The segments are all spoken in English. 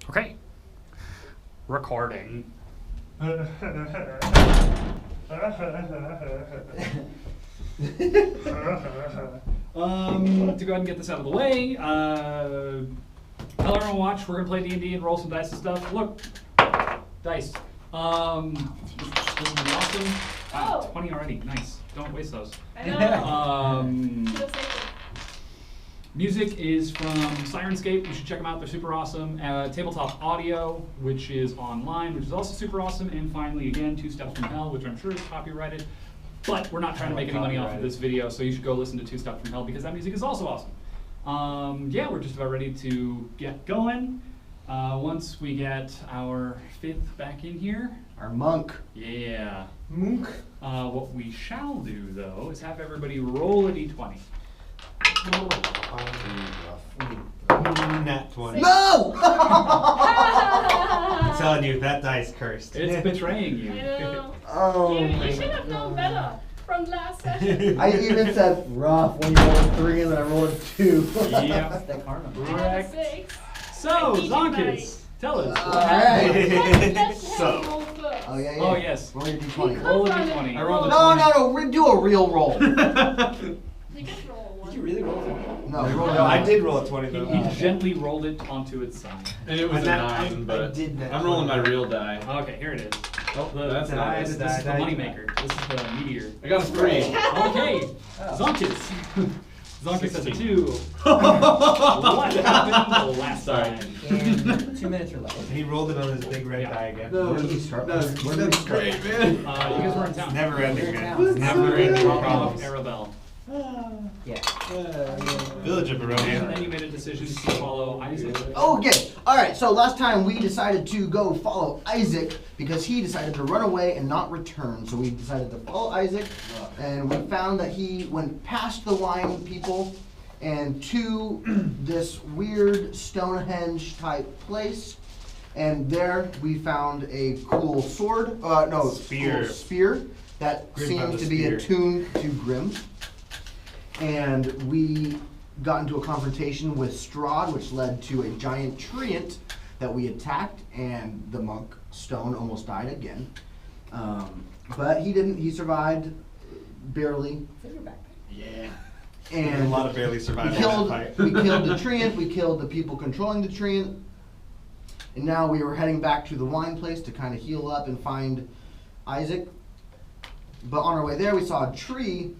Okay. Recording. To go ahead and get this out of the way, Valeria on watch. We're gonna play D&D and roll some dice and stuff. Look, dice. This is awesome. Wow, 20 already. Nice. Don't waste those. I know. Music is from Sirenscape. You should check them out. They're super awesome. Tabletop Audio, which is online, which is also super awesome. And finally, again, Two Steps from Hell, which I'm sure is copyrighted. But we're not trying to make any money off of this video, so you should go listen to Two Steps from Hell because that music is also awesome. Yeah, we're just about ready to get going. Once we get our fifth back in here. Our monk. Yeah. Monk. What we shall do, though, is have everybody roll a d20. Nat 20. No! I'm telling you, that dice cursed. It's betraying you. I know. Oh, You should have known better from last session. I even said rough when you rolled a 3 and then I rolled a 2. Yep. That's that karma. I had a 6. So, I teach Zankas, tell us. what Alright. happened. So. Oh, yeah, yeah. Oh, yes. Roll your d20. Roll a d20. I rolled a No, no, no. Do a real roll. You can roll one. Did you really roll it? No, roll No, I did roll a 20 though. He gently rolled it onto its side. And it was a 9, but I'm rolling my real die. Okay, here it is. Oh, The, that's nice. This is the moneymaker. This is the meteor. I got a 3. Okay, Zankas. Zankas has a 2. What happened the last time? And 2 minutes or less. He rolled it on his big red die again. Where did we start? That's great, man. You guys were in town. Never ending, man. It's Never ending Of problems. Arabelle. Yeah. Village of And then Barovia. you made a decision to follow Isaac. Okay, alright, so last time we decided to go follow Isaac because he decided to run away and not return. So we decided to follow Isaac, and we found that he went past the wine people and to this weird Stonehenge type place. And there we found a cool sword, Spear. cool spear that Grim seemed found a to be spear. attuned to Grim. And we got into a confrontation with Strahd, which led to a giant treant that we attacked, and the monk Stohne almost died again. But he didn't. He survived barely. Yeah. A And lot of barely survived we that killed fight. the treant. We killed the people controlling the treant. And now we were heading back to the wine place to kind of heal up and find Isaac. But on our way there, we saw a tree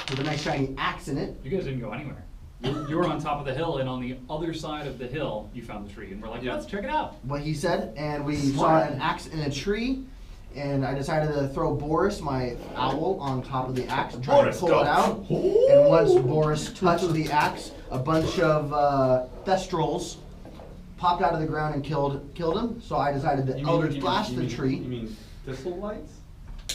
with a nice shiny axe in it. You guys didn't go anywhere. You were on top of the hill, and on the other side of the hill, you found the tree. And we're like, Yeah. let's check it out. What he said, and we Smart. saw an axe in a tree, and I decided to throw Boris, my owl, on top of the axe, and try Boris, to pull it out. And once Boris touched the axe, a bunch of thestrals popped out of the ground and killed him. So I decided to Eldritch Blast the tree. You mean thistle lights?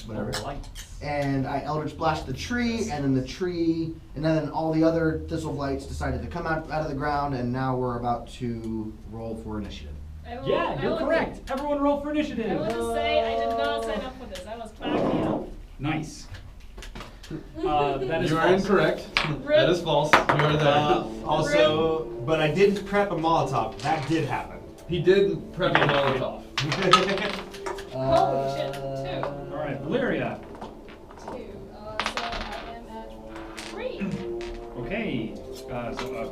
Whatever. Lights. And I Eldritch Blast the tree, and then the tree, and then all the other thistle blights decided to come out of the ground, and now we're about to roll for initiative. Yeah, you're correct. Everyone roll for I initiative. want to say I did not sign up for this. I was backing up. Nice. That is You are false. incorrect. That is false. You are there. Also, but I did prep a Molotov. That did happen. He did prep a Molotov. Holy shit, 2. All right, Valeria. 2. So I am at 3. Okay.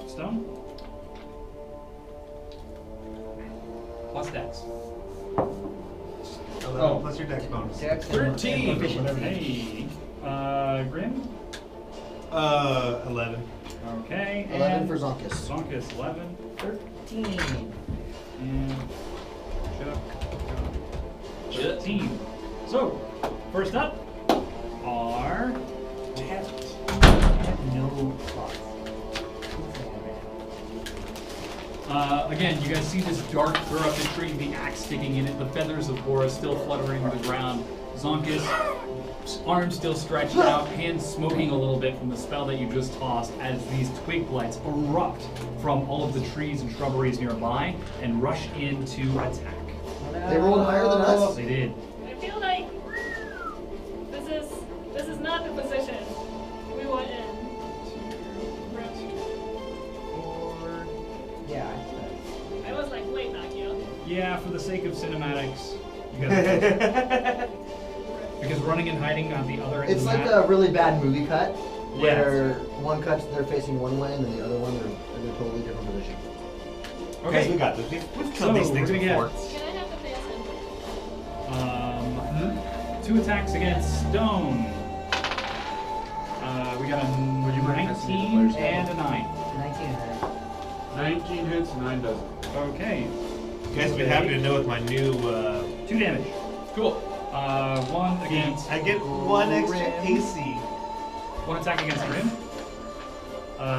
Stone. Plus Dex. 11 plus your dex bonus. 13. Hey. Grim. 11. Okay. 11 and for Zonkus. Zonkus, 11. 13. And Chuck. 13. So, first up are Test. I have no thoughts. Again, you guys see this dart throw up the tree, the axe sticking in it, the feathers of Boris still fluttering to the ground. Zonkus, arms still stretched out, hands smoking a little bit from the spell that you just tossed as these twig blights erupt from all of the trees and shrubberies nearby and rush in to attack. They rolled higher than us. They did. I feel like this is not the position we want in. 4. Yeah. I was like way back here. Yeah, for the sake of cinematics, you gotta because running and hiding on the other end It's of the like map. a really bad movie cut Yeah. where one cuts they're facing one way and then the other one they're in a totally different position. Okay, we got this. We've killed these So, things we're gonna before. Can I have the face in? 2 attacks against Stohne. We got a Would you mind passing me the 19 players' and a 9. 19 ahead. 19 hits, 9 doesn't. Okay. You guys will be happy to know with my new. 2 damage. Cool. 1 against. I get 1 extra AC. 1 attack against Grim.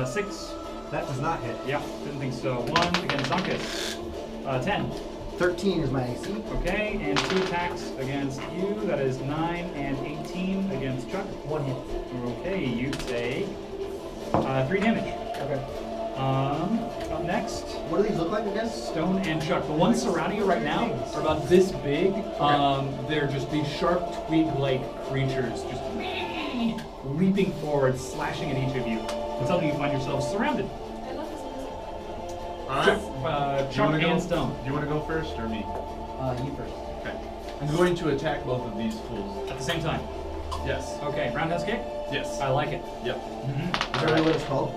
6. That does not hit. Yeah, didn't think so. 1 against Zankas. 10. 13 is my AC. Okay, and 2 attacks against you. That is 9 and 18 against Chuck. 1 hit. Okay, you take 3 damage. Okay. Up next, What do these look like again? Stohne and Chuck. The ones surrounding you right now are about this big. They're just these sharp twig-like creatures, just leaping forward, slashing at each of you. And suddenly you find yourselves surrounded. I love this music. Alright. Chuck and Stohne. Do you want to go first or me? You first. Okay. I'm going to attack both of these fools. At the same time. Yes. Okay, roundhouse kick. Yes. I like it. Yep. Mm-hmm. Is that really what it's called?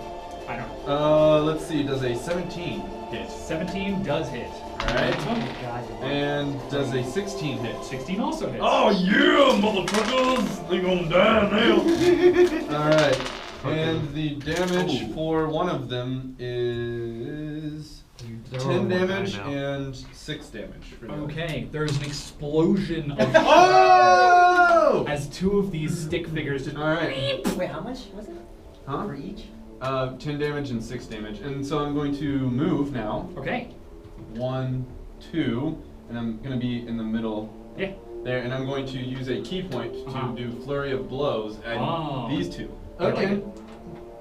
I don't know. Let's see. Does a 17 hit? 17 does hit. Alright. Next one. God, And does a 16 hit? 16 also hits. Oh yeah, motherfuckers! They gonna die now. All right, and the damage for one of them is 10 damage and 6 damage. For the other. Okay, there's an explosion of Oh! as 2 of these stick figures just. All right. Wait, how much was it? Huh? For each? 10 damage and 6 damage, and so I'm going to move now. Okay. 1, 2, and I'm gonna be in the middle. Yeah. There, and I'm going to use a key point to Uh-huh. do flurry of blows at Oh. these 2. I like Okay. it.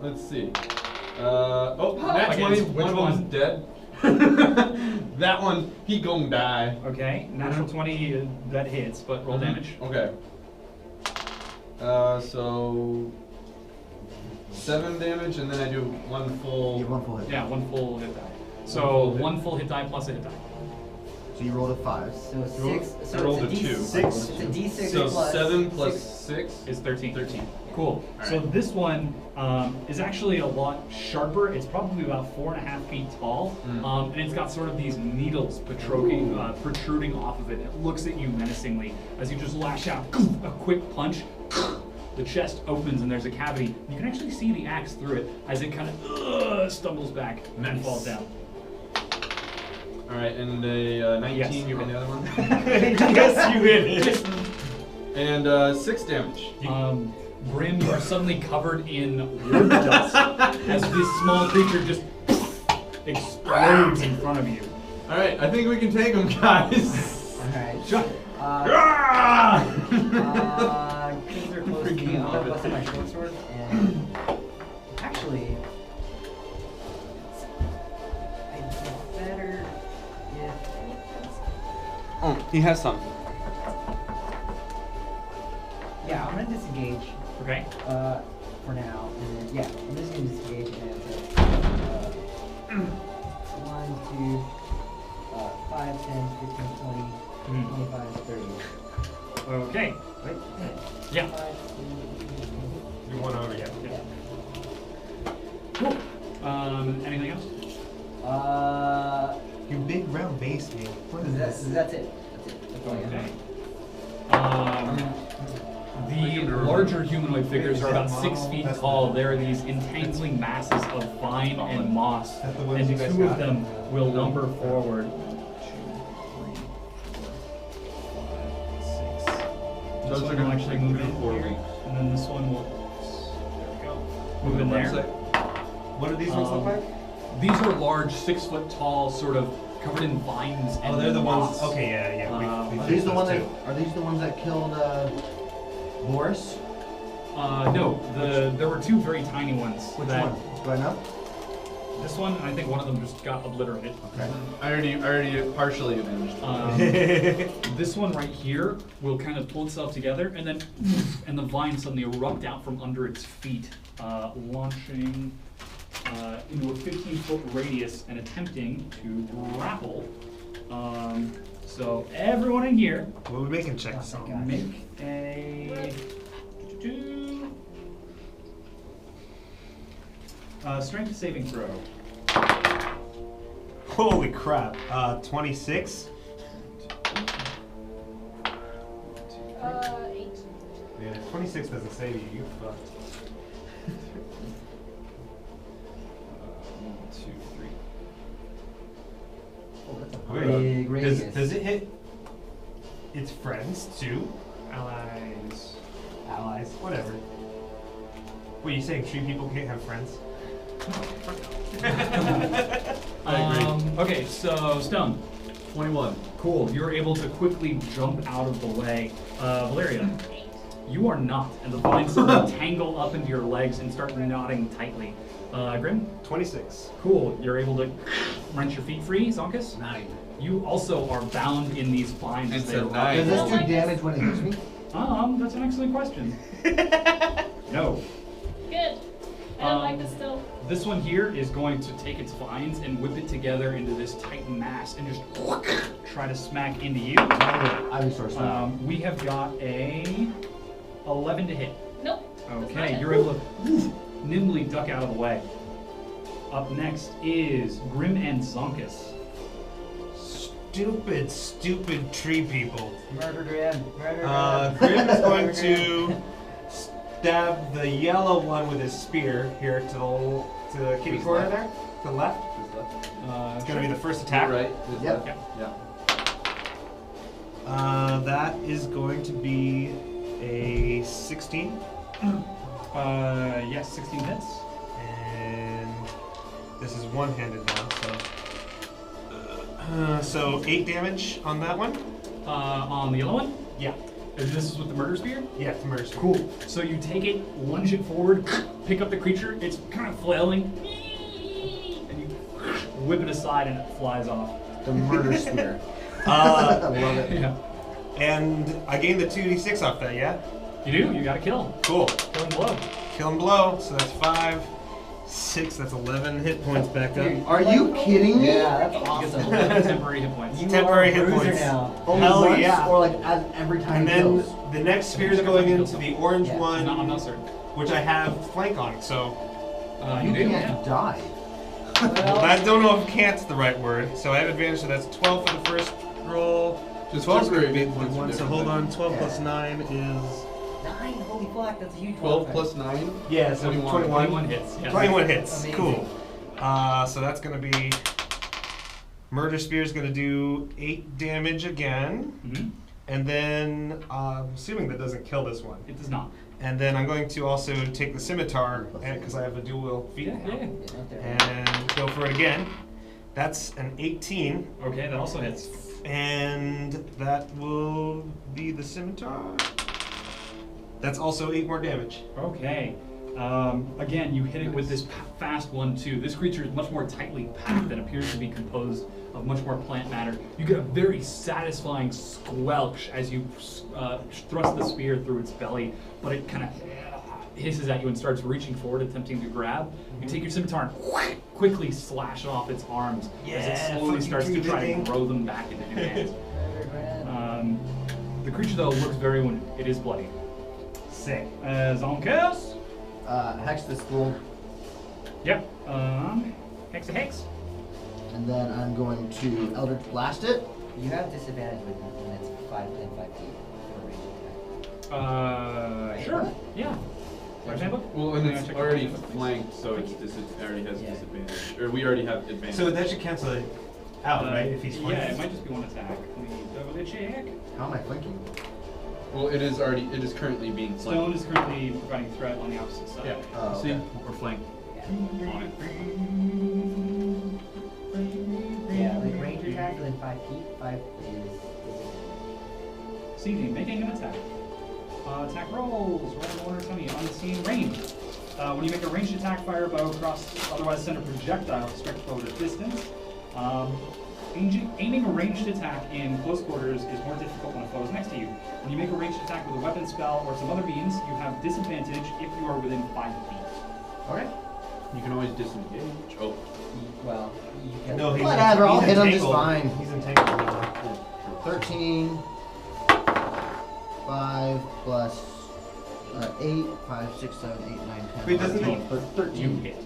Let's see. Nat Against 20. which One of one? them's dead. That one, he gon' die. Okay. Natural 20 that hits, but roll damage. Okay. So 7 damage, and then I do 1 full. You have 1 full hit. Yeah, 1 full hit die. So full hit. 1 full hit die plus a hit die. So you rolled a 5. So it's rolled- 6. I So rolled it's a a 2. D6. Six. It's a D6 So plus 7 plus 6. 6 Is 13. 13. Cool. All So right. this one is actually a lot sharper. It's probably about 4.5 feet tall, and it's got sort of these needles protruding off of it. It looks at you menacingly as you just lash out a quick punch. The chest opens and there's a cavity. You can actually see the axe through it as it kind of stumbles back and Nice. falls down. All right, and a 19 Yes, on you the hit. other one. Yes, you hit it. And 6 damage. Grim, you are suddenly covered in wood dust as this small creature just explodes in front of you. All right, I think we can take him, guys. Alright. Chuck. Because they're close to me, I'm gonna bust out my short sword and actually, I'd be better if. Oh, he has some. Yeah, I'm gonna disengage Okay. for now, and then yeah, I'm just gonna disengage and then it's 1, 2, 5, 10, 15, 20, 25, 30. Okay. Right? Yeah. 5, You won over, yeah. Yeah. Cool. Anything else? You big round base, man. What is that's this? that's it. That's it. That's all I got. Okay. The larger humanoid figures are about 6 feet tall. There are these entangling masses of vine and moss, That's the ones you and guys 2 of got. them will lumber forward. This Those one are will gonna actually take move 3 in or 4 here, weeks. and then this one will. There we go. Move in there. What do these ones look like? These are large, 6 foot tall, sort of covered in vines and Oh, they're the moss. ones. Okay, yeah. We Are these the those ones that too. are these the ones that killed Boris? No, there were 2 very tiny ones. Which that, one? Do I know? This one, I think one of them just got obliterated. Okay. I already partially avenged. This one right here will kind of pull itself together, and then and the vines suddenly erupt out from under its feet, launching into a 15-foot radius and attempting to grapple everyone in here, What are we making checks Oh, on? God. make a strength saving throw. Holy crap. 26? 8. Yeah, 26 doesn't save you. You fucked. 1, 2, 3. Oh, that's a Wait, big radius. does it hit its friends too? Allies. Allies? Whatever. What are you saying? Tree people can't have friends? Okay, so Stone. 21. Cool. You're able to quickly jump out of the way. Valeria, you are not, and the vines suddenly tangle up into your legs and start knotting tightly. Grim? 26. Cool. You're able to wrench your feet free. Zonkus? 9. You also are bound in these vines. It's as they a rock. nine. Does this do damage when it hits me? That's an excellent question. No. Good. I don't like this still. This one here is going to take its vines and whip it together into this tight mass and just try to smack into you. I resource that. We have got a 11 to hit. Nope. That's not Okay, it. you're able to nimbly duck out of the way. Up next is Grim and Zonkus. Stupid tree people. Murder Grim. Murder Grim is going to stab the yellow one with his spear here to the kitty corner there, to the left. It's going to be the first attack. Right. Yep. Yeah. Yeah. That is going to be a 16. Yes, 16 hits. And this is one-handed now, so 8 damage on that one. On the yellow one, Yeah. this is with the murder spear. Yeah, it's murder spear. Cool. So you take it, lunge it forward, pick up the creature. It's kind of flailing, and you whip it aside, and it flies off. The murder spear. I love it. Yeah. And I gained the 2d6 off that, yeah? You do. You got to kill. Cool. Kill him below. Kill him below, so that's 5, 6, that's 11 hit points back up. Dude, Are you kidding me? Yeah, that's You get some awesome. 11 temporary hit points. You Temporary are a hit bruiser points. now. Only Hell once, yeah. or like as every time And it then kills? the next spear is going into the orange Yeah. one, I'm not certain. which I have flank on, so... You do. can't Yeah. die. Well, I don't know if can't's the right word, so I have advantage, so that's 12 for the first roll. Just 12 is temporary going to be hit points are one, so different, hold right? on, 12 Yeah. plus 9 is... 9, holy fuck, that's a huge 12 modifier. plus 9. Yeah, so 21. 21 hits. Yeah. 21 hits, Amazing. cool. So that's going to be... Murder Spear is going to do 8 damage again. Mhm. And then, I'm assuming that doesn't kill this one. It does not. And then I'm going to also take the scimitar, because I have a dual feat Yeah. now, Yeah. Yeah, right there. and go for it again. That's an 18, Okay, that also hits. and that will be the scimitar. That's also 8 more damage. Okay. Again, you hit it with this fast one too. This creature is much more tightly packed and appears to be composed of much more plant matter. You get a very satisfying squelch as you thrust the spear through its belly, but it kind of hisses at you and starts reaching forward, attempting to grab. You take your scimitar and quickly slash off its arms as Yeah, it slowly fucking starts to try thing. to grow them back into new hands. Murder Grim. The creature though looks very wounded. It is bloody. Sick. Zonkas? Hex this fool, Yep. Hex a hex. and then I'm going to Eldritch Blast it. You have disadvantage when it's 5 within 5 feet for a ranged attack. Sure. what? Yeah. Large handbook? Well, and Yeah, it's check already the handbook. flanked, so it's already has Yeah. disadvantage. Or we already have advantage. So that should cancel it out, right? If he's Yeah, flanked. it might just be one attack. Let me double check. How am I flanking? Well, it is currently being Stohne flanked. is currently providing threat on the opposite side. Yeah. Oh, See, okay. we're flanked. On it. Yeah, like range attack within 5 feet, 5 is CD, making an attack. Attack rolls. Roll 1 or 20. Unseen range. When you make a ranged attack, fire a bow across, otherwise send a projectile to strike the foe at a distance. Aiming a ranged attack in close quarters is more difficult when a foe is next to you. When you make a ranged attack with a weapon, spell, or some other means, you have disadvantage if you are within 5 feet. Okay. You can always disengage. Oh, well, you can. No, he's Whatever, I'll he's hit him just entangled. fine. He's entangled now. 13. 13. 5 plus 8. 5, 6, 7, 8, 9, 10. Wait, doesn't 11, it- 12, 13. You hit.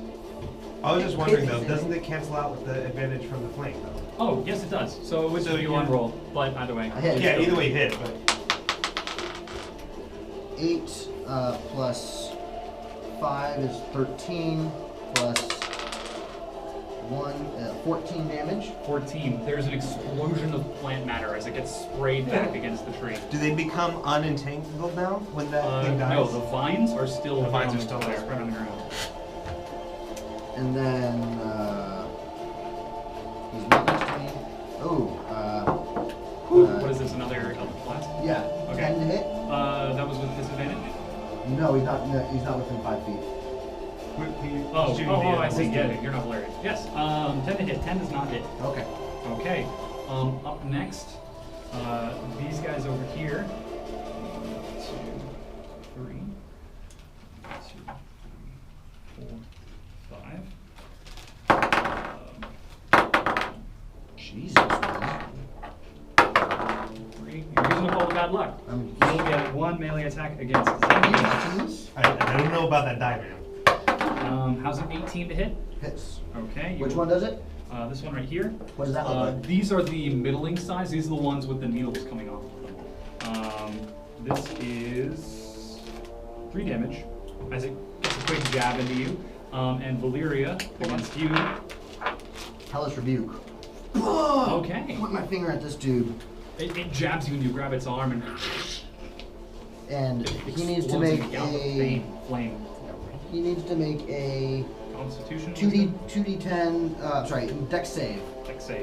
I was just wondering though, doesn't it cancel out with the advantage from the flank though? Oh, yes, it does. So it was So a you- one roll, but either way. I hit. Yeah, either way hit, but 8 plus 5 is 13 plus 1, 14 damage. 14. There's an explosion of plant matter as it gets sprayed back against the tree. do they become unentangled now when that thing dies? No, the vines are still The vines down, are still there. spread on the ground. And then he's not next to me. Oh, What is this? Another class? yeah, Okay. 10 to hit. That was with disadvantage. No, he's not. No, he's not within 5 feet. I see. Yeah, you're not Valeria. Yes. 10 to hit. 10 does not hit. Okay. Okay. Up next, these guys over here. 1, 2, 3. 2, 4, 5. Jesus, man. 3. You're using up all the bad luck. You'll get 1 melee attack against Are you Zankas. watching this? I don't know about that die, man. How's an 18 to hit? Hits. Okay. Which one does it? This one right here. What does that look like? These are the middling size. These are the ones with the needles coming off of them. This is 3 damage as it gets a quick jab into you. And Valeria against you. Hellish Rebuke. Okay. Put my finger at this dude, It jabs you and you grab its arm and and he needs to explodes make in a gout of a. flame. He needs to make a Constitution. 2d10. Sorry, Dex save Dex save.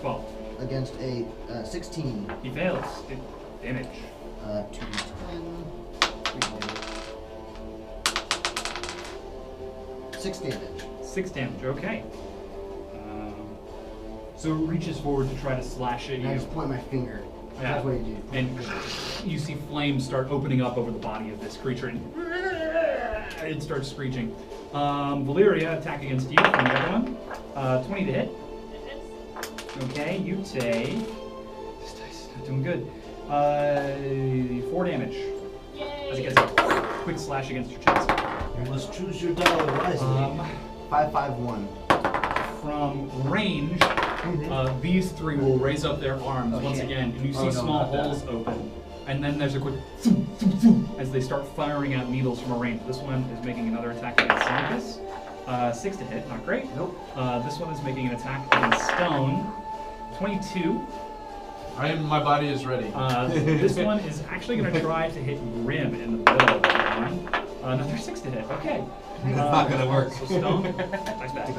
12. against a 16. He fails. Damage. 2d10. 6 damage. 6 damage. Okay. So it reaches forward to try to slash at And I you. just point my finger. Yeah. That's what you do. And you see flames start opening up over the body of this creature, and it starts screeching. Valeria, attack against you from the other one. 20 to hit. Okay, you take. This dice is not doing good. 4 damage as it gets a quick slash against your chest. You must choose your dollar wisely. 5, 5, 1. From range, these 3 will raise up their arms once shit. again, and you see Oh, no, small not that. holes open. And then there's a quick thump, thump, thump, as they start firing out needles from a range. This one is making another attack against Zankas. 6 to hit, not great. Nope. This one is making an attack against Stohne. 22. My body is ready. This one is actually going to try to hit Grim in the middle of that one. Another 6 to hit, okay. It's not gonna work. So Stohne, nice back.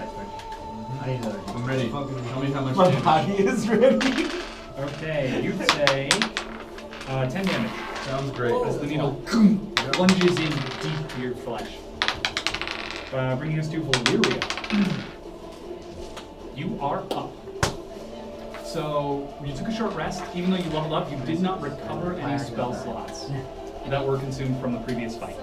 I need another. I'm ready. Tell me how much My damage. body is ready. Okay, you take 10 damage Sounds great. as the needle plunges in deep to your flesh. Bringing us to Valeria. You are up. So, you took a short rest. Even though you leveled up, you did not recover any spell slots that were consumed from the previous fight.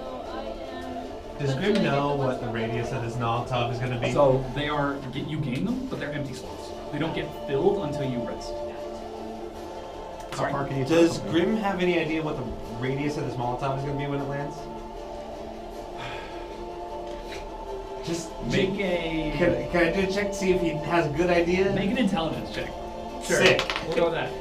Does Grim know what the radius of this Molotov is going to be? So, they are, you gain them, but they're empty slots. They don't get filled until you rest. How far can you Does take? Grim have any idea what the radius of this Molotov is going to be when it lands? Just Make a... Can I do a check to see if he has a good idea? Make an intelligence check. Sure. Sick. We'll go with that.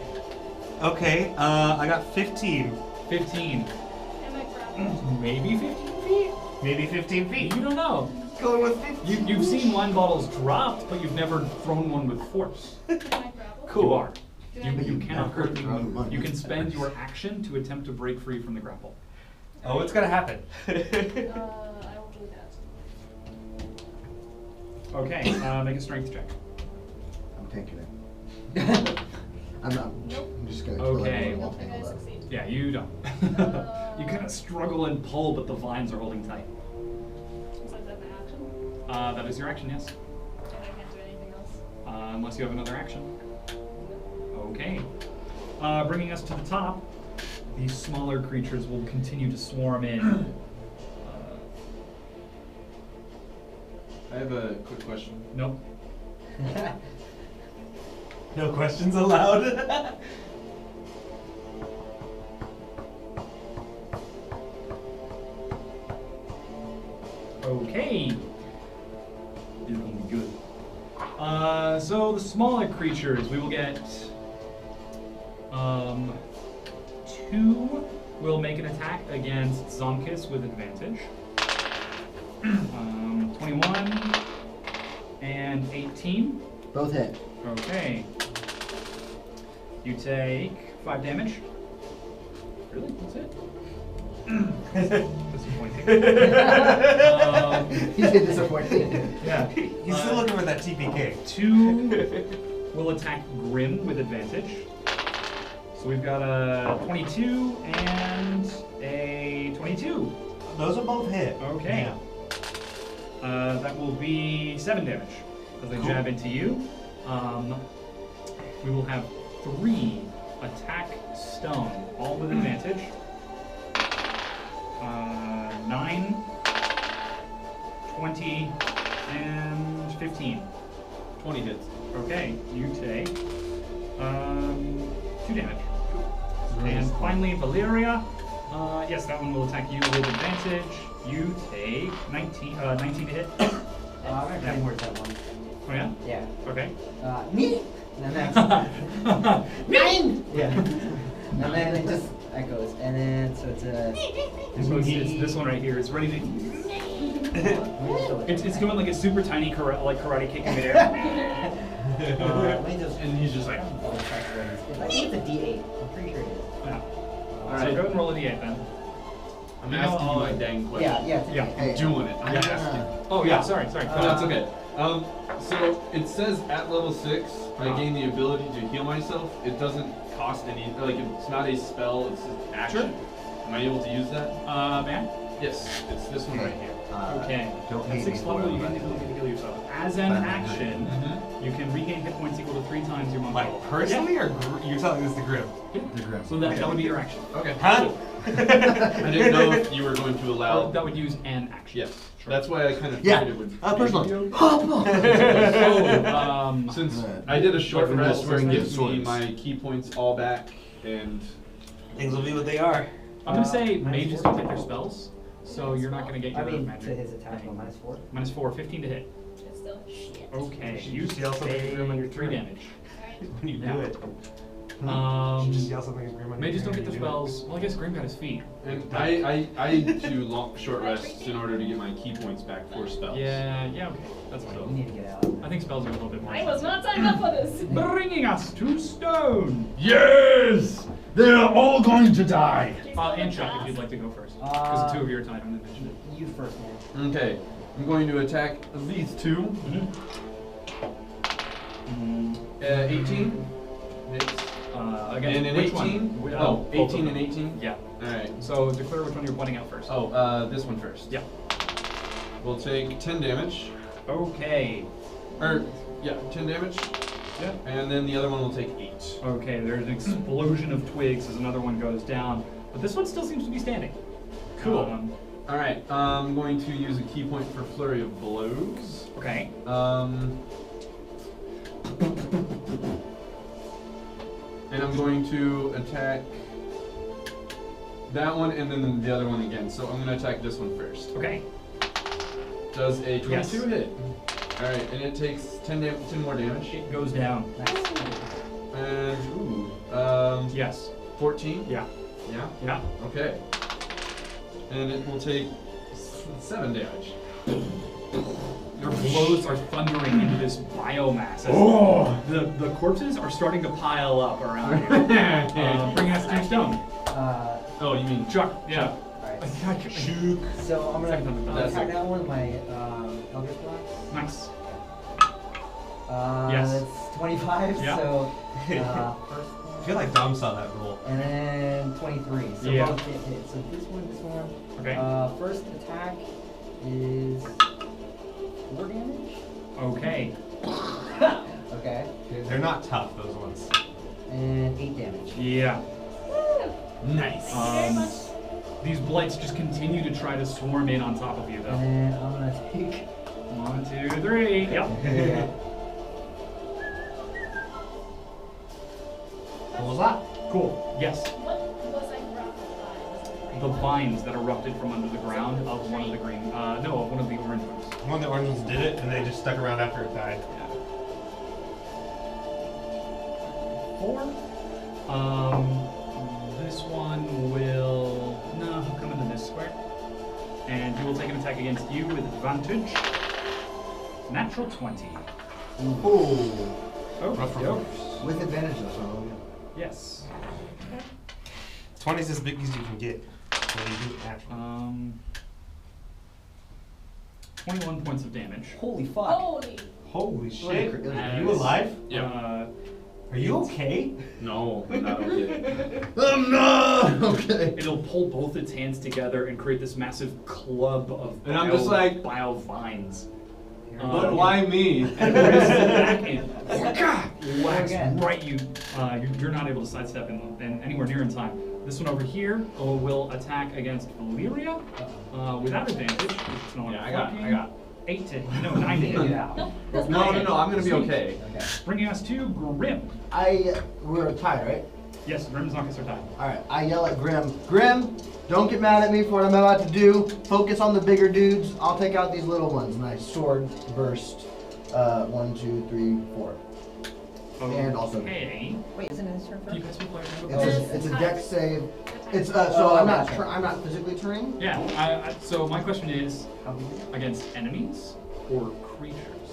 Okay, I got 15. 15. Am I grappled? Maybe 15 feet? Maybe 15 feet. You don't know. Going with 15. You've seen wine bottles dropped, but you've never thrown one with force. Am I grappled? Cool. You are. Do You I- cannot currently Throw move. one. You can spend your action to attempt to break free from the grapple. Oh, it's going to happen. I will do that. Okay, make a strength check. I'm taking it. I'm not. Nope. I'm just gonna Okay. I kill don't think I everyone. succeed. Yeah, you don't. You kind of struggle and pull, but the vines are holding tight. Is that my action? That is your action, yes. And I can't do anything else? Unless you have another action. Okay. Bringing us to the top, these smaller creatures will continue to swarm in. I have a quick question. Nope. No questions allowed. Okay. This is gonna be good. So the smaller creatures, we will get 2 will make an attack against Zankas with advantage. 21 and 18. Both hit. Okay. You take 5 damage. Really? That's it? Disappointing. He's been disappointed. Yeah. He's still looking for that TPK. 2 will attack Grim with advantage. So we've got a 22 and a 22. Those are both hit. Okay. That will be 7 damage as they jab into you. We will have 3 attack Stohne, all with advantage. 9, 20, and 15. 20 hits. Okay, you take 2 damage. And finally, Valeria. Yes, that one will attack you with advantage. You take 19 to hit. I'm gonna try more that one. Oh yeah? Yeah. Okay. Me? And then that's 9! Yeah. And then it just echoes. And then, so it's a... So it's this one right here. It's ready to... It's doing like a super tiny karate kick in midair. let me just... And he's just like... I think it's a D8. I'm pretty sure it is. Yeah. So Alright. go ahead and roll a d8 then. I'm asking you my dang question. Yeah, it's a Yeah. D8. Hey. Doing it. I'm Yeah. asking. Oh yeah, sorry. No, that's okay. So it says at level 6, I gain the ability to heal myself. It doesn't cost any, like it's not a spell, it's an action. Am I able to use that? Man? Yes, it's this one right here. Okay. Don't At hate 6th me for level, it, you but- can use to heal yourself. As an action, Mm-hmm. you can regain hit points equal to 3 times your monk Like level. personally, or you're telling this to Grim? The Grim. So that would be your action. Okay. Huh? I didn't know if you were going to allow. That would use an action. Yes. That's why I kind of Yeah. figured it would. Personal. Since I did a short Like rest where it wearing gives me swords. my key points all back, and Things will be what they are. I'm gonna say minus mages 4. don't get their spells, so you're not gonna get your I mean, magic. to his attack roll, -4. Minus 4, 15 to hit. It's still shit. Okay, You you should yell something take grim on your 3 turn. damage. When you Yeah. do it. Um, Just yell something Grim on your mages turn don't get when their you do it. spells. Well, I guess Grim got his feet. I do long short rests in order to get my key points back for spells. Yeah, okay, that's fine. We need to get out. I think spells are a little bit more. I was not signed up for this. Bringing us to Stohne. Yes! They're all going to die! And Chuck, if you'd like to go first, because the 2 of you are tied. I'm gonna mention it. You first, man. Okay, I'm going to attack these 2. 18 hits. Again, And an which 18? one? Oh, Both of 18 them. and 18? Yeah. Alright. So declare which one you're pointing out first. Oh, this one first. Yeah. We'll take 10 damage. Okay. Or, yeah, 10 damage. Yeah. And then the other one will take 8. Okay, there's an explosion of twigs as another one goes down, but this one still seems to be standing. Cool. Um, Alright, I'm going to use a key point for Flurry of Blows. okay. And I'm going to attack that one and then the other one again. So I'm going to attack this one first. Okay. Does a 22 Yes. hit? Alright, and it takes 10 more damage. It goes down. And, Yes. 14? Yeah. Yeah? Yeah. Okay. And it will take 7 damage. Your blows are thundering into this biomass. As the corpses are starting to pile up around you. Bringing us to Stohne. Oh, you mean Chuck. Yeah. Alright. So I'm Second time we've done gonna that. attack that one with my Eldritch Blast. Nice. Yes. That's 25. Yeah. So first I one, feel like Dom saw that roll. and then 23. So Yeah. both hit. So this one. Okay. First attack is 4 damage. Okay. Okay. They're not tough, those ones. And 8 damage. Yeah. nice. These blights just continue to try to swarm in on top of you, though. And I'm gonna take. 1, 2, 3. Yep. Yeah. What was that? Cool. Yes. What was I grabbed? The vines that erupted from under the ground of one of the green. No, of one of the orange ones. One of the orange ones did it, and they just stuck around after it died. Yeah. 4. This one will he'll come into this square, and he will take an attack against you with advantage. Natural 20. Ooh. Oh, With advantage though, so yes. 20's as big as you can get. When you do it naturally. 21 points of damage. Holy fuck. Holy. Holy shit! Are Are you alive? Yeah. Are you okay? No, I'm not okay. I'm not okay. It'll pull both its hands together and create this massive club of And I'm just like- bio vines. But why me? And raises it back and whacks Again. right you. You're not able to sidestep in anywhere near in time. This one over here will attack against Valeria without advantage. No, Yeah, I got. 8 to 9 to hit. Yeah. No, that's No, not no, it. no, I'm gonna be okay. Okay. Bringing us to Grim. We're tied, right? Yes, Grim's Zankas are tied. Alright, I yell at Grim. Grim, don't get mad at me for what I'm about to do. Focus on the bigger dudes. I'll take out these little ones. Nice sword burst. 1, 2, 3, 4. And also. Okay. Wait, isn't it his turn Can you first? guys be players? It's a dex save. It's so I'm not physically turning. Yeah. So my question is, How big is it? against enemies or creatures?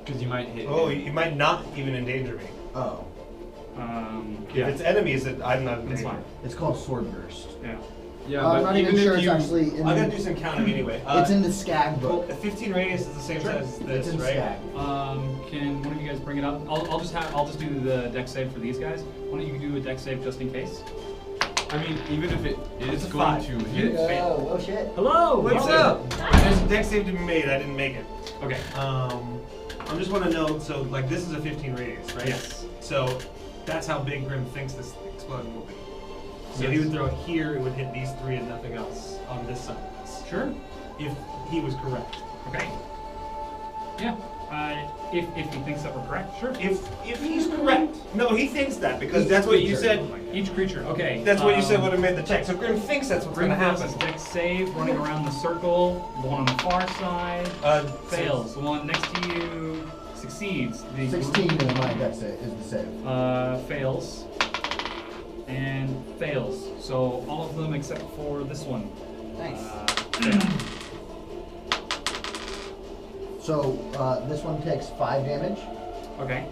Because you might hit. Oh, me. you might not even endanger me. Oh, Yeah. If it's enemies, I'm not That's endangered. fine. it's called sword burst. Yeah. Yeah, I'm but not even even sure if it's you, actually in. I gotta do some counting anyway. It's in the skag book. 15 radius is the same size as this, It's in right? skag. Can one of you guys bring it up? I'll just do the dex save for these guys. Why don't you do a dex save just in case? I mean, even if it is It's a going 5. to hit, Oh, oh shit. Hello. What's up? There's a dex save to be made. I didn't make it. Okay. I just want to know. So, like, this is a 15 radius, right? Yes. So, that's how big Grim thinks this explosion will be. So he Yes. would throw it here. It would hit these 3 and nothing else on this side. Sure. If he was correct. Okay. Yeah. If he thinks that we're correct, sure. If he's correct. No, he thinks that because that's what you said. Each creature. Okay. That's what you said would have made the check. So Grim thinks that's what's Grim going to fails happen. his dex save, running around the circle. The one on the far side fails. The one next to you succeeds. The 16 in my dex save is the save. Fails. And fails. So all of them except for this one. Nice. Fail. So this one takes 5 damage. Okay.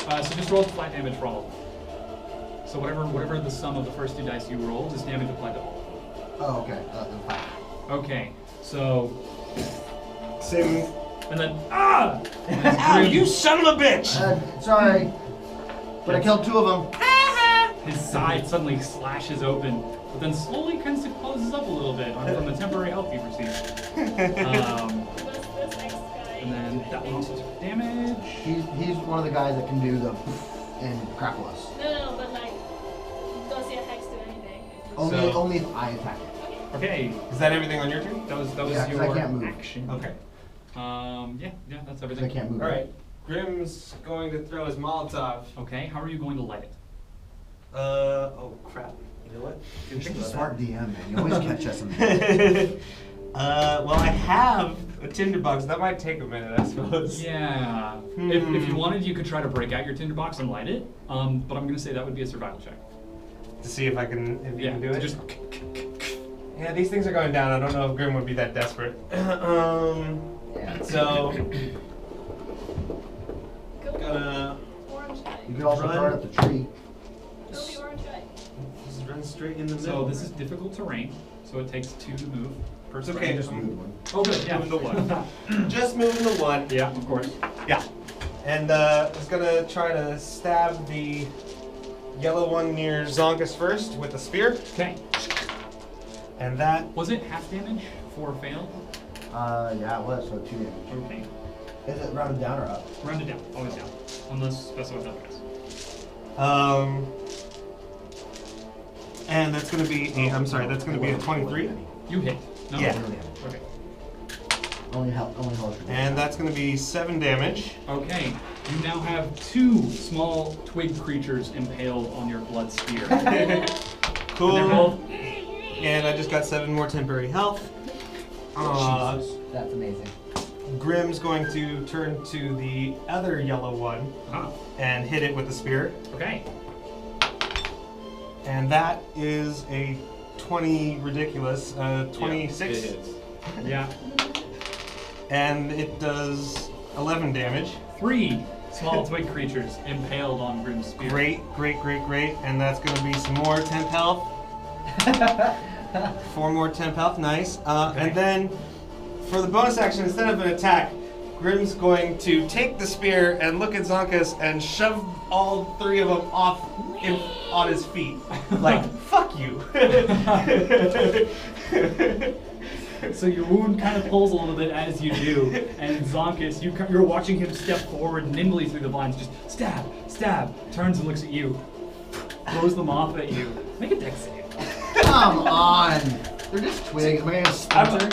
So just roll flat damage for all of them. So whatever the sum of the first 2 dice you rolled is damage applied to all. Oh, okay. Then 5. Okay. So Same. and then Ow, you son of a bitch! Sorry, but I killed 2 of them. his side suddenly slashes open, but then slowly kind of closes up a little bit from the temporary health you've received. This next guy. And then that one also took damage. He's one of the guys that can do the and crackle us. No, but like, does your hex do anything? Only if I attack it. Okay, Is that everything on your turn? that was Yeah, 'cause your I can't move. action. Okay. Yeah, that's 'Cause everything. I can't move. All right. Grim's going to throw his Molotov. Okay, how are you going to light it? Oh crap. You know what? You're such a smart DM, man. You always catch us in the Well, I have a tinderbox. That might take a minute, I suppose. Yeah. If you wanted, you could try to break out your tinderbox and light it. But I'm gonna say that would be a survival check. To see if you can do it. Just Yeah, these things are going down. I don't know if Grim would be that desperate. Yeah. So Go gonna orange guy. You could also Run. throw it at the tree. Go the orange guy. just run straight in the so middle. this is difficult terrain, so it takes 2 to move per It's sprite. okay, Just move one. Oh, good. Yeah. Moving the one. Just moving the one. Yeah, of course. Yeah. And he's gonna try to stab the yellow one near Zonkas first with a spear. Okay. And that Was it half damage for fail? Yeah, it was, so 2 damage. Okay. Is it rounded down or up? Round it down. Always down. Unless specified otherwise. and that's gonna be that's gonna be a 23. You hit. No? Yeah. Okay. Only health. And that's gonna be 7 damage. Okay. You now have 2 small twig creatures impaled on your blood spear. Cool. And they're both And I just got 7 more temporary health. That's amazing. Grim's going to turn to the other yellow one and hit it with the spear. Okay. And that is a 20 ridiculous, 26. Yeah, it hits. Yeah. And it does 11 damage. 3 small twig creatures impaled on Grim's spear. Great. And that's going to be some more temp health. 4 more temp health, nice. And then for the bonus action, instead of an attack, Grim's going to take the spear and look at Zankas and shove all 3 of them off on his feet. Like, fuck you. So your wound kind of pulls a little bit as you do, and Zankas, you're watching him step forward nimbly through the vines, just stab, turns and looks at you, throws them off at you. Make a dex save. Come on. They're just twigs. Am I gonna splinter?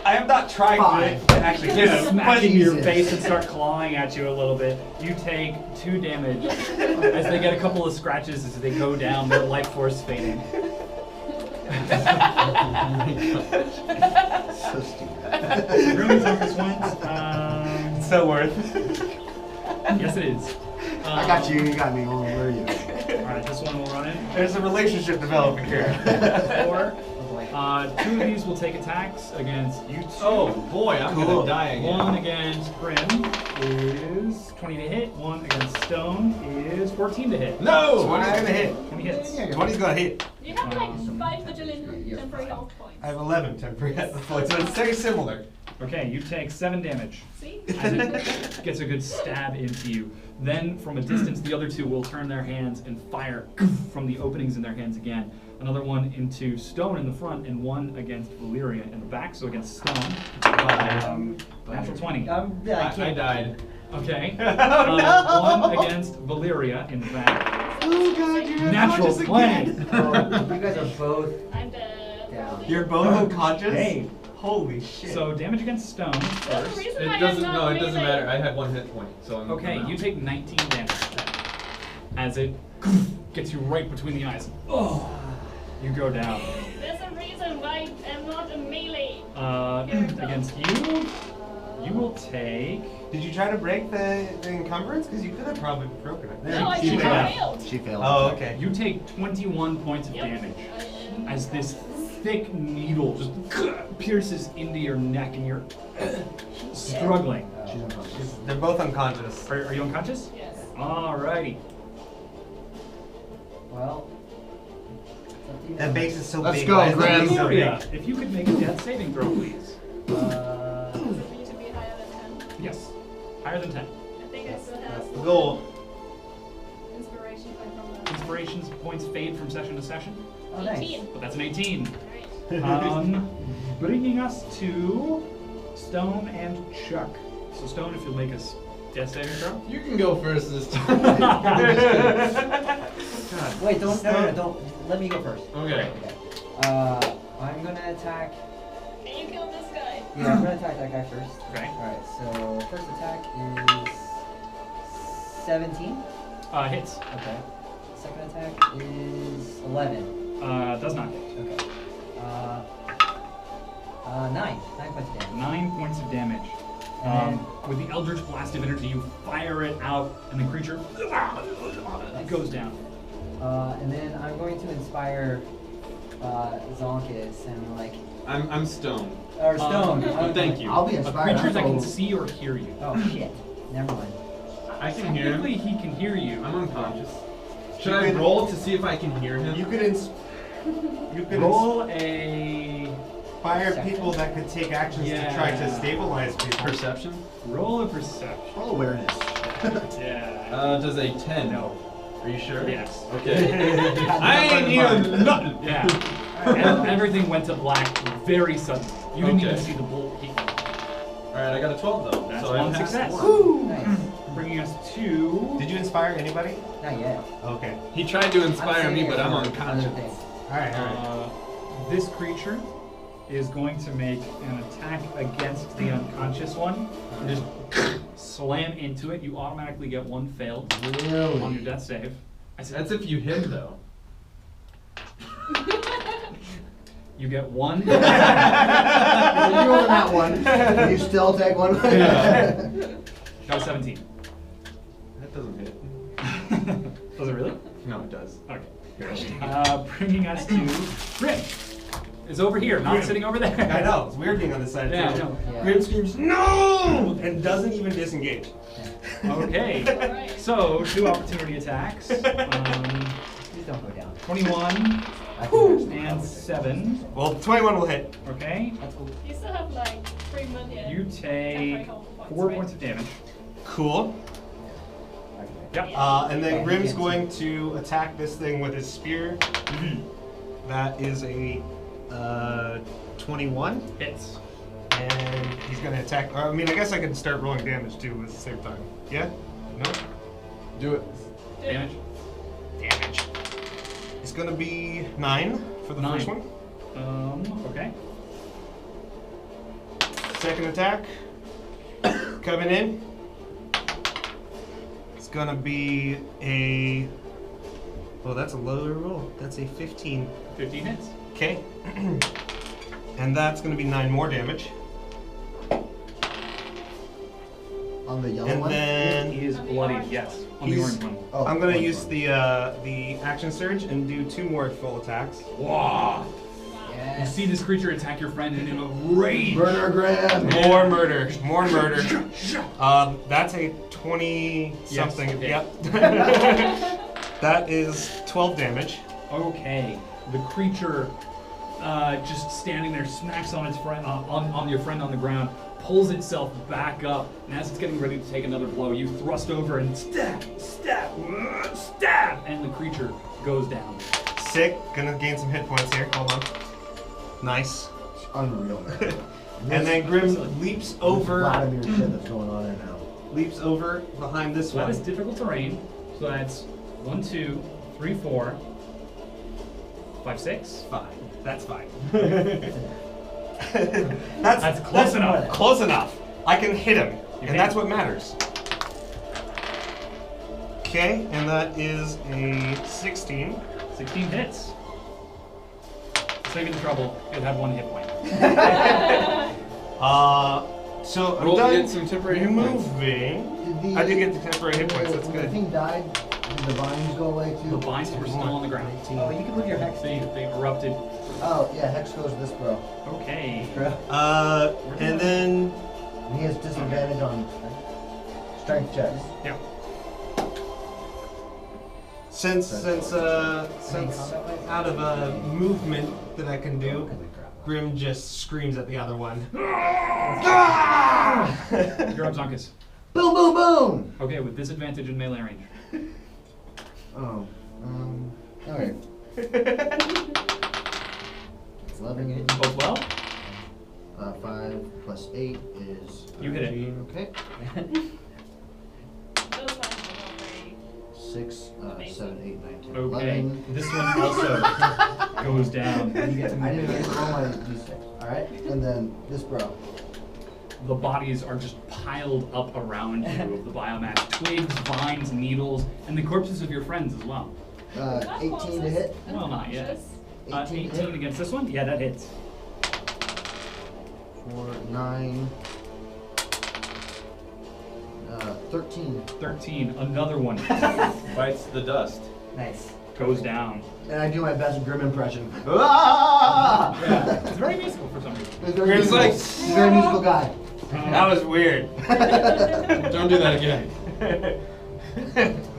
I am not trying to actually hit Just him. smack into your Jesus. face and start clawing at you a little bit. You take 2 damage as they get a couple of scratches as they go down, their life force fading. So stupid. Really Zankas wins. So worth. Yes, it is. I got you. You got me. Where are you? Alright, this one will run in. There's a relationship developing here. 4. 2 of these will take attacks against you 2. Oh boy, I'm gonna die again. 1 against Grim is 20 to hit. 1 against Stone is 14 to hit. No! 20's gonna hit. 20 hits. 20's gonna hit. You have like 5 vigilant temporary health points. I have 11 temporary health points, so it's very similar. Okay, you take 7 damage See? as it gets a good stab into you. Then, from a distance, the other 2 will turn their hands and fire from the openings in their hands again. Another one into Stohne in the front, and 1 against Valeria in the back. So against Stohne, natural 20. Yeah, I I can't. died. Okay. Oh, 1 against Valeria in the back. Oh god, you're Natural 20. Oh, you guys are both I'm dead. down. You're both unconscious? Hey. Holy shit. So damage against Stone There's a first. reason It why doesn't. I'm No, not it doesn't melee. matter. I had 1 hit point, so I'm. Okay, I'm you out. take 19 damage as it gets you right between the eyes. Oh, you go down. There's a reason why I'm not a melee. Against you, you will take. Did you try to break the encumbrance? Because you could have probably broken it. No, I she should failed. have failed. She failed. Oh, okay. You take 21 points of Yep. damage as this thick needle just pierces into your neck and you're struggling. She's unconscious. They're both unconscious. Are you unconscious? Yes. Alrighty. Well, it's up to you. That base is so Let's big. go, Why is the Graham. base so Valeria, big? if you could make a death saving throw, please. So we need to be higher than 10. Yes. Higher than 10. I think I still have The goal. inspiration point from the Inspirations points fade from session to session, Oh, nice. 18. but that's an 18. Alright. Bringing us to Stone and Chuck. So Stone, if you'll make us death saving throw. You can go first this time. Wait, don't. No, don't. Let me go first. Okay. I'm gonna attack. Can you kill this guy? Yeah, I'm gonna attack that guy first. Okay. Alright, so first attack is 17. Hits. Okay. Second attack is 11. Does not hit. Okay. 9. 9 points of damage. 9 points of damage. And With the Eldritch Blast of Energy, you fire it out, and the creature goes down. and then I'm going to inspire Zonkus and like I'm stoned. or Stone. Well, thank you. I'll be A inspired. creature that can I'll- see or hear you. Oh shit. Never mind. I can hear him. Technically, he can hear you. I'm unconscious. Should I roll to see if I can hear him? You could Roll a inspire people that could take actions to try to Yeah. stabilize people. Perception? roll a perception. Roll awareness. Yeah. Does a 10. No. Are you sure? Yes. Okay. I ain't even nothing. Yeah. And everything went to black very suddenly. You didn't even Okay. see the bolt hit. Alright, I got a 12 though. That's so I one passed success. one. Nice. Bringing us to. Did you inspire anybody? Not yet. Okay. He tried to inspire me, but I'm Other unconscious. things. Alright, This creature is going to make an attack against the unconscious one. And just slam into it. You automatically get one failed Really? on your death save. I said, That's if you hit though. you get one. You on that one. You still take one. Yeah. Got a 17. That doesn't hit. Does it really? No, it does. Okay. Bringing us to Grim. Is over here, not sitting over there. I know, it's weird being on this side Yeah, too. I know. Yeah. Grim screams, no! And doesn't even disengage. Okay. Alright. So, 2 opportunity attacks. Please don't go down. 21 I think and 7. Well, 21 will hit. Okay. that's cool. You still have like 3 million. You take 4 points of damage. Cool. Yep. And then Grim's going to attack this thing with his spear. That is a 21. Hits. And he's going to attack. Or, I mean, I guess I could start rolling damage too at the same time. Yeah? No? Do it. Damage. Damage. It's going to be 9 for the 9. first one. Okay. Second attack. Coming in. It's going to be a. Oh, that's a lower roll. That's a 15. 15 hits. Okay. And that's going to be 9 more damage. On the yellow And one? then He is bloodied, yes. On the He's- orange one. Oh, I'm going to orange use one. the action surge and do 2 more full attacks. Wow. You Yes. see this creature attack your friend and in a rage. Murder Graham! More murder. More murder. That's a 20 something. Yes, okay. Yep. That is 12 damage. Okay. The creature, just standing there, smacks on its friend, on your friend on the ground, pulls itself back up, and as it's getting ready to take another blow, you thrust over and stab, and the creature goes down. Sick. Gonna gain some hit points here. Hold on. Nice. Unreal, man. And then Grim leaps over. Vladimir shit that's going on there now. Leaps over behind this So that one. is difficult terrain. So that's 1, 2, 3, 4, 5, 6. Fine. That's fine. That's close enough. Close enough. I can hit him, You and can. that's what matters. Okay, and that is a 16. 16 hits. Save you the trouble. You'd have 1 hit point. So I'm Roll to done get some temporary hit points. moving. I did get the temporary hit points. That's When the good. thing died, did the vines go away too? The vines were still on the ground. Oh, you can move your hex. They erupted. Oh, yeah, Hex goes to this bro. Okay. And then And he has disadvantage on strength checks. Yeah. since out of a movement that I can do, Grim just screams at the other one. You're up, Zankas. Boom, boom, boom! Okay, with disadvantage in melee range. Oh, alright. 11 hit. Both well? 5 plus 8 is. You hit it. 13. Okay. Those ones are not very 6, 7, 8, 9, 10, Okay. 11. This one also goes down. You get to I move didn't it. get to roll my d6. Alright? And then this bro. The bodies are just piled up around you of the biomass. Twigs, vines, needles, and the corpses of your friends as well. 18 to hit. Well, not yet. 18 to 18 hit. against this one? Yeah, that hits. 4, 9. 13. 13, another one Bites the dust. Nice. goes down. And I do my best Grim impression. Ah! Yeah, it's very musical for some reason. He's very Grim's musical. like, He's a very musical guy. That was weird. Don't do that again.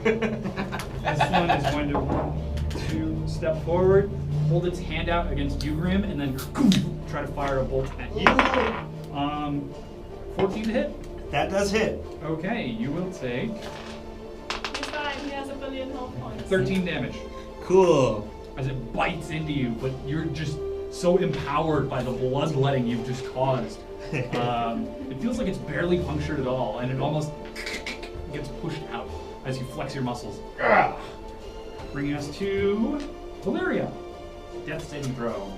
This one is going to 1, 2 step forward, hold its hand out against you, Grim, and then try to fire a bolt at you. 14 to hit. That does hit. Okay, you will take He's fine, he has 1 billion health points. 13 damage Cool. as it bites into you, but you're just so empowered by the bloodletting you've just caused. It feels like it's barely punctured at all, and it almost gets pushed out as you flex your muscles. Bringing us to Valeria. Death saving throw.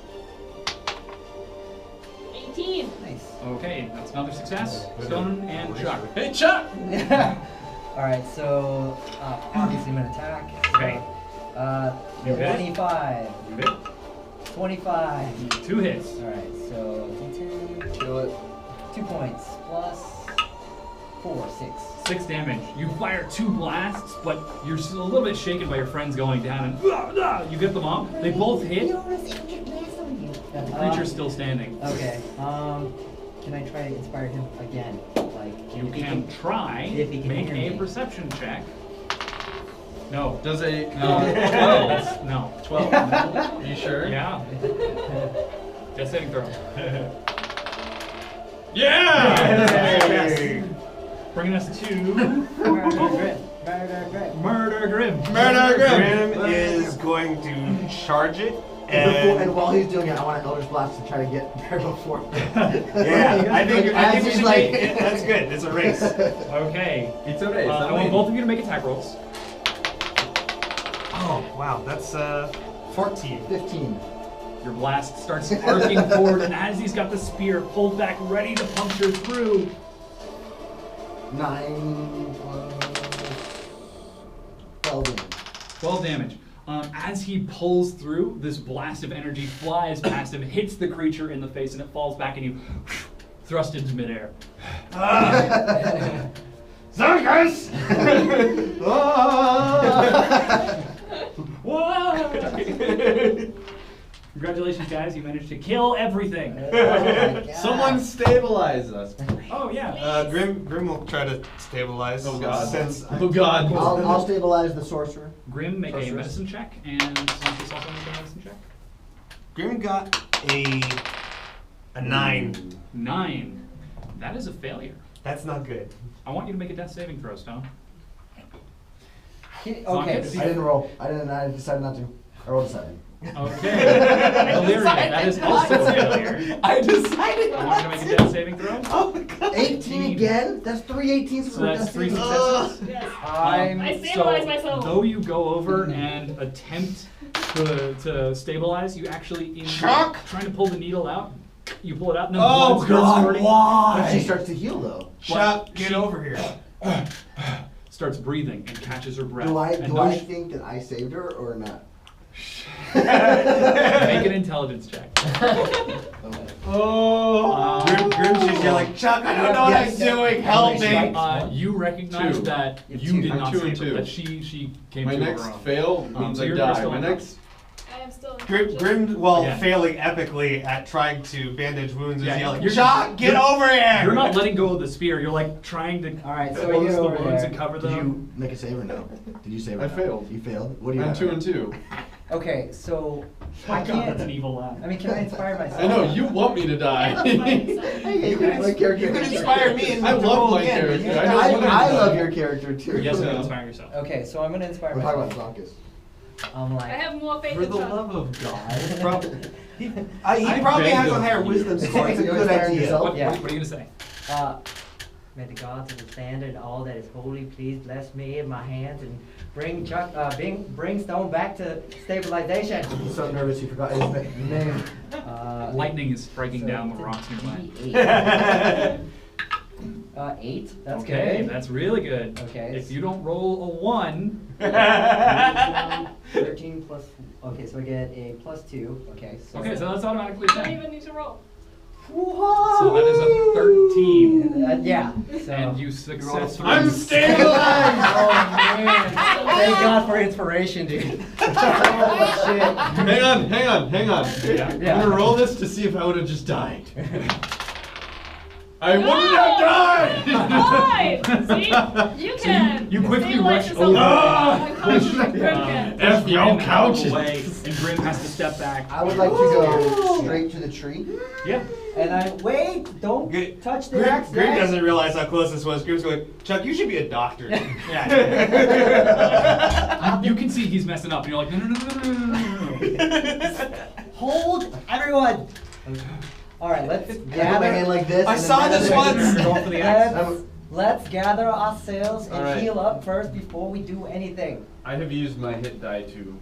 18. 19. Nice. Okay, that's another success. Stohne and Chuck. Hey, Chuck! Alright, so obviously I'm gonna attack. Okay. You hit. 25. You hit. 25. 2 hits. Alright, so D10. Kill it. 2 points plus 4, 6. 6 damage. You fire 2 blasts, but you're still a little bit shaken by your friends going down, and you get them off. They both hit. The creature's still standing. Okay. Can I try to inspire him again? Like You if he can try. if he can Make hear a me. perception check. No. Does a No. No. 12? Are you sure? Yeah. Just saving throw. Yeah! Yes. Bringing us to Murder Grim. Murder Grim! Grim is going to charge it. And while he's doing it, I want an Eldritch Blast to try to get there before. Yeah, I think As we he's should like- make it. That's good. It's a race. Okay. It's a race. I want both of you to make attack rolls. Oh, wow. That's 14. 15. Your blast starts arcing forward, and as he's got the spear pulled back, ready to puncture through, 9 plus 12 damage. 12 damage. As he pulls through, this blast of energy flies past him, hits the creature in the face, and it falls back, and you thrust into midair. Zankas! Whoa! Congratulations, guys! You managed to kill everything. Someone stabilize us. Oh yeah. Grim will try to stabilize. Oh god. Since Oh god. I'll stabilize the sorcerer. Grim, make a Sorceress. medicine check, and Zankas also make a medicine check. Grim got a 9. 9. That is a failure. That's not good. I want you to make a death saving throw, Stohne. Okay. Zankas? I didn't roll. I decided not to. I rolled a 7. Okay. Valeria, that is also a failure. I decided I want you to make a death saving throw. Oh my god. 18 again? That's 3 18s So that's 3 successes. Yes. I stabilized myself. Though you go over and attempt to stabilize, you actually Chuck! trying to pull the needle out. You pull it out, and then Oh blood starts god, squirting. But she why? starts to heal though. Chuck, get over here. Starts breathing and catches her breath. Do I And do I those- think that I saved her or not? make an intelligence check. Oh. Grim's just yelling, Chuck, I don't know what I'm doing. Help me. You recognize 2. that It's you 2. did I'm not 2 and save her, 2. that she came My to next her own. fail means so I you're die. still My on next. I am still Grim, while Again. failing epically at trying to bandage wounds, Yeah, is yelling, you're- Chuck, get over here! You're not letting go of the spear. You're like trying to Alright, so close you the over wounds there. and cover Did them. you make a save or no? Did you save or I no? failed. You failed? What do you I'm have? 2 and 2. Okay, so Oh I god, can't. that's an evil laugh. I mean, can I inspire myself? I know you want me to die. Hey, you can You can inspire me and I to love roll my again. character. Yeah. I don't want him to I die. love your character too. Yes, you can Yeah. inspire yourself. Okay, so I'm gonna inspire We're talking myself. about Zonkas. I'm I like, have more faith For in the Chuck. love of God. He probably I has a beg higher of wisdom you. score. It's a You're good inspiring idea. yourself? What, Yeah. what are you gonna say? may the gods of the standard, all that is holy, please bless me in my hands and bring Stohne back to stabilization. He's so nervous he forgot his name. Lightning is striking down the rocks nearby. 8. That's Okay, good. that's really good. Okay. If you don't roll a 1, 13 plus. Okay, so I get a plus 2. Okay. So okay, so that's automatically I don't 10. even need to roll. So that is a 13. Yeah. So. And you successfully. I'm stabilized! Oh man! Thank God for inspiration, dude. Oh shit. Hang on. Yeah. I'm gonna roll this to see if I would have just died. I wouldn't have died! Why? See? You can. you quickly Stabilize rush yourself. over. Unconscious. Grim can. F your Grim couches. away, and Grim has to step back. I would like to go straight to the tree. Yeah. And I wait. Don't Good. touch the axe. Grim guys. doesn't realize how close this was. Grim's going, Chuck, you should be a doctor. You can see he's messing up, and you're like, no. Hold, everyone. All right, let's I put my gather. hand like this. I and then saw my this hand once. like Going for the axe. Let's gather ourselves and All right. heal up first before we do anything. I have used my hit die to.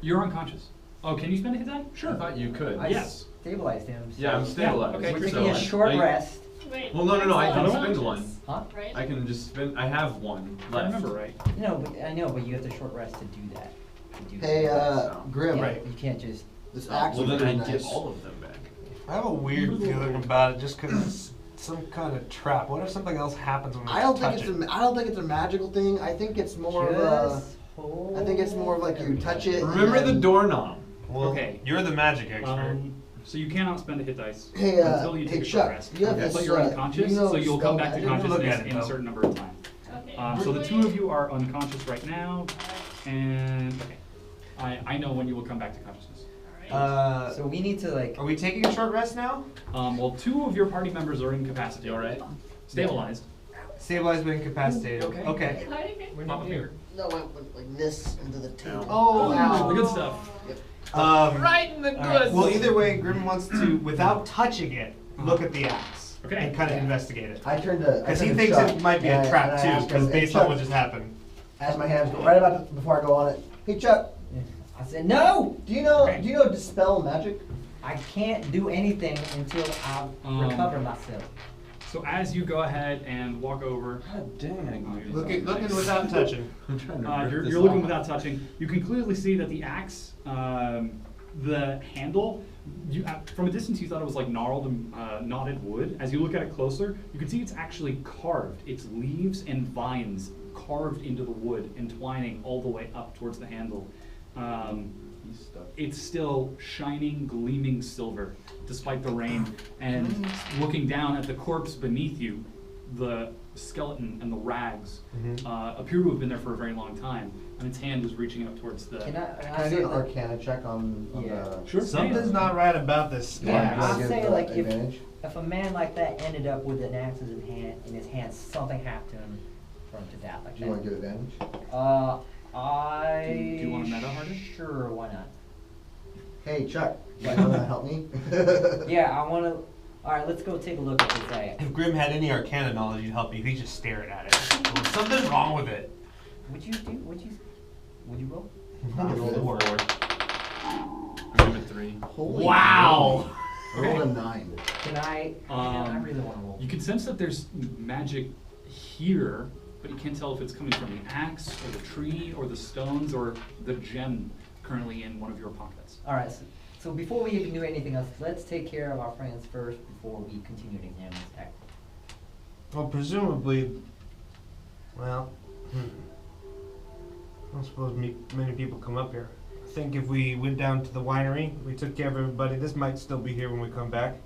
You're unconscious. Oh, can you spend a hit die? Sure. I thought you could. I Yes. stabilized him. So Yeah, I'm stabilized. okay. We're so taking a short I- rest. Wait. Well, no, I can Another spend one? one. Huh? Right? I can just spend. I have one I left. remember right. I know, but you have to short rest to do that. To do Hey, that. Grim. Yeah, you can't just. This Oh, axe well, is then I pretty get nice. all of them back. I have a weird feeling about it just because it's some kind of trap. What if something else happens when we I don't think touch it's it? I don't think it's a magical thing. I think it's more of a. Just hold. I think it's more of like you touch it. Remember and the then- doorknob. Well, Okay. you're the magic expert. So you cannot spend a hit dice Hey, until you hey, take a short Chuck, rest. you have But this, you're do unconscious, you know so you'll spell come back to magic? Look consciousness at it, in a though. certain number of time. Okay. So the two of you are unconscious right now, and okay, I know when you will come back to consciousness. Alright. So we need to like. Are we taking a short rest now? Well, two of your party members are incapacitated. You alright? Stabilized. Stabilized but incapacitated. Okay. Okay. We're Pop not a here. finger. No, I went like this into the table. Oh, The good stuff. Right in the good. Well, either way, Grim wants to, without touching it, look at the axe. Okay. And kind of investigate it. I turned to. Because he thinks it might be a trap too, because based on what just happened. As my hands go right about before I go on it. Hey Chuck, I said no. do you know Okay. dispel magic? I can't do anything until I recover myself. So as you go ahead and walk over, God dang. Looking without touching. I'm trying to. rip you're this looking off. without touching. You can clearly see that the axe, the handle, from a distance you thought it was like gnarled and knotted wood. As you look at it closer, you can see it's actually carved. It's leaves and vines carved into the wood, entwining all the way up towards the handle. He's stuck. It's still shining, gleaming silver, despite the rain. And looking down at the corpse beneath you, the skeleton and the rags appear to have been there for a very long time. And its hand is reaching up towards the. Can I Can I say do an like, Arcana check on Yeah. the? Sure. Something's not right about this. Yeah, Do I I'll give say the like if advantage? a man like that ended up with an axe in his hand, something happened to him for him to death like Do you want to that. give advantage? I. Do you want a meta harder? Sure, why not? Hey Chuck, you want to help me? Yeah, I want to. All right, let's go take a look at this axe. If Grim had any Arcana knowledge, he'd help you. He's just staring at it. Well, something's wrong with it. Would you roll? I rolled a 4. I give it 3. Holy Wow. I rolled a 9. Can I? I really want to roll. You can sense that there's magic here, but you can't tell if it's coming from the axe or the tree or the stones or the gem currently in one of your pockets. All right. So before we even do anything else, let's take care of our friends first before we continue to examine this axe. Well, presumably, well, I don't suppose many people come up here. I think if we went down to the winery, we took care of everybody, this might still be here when we come back.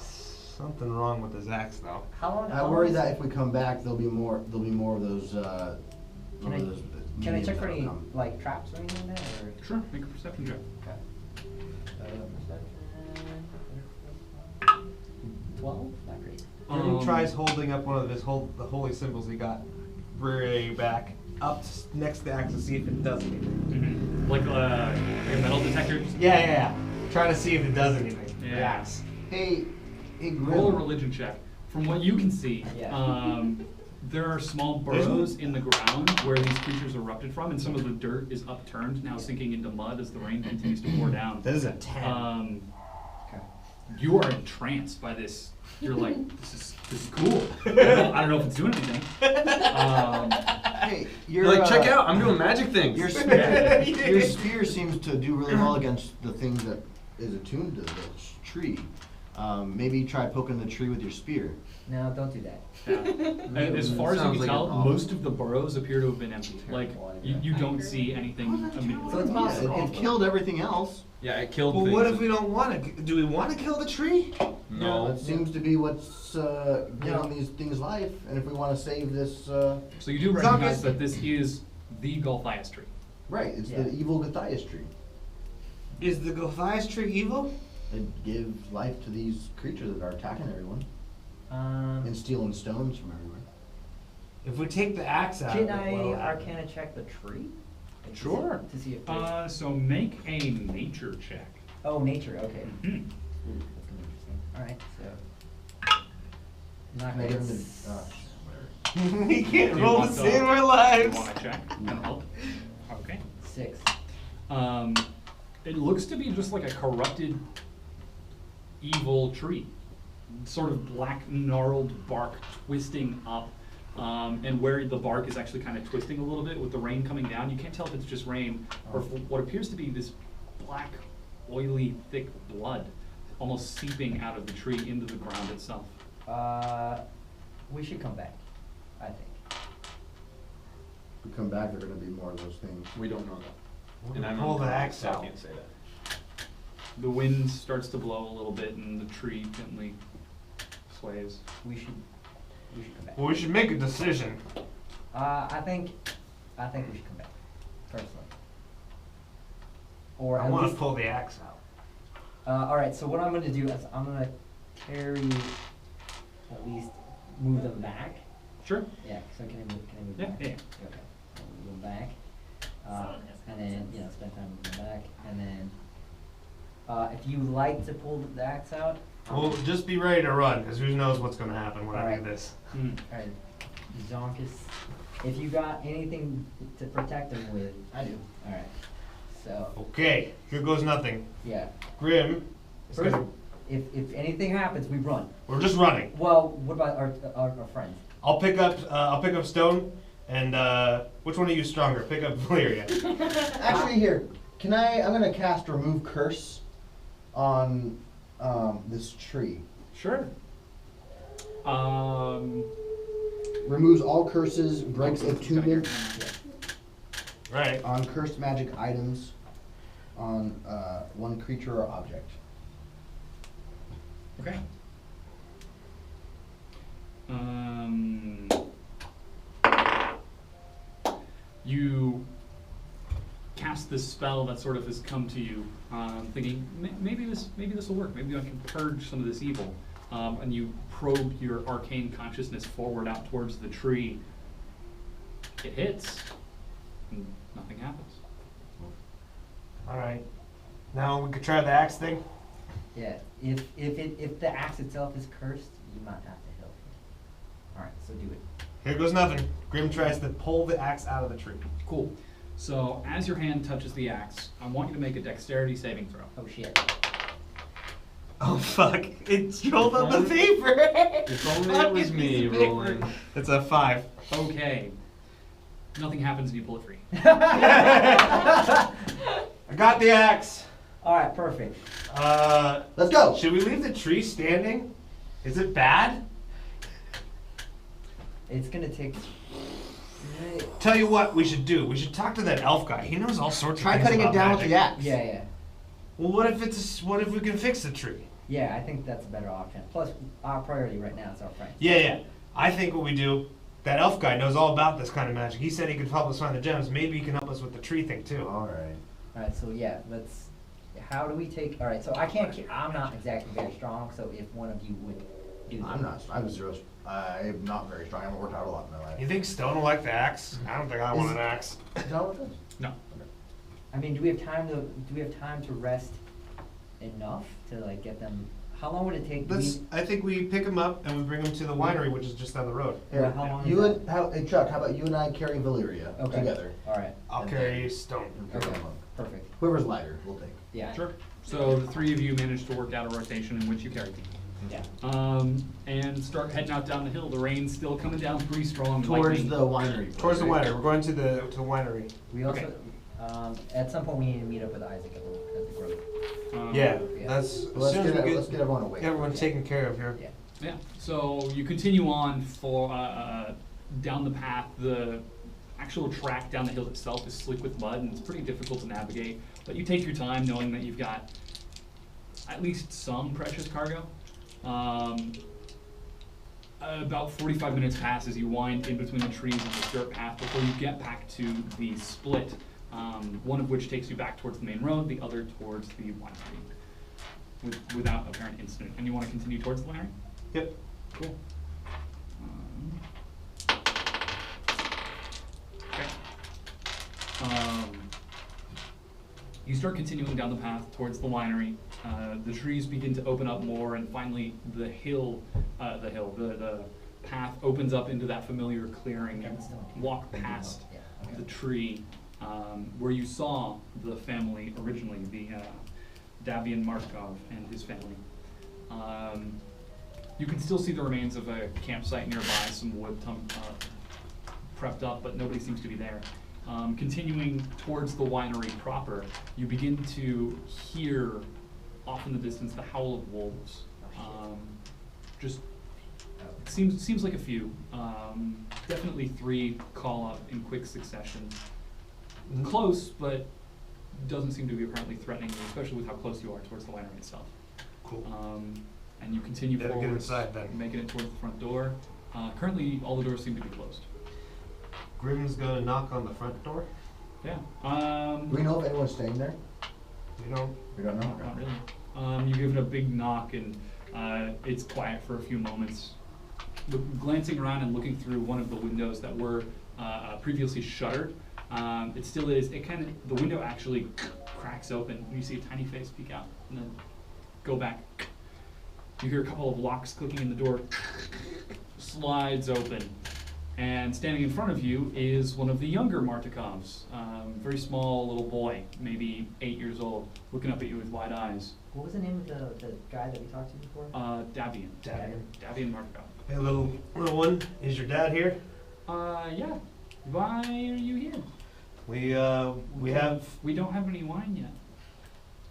Something wrong with this axe, though. How long? I worry that if we come back, there'll be more of those. Can I- those Can I minions check for that'll any come. like traps or anything there? Or? Sure, make a perception check. Perception. 12? Not great. Grim tries holding up one of the holy symbols he got way back up next to the axe to see if it does anything. Like a metal detector? Yeah. Trying to see if it does anything. Yeah. The axe. Hey, Roll a Grim. religion check. From what you can see, Yeah. there are small burrows in the ground where these creatures erupted from, and some of the dirt is upturned, now sinking into mud as the rain continues to pour down. That is a 10. Okay. You are entranced by this. You're like, this is cool. I don't know if it's doing anything. Hey, You're like, check out, I'm doing magic things. Your spear, your spear seems to do really well against the things that is attuned to the tree. Maybe try poking the tree with your spear. No, don't do that. And as far as you Sounds can like tell, an awful- most of the burrows appear to have been empty. Like, you don't see anything immediately. So it's Yeah, possible. it killed everything else. Yeah, it killed Well, things. what if we don't want to? Do we want to kill the tree? No. That seems to be what's giving these things life. And if we want to save this, So you do recognize that this is the Gulthias tree. right, it's Yeah. the evil Gothias tree. Is the Gothias tree evil? It gives life to these creatures that are attacking everyone and Um, stealing stones from everywhere. If we take the axe out, can of it, I what'll happen? Arcana check the tree? Like, to Sure. see- To see if there's... So make a nature check. Oh, nature, okay. Mhm. Ooh, that's gonna be interesting. Alright, so... Not Can I great. give him the? Whatever. We can't Do you roll want to save our You lives. want to check? That'll help. Okay. 6. It looks to be just like a corrupted, evil tree. Sort of black, gnarled bark twisting up. And where the bark is actually kind of twisting a little bit with the rain coming down, you can't tell if it's just rain or if what appears to be this black, oily, thick blood almost seeping out of the tree into the ground itself. We should come back, I think. If we come back, there are going to be more of those things. We don't know that. And I'm pull the unconscious, axe so I out. can't say that. The wind starts to blow a little bit and the tree gently sways. We should come back. Well, we should make a decision. I think we should come back, personally. Or I at want to least, pull the axe out. all right. So what I'm gonna do is I'm gonna carry, at least move them back. Sure. Yeah. So can I move Yeah, back? yeah. Okay. I'll move them back. And then spend time moving them back. And then if you like to pull the axe out. Well, just be ready to run, because who knows what's going to happen when I do Alright. this. Mm. All right, Zankas, if you got anything to protect him with. I do. All right. So Okay, here goes nothing. yeah. Grim, is First, gonna- if anything happens, we run. we're just running. Well, what about our friends? I'll pick up Stohne, and which one of you is stronger? Pick up Valeria. Actually, here, I'm going to cast Remove Curse on this tree. Sure. Removes all curses, breaks attunement Right. on cursed magic items on one creature or object. Okay. You cast this spell that sort of has come to you, thinking maybe this will work. Maybe I can purge some of this evil. And you probe your arcane consciousness forward out towards the tree. It hits, and nothing happens. Alright. Now we could try the axe thing. Yeah. If the axe itself is cursed, you might have to help him. All right. So do it. Here goes nothing. Grim tries to pull the axe out of the tree. Cool. So as your hand touches the axe, I want you to make a dexterity saving throw. Oh shit. Oh fuck! It's rolled on the paper. If only it was me rolling. It's a 5. Okay. Nothing happens and you pull it free. I got the axe. All right. Perfect. Let's go! Should we leave the tree standing? Is it bad? It's gonna take. Tell you what we should do. We should talk to that elf guy. He knows all sorts of Try things cutting it about down magic. with the axe. Yeah. Well, what if we can fix the tree? Yeah. I think that's a better option. Plus, our priority right now is our friends. Yeah. I think what we do, that elf guy knows all about this kind of magic. He said he could help us find the gems. Maybe he can help us with the tree thing too. Alright. All right, so yeah, let's. How do we take? All right, so I'm not exactly very strong. So if one of you would do. I'm not very strong. I haven't worked out a lot in my life. You think Stohne will like the axe? I don't think I want an axe. Is that what it is? No. I mean, do we have time to rest enough to like get them? How long would it take? I think we pick him up and we bring him to the winery, which is just down the road. Yeah, how long You is and hey Chuck, how about you and I carry Valeria Okay. together? All right. I'll And carry then- Stohne. Okay. Perfect. Whoever's lighter, we'll take. Yeah. Sure. So the three of you manage to work out a rotation in which you carry. Yeah. And start heading out down the hill. The rain's still coming down pretty strong. Towards lightning. the winery. Towards the right? winery. We're going to the winery. We also, Okay. at some point, we need to meet up with Isaac at the grove. Yeah, Yeah. that's Well, as soon as we let's get everyone away. get everyone taken care of here. Yeah. Yeah. So you continue on for down the path. The actual track down the hill itself is slick with mud, and it's pretty difficult to navigate. But you take your time, knowing that you've got at least some precious cargo. About 45 minutes pass as you wind in between the trees and the dirt path before you get back to the split, one of which takes you back towards the main road, the other towards the winery, without apparent incident. And you want to continue towards the winery? Yep. Cool. You start continuing down the path towards the winery. The trees begin to open up more, and finally the path opens up into that familiar clearing. You walk past the tree where you saw the family originally, the Davian Markov and his family. You can still see the remains of a campsite nearby, some wood prepped up, but nobody seems to be there. Continuing towards the winery proper, you begin to hear off in the distance the howl of wolves. Just seems like a few. Definitely 3 call up in quick succession. Close, but doesn't seem to be apparently threatening you, especially with how close you are towards the winery itself. Cool. And you continue Better get forward, inside then. making it towards the front door. Currently, all the doors seem to be closed. Grim's gonna knock on the front door. Yeah. Do we know if anyone's staying there? You know, We don't know. Not really. You give it a big knock, and it's quiet for a few moments. Glancing around and looking through one of the windows that were previously shuttered, it still is. The window actually cracks open, and you see a tiny face peek out, and then go back. You hear a couple of locks clicking in the door, slides open, and standing in front of you is one of the younger Martikovs, very small little boy, maybe 8 years old, looking up at you with wide eyes. What was the name of the guy that we talked to before? Davian. Davian Markov. hey, little one, is your dad here? Yeah. Why are you here? We have. We don't have any wine yet.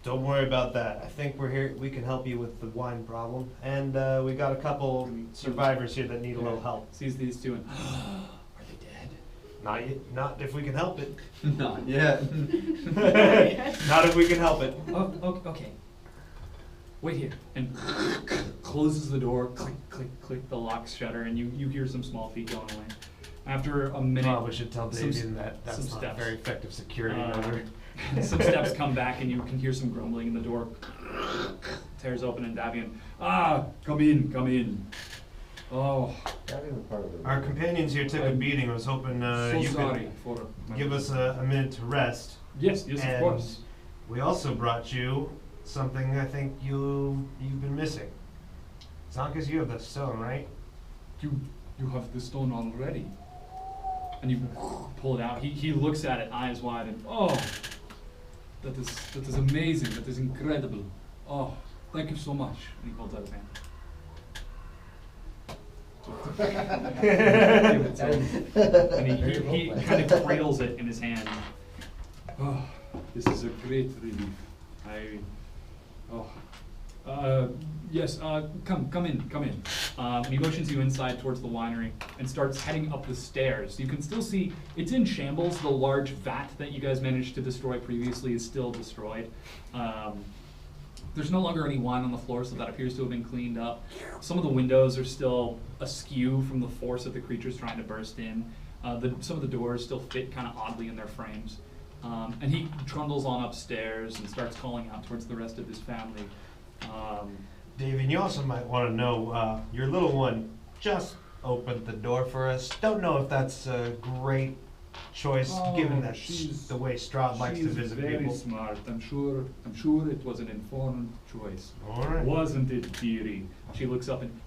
Don't worry about that. I think we're here. We can help you with the wine problem, and we got a couple survivors here that need a little help. Sees these two and are they dead? Not yet. Not if we can help it. Not yet. Not if we can help it. Oh, okay. Wait here. And closes the door, click, click, click, the locks shutter, and you hear some small feet going away. After a minute, Probably should tell some Davian that that's some not steps. very effective security measure. Some steps come back and you can hear some grumbling in the door. Tears open and Davian, come in. Oh, Our companions here took a beating. I was hoping so you sorry could for my give us a minute to rest. Yes, of And course. We also brought you something I think you've been missing. Zankas, you have the stone, right? You have the stone already. And you pull it out. He looks at it, eyes wide, and that is amazing. That is incredible. Oh, thank you so much. And he holds out his hand. Give it to him. And he kind of cradles it in his hand. Oh, this is a great relief. Yes, come in. And he motions you inside towards the winery and starts heading up the stairs. You can still see it's in shambles. The large vat that you guys managed to destroy previously is still destroyed. There's no longer any wine on the floor, so that appears to have been cleaned up. Some of the windows are still askew from the force of the creatures trying to burst in. Some of the doors still fit kind of oddly in their frames. And he trundles on upstairs and starts calling out towards the rest of his family. David, you also might want to know, your little one just opened the door for us. Don't know if that's a great choice, given that the way Strahd likes to visit very people. smart. I'm sure it was an informed choice. All right. Wasn't it, dearie? She looks up and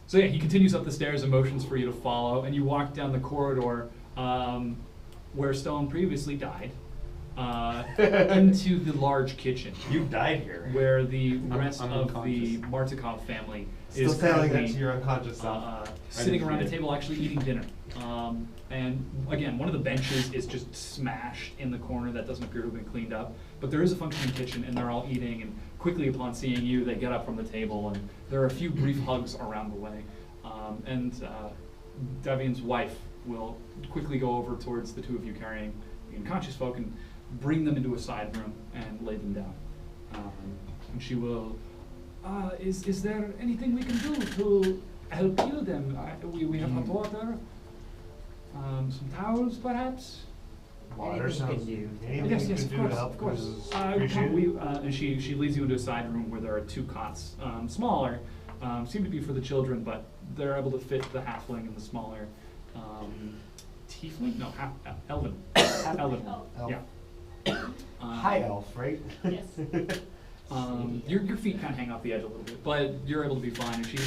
so yeah, he continues up the stairs and motions for you to follow, and you walk down the corridor where Stohne previously died. Into the large kitchen. You died here. Where the rest I'm of the unconscious. Martikov family Still is telling that currently to your unconscious self. sitting around a it. table actually eating dinner. And again, one of the benches is just smashed in the corner that doesn't appear to have been cleaned up. But there is a functioning kitchen and they're all eating, and quickly upon seeing you, they get up from the table and there are a few brief hugs around the way. And Davian's wife will quickly go over towards the two of you carrying the unconscious folk and bring them into a side room and lay them down. And she will, is there anything we can do to help heal them? We have hot water, some towels perhaps? Water Anything you sounds. can do. Anything Yes, you yes, can of do course, to help of course. is Come, appreciated. and she leads you into a side room where there are two cots, smaller, seem to be for the children, but they're able to fit the halfling and the smaller tiefling? No, elven. Elven. Elf. Yeah. High elf, right? Yes. Your feet kind of hang off the edge a little bit, but you're able to be fine. And she,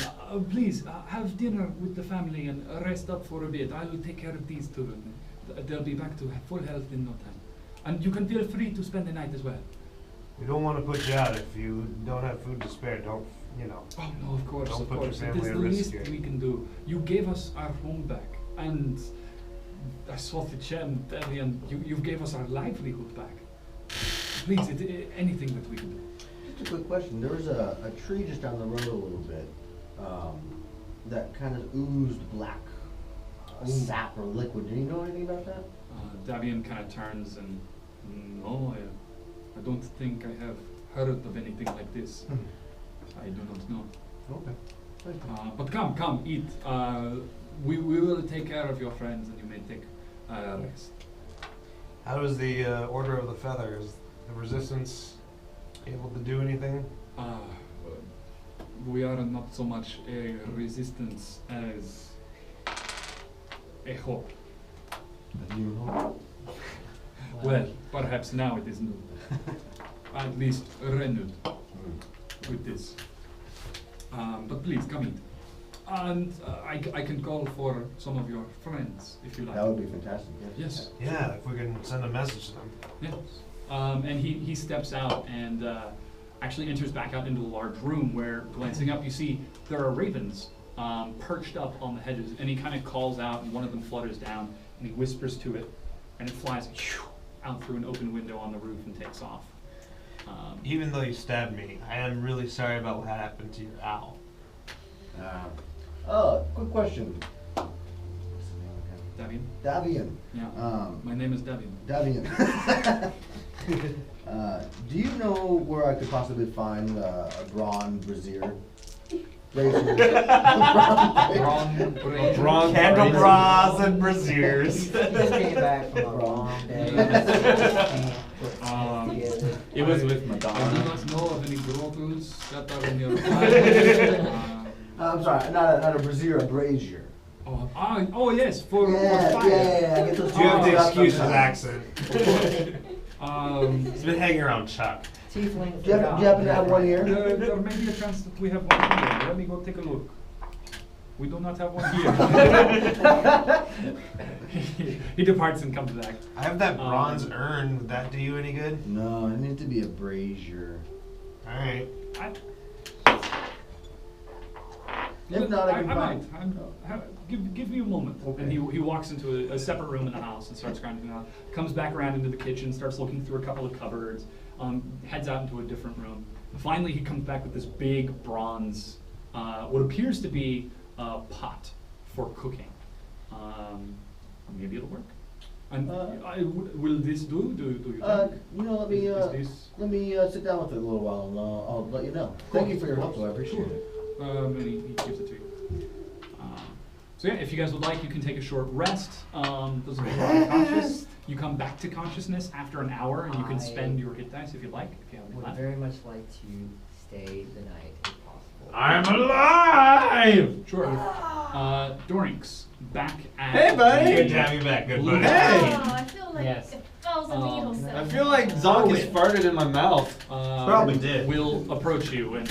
please have dinner with the family and rest up for a bit. I will take care of these two. they'll be back to full health in no time. And you can feel free to spend the night as well. We don't want to put you out if you don't have food to spare. Don't, you know. Oh no, of course, Don't of put your course. It family is at the risk least here. we can do. You gave us our home back, and I saw the gem, and you gave us our livelihood back. Please, anything that we can do. Just a quick question. There was a tree just down the road a little bit that kind of oozed black sap or liquid. Do you know anything about that? Davian kind of turns and, no, I don't think I have heard of anything like this. I do not know. Okay. Thank you. But come, eat. We will take care of your friends, and you may take rest. How is the Order of the Feather? Is the Resistance able to do anything? We are not so much a resistance as a hope. A new home? Well, perhaps now it is new. At least renewed with this. But please, come eat. And I can call for some of your friends, if you like. That would be fantastic. Yes. Yeah, if we can send a message to them. Yes. And he steps out and actually enters back out into the large room where, glancing up, you see there are ravens perched up on the hedges. And he kind of calls out, and one of them flutters down, and he whispers to it, and it flies out through an open window on the roof and takes off. Even though you stabbed me, I am really sorry about what happened to your owl. Quick question. Davian? Davian. Yeah. My name is Davian. Davian. Do you know where I could possibly find a bronze brazier? Brazier. Bronze Candelabras and braziers. He just came back from a long day. It was with I do Madonna. not know of any brothels that are in your fire. I'm sorry, not a brazier, a brazier. Oh yes, for Yeah, fire. I get those You have to two excuse his sometimes. accent. He's been hanging around Chuck. Tiefling. Do you happen to have one here? There may be a chance that we have one here. Let me go take a look. We do not have one here. He departs and comes back. I have that bronze urn. Would that do you any good? No, it needs to be a brazier. Alright. If not, I can find. Give me a moment. Okay. And he walks into a separate room in the house and starts grinding it out. Comes back around into the kitchen, starts looking through a couple of cupboards, heads out into a different room. Finally, he comes back with this big bronze, what appears to be a pot for cooking. Maybe it'll work. And will this do? Do you think? You know, let me sit down with it a little while, and I'll let you know. Thank you for your help, though. I appreciate it. And he gives it to you. So yeah, if you guys would like, you can take a short rest. Those of you who are unconscious, you come back to consciousness after an hour, and you can spend your hit dice if you'd like, if you have any Would left. very much like to stay the night if possible. I'm alive! Sure. Dorynx, back at Hey, buddy! Good to have you back, good buddy. Hey! Oh, I feel like Yes. if I was a needle cell. I feel like Zankas farted in my mouth. Probably did. Will approach you, and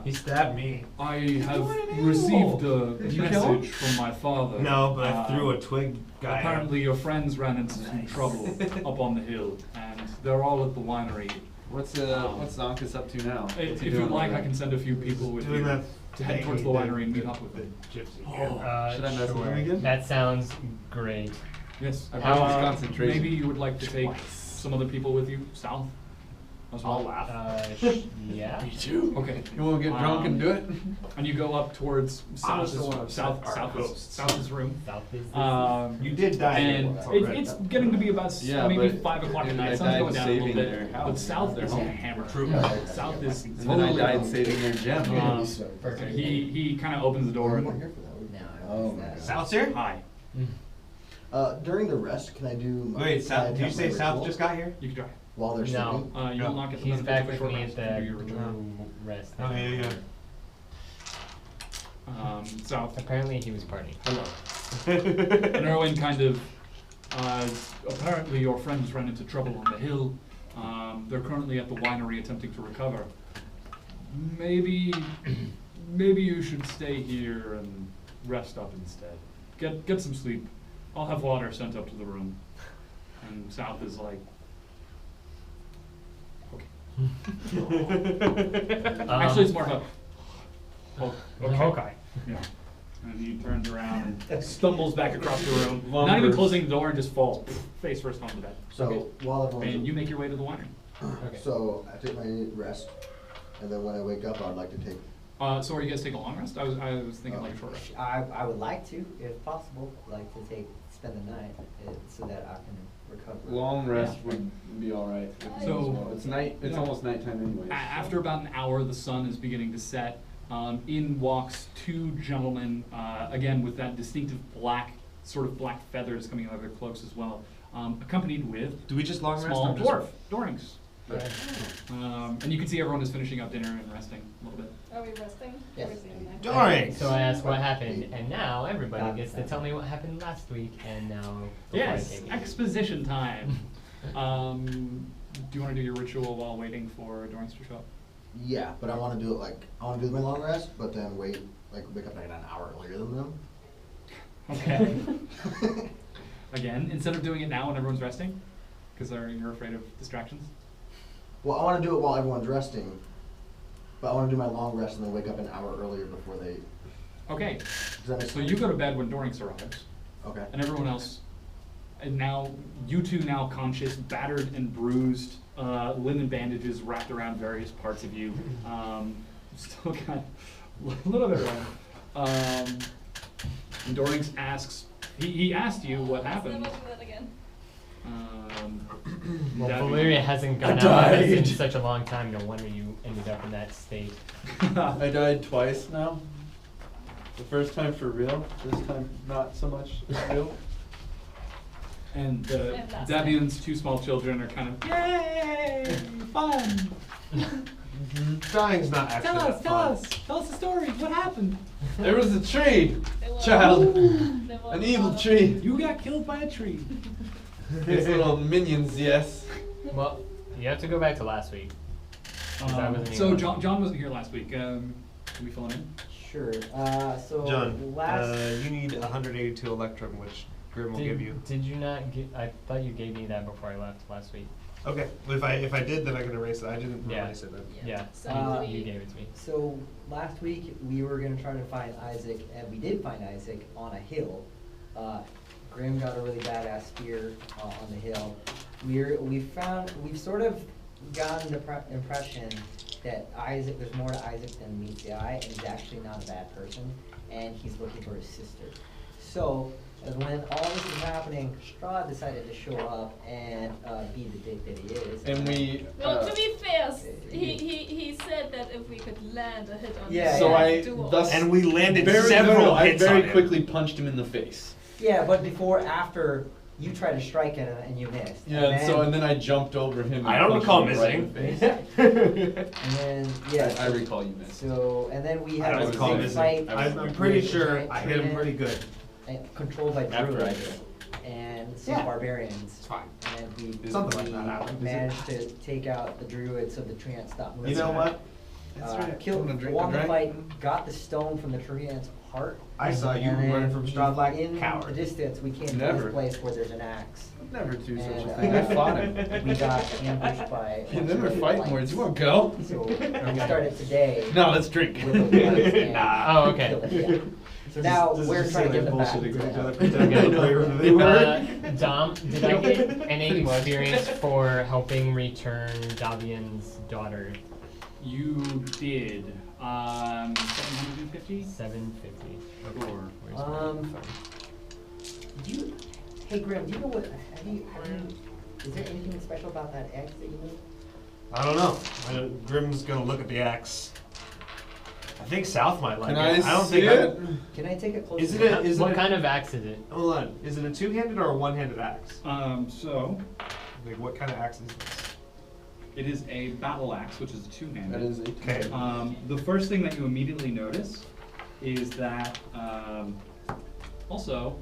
He stabbed me. I have received a Did you kill him? message from my father. No, but I threw a twig guy. Apparently your friends ran into some trouble up on the hill, and they're all at the winery. What's Zankas up to now? If you'd like, I can send a few people with Doing you that to head towards the winery and meet up with the them. gypsy. Should I mess with sure. him again? That sounds great. Yes. I broke his concentration. Maybe you would like to take some other people with you south as well. I'll laugh. Yeah. Me too. Okay. You want to get drunk and do it? And you go up towards was the one who said our South's room. South is You did die. And it's getting to be about Yeah, maybe but 5 o'clock at night. I Sun's died going down a little saving bit. their But house, south their is home. hammered. True. South is And then I totally died gone. saving their gem. He kind of opens the door and Now I Oh notice my that. God. South's here? hi. During the rest, can I do my... Wait, can I South, did you attempt say my South ritual just got here? You can try. While they're No. sleeping? You will not get the He's benefit back of a with short me rest at to do the your return. blue rest. Oh, yeah. South. Apparently he was partying. Hello. And Erwin kind of, apparently your friends ran into trouble on the hill. They're currently at the winery attempting to recover. Maybe you should stay here and rest up instead. Get some sleep. I'll have water sent up to the room. And South is like, actually, it's more of a, oh, okay. Okay. Yeah. And he turns around and stumbles back across the room, not even Lumbers. closing the door, and just falls face first onto the bed. So while everyone's And you make your way to the winery. Okay. so I take my rest, and then when I wake up, I'd like to take. So are you guys taking a long rest? I was thinking like a short rest. I would like to, if possible, like to spend the night so that I can recover. Long rest would be alright. So- It's night. It's almost nighttime anyway. After about an hour, the sun is beginning to set. In walks two gentlemen, again with that distinctive black, sort of black feathers coming out of their cloaks as well, accompanied with Do we just long rest? small or just- dwarf, Dorynx. Yeah. And you can see everyone is finishing up dinner and resting a little bit. Are we resting? Yes. Or is it in there? Dorynx! So I asked what happened, and now everybody gets to tell me what happened last week, and now before I Yes, take it. exposition time. Do you want to do your ritual while waiting for Dorynx to show up? Yeah, but I want to do it like I want to do my long rest, but then wake up like an hour earlier than them. Okay. Again, instead of doing it now when everyone's resting, because you're afraid of distractions. Well, I want to do it while everyone's resting, but I want to do my long rest and then wake up an hour earlier before they. Okay. Does that make So sense? you go to bed when Dorynx arrives, Okay. and everyone else, and now you two now conscious, battered and bruised, linen bandages wrapped around various parts of you, still got a little bit wrong. And Dorynx asks, he asked you what Let's happened. never do that again. Well, That- Valeria hasn't gone out with us in such a long time, no wonder you ended up in that state. I died twice now. The first time for real. This time not so much for real. And And last Davian's two small children are kind of, yay, fun. Dying's not actually that fun. tell us the story, what happened? There was a tree, There was- child, there was an evil another- tree. You got killed by a tree. Its little minions, yes. Well, you have to go back to last week. 'Cause I wasn't So even- John wasn't here last week. Can we fill him in? Sure. So John, last. you need 182 Electrum, which Grim will give you. Did you not get? I thought you gave me that before I left last week. Okay, well, if I did, then I can erase it. I didn't Yeah. erase it then. Yeah, So you we- gave it to me. So last week we were gonna try to find Isaac, and we did find Isaac on a hill. Grim got a really badass spear on the hill. We've sort of gotten the impression that Isaac, there's more to Isaac than meets the eye, and he's actually not a bad person, and he's looking for his sister. So when all this is happening, Strahd decided to show up and be the dick that he is. And we. Well, to be fair, he said that if we could land a hit on Yeah, him, So yeah. I do all- thus And we landed very, several I hits very on him. quickly punched him in the face. Yeah, but after you tried to strike at him and you missed. Yeah, and then I jumped over him. And I don't punched recall him right in missing. the face. And then, yeah. I recall you missed. So, and then we I had don't this recall big missing. fight. I'm pretty with sure giant I hit him treant pretty good. Controlled by After I druids did. and some Yeah. barbarians. It's fine. And we Something like that happened. managed to take out the druids so the treant stopped moving. You know what? Killed, I'm gonna drink won the the drink. fight, got the stone from the treant's heart. I saw you and then running from Strahd like a in coward. the distance, we came to Never. this place where there's an axe. Never do such a And, thing. I fought him. We got ambushed by. And then we're fighting lights. words. You want to go? So we started today. No, let's drink. With the bloods and Oh, okay. killed it, yeah. So now we're trying to get them back. Dom, did I get any experience for helping return Davian's daughter? You did. 750? 750. Sure. Where's my phone? Hey Grim, do you know what, is there anything special about that axe that you know? I don't know. Grim's gonna look at the axe. I think South might like Can it. I don't see think it? Can I take a closer Is it look? a, is What it kind of axe is it? Hold on. Is it a two-handed or a one-handed axe? So Like what kind of axe is this? it is a battle axe, which is a two-handed. That is a Okay. The first thing that you immediately notice is that also.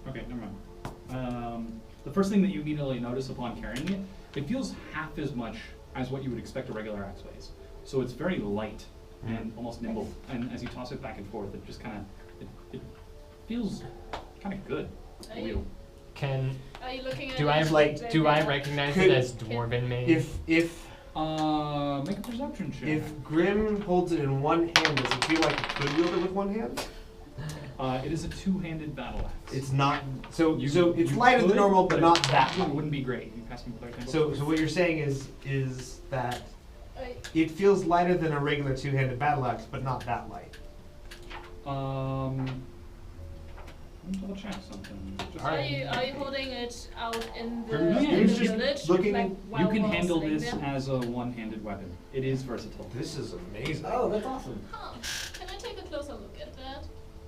Okay, never mind. The first thing that you immediately notice upon carrying it, it feels half as much as what you would expect a regular axe weighs. So it's very light and almost nimble. And as you toss it back and forth, it just kind of it feels Kind of good. Are you, Can are you looking at do it I like do I that? recognize Could- it as dwarven made? If Make a perception check. if Grim holds it in one hand, does it feel like it could wield it with one hand? It is a two-handed battle axe. It's not. So You- so it's you lighter than could, normal, but not that It light. wouldn't be great. You pass me with our So what you're saying is that I- it feels lighter than a regular two-handed battle axe, but not that light. Let me double check something. Just- Are you holding it out in the, Grim- in Grim's the just village? looking- like, You while can we're handle sitting this there? as a one-handed weapon. It is versatile. This is amazing. Oh, that's awesome. Huh. Can I take a closer look at that?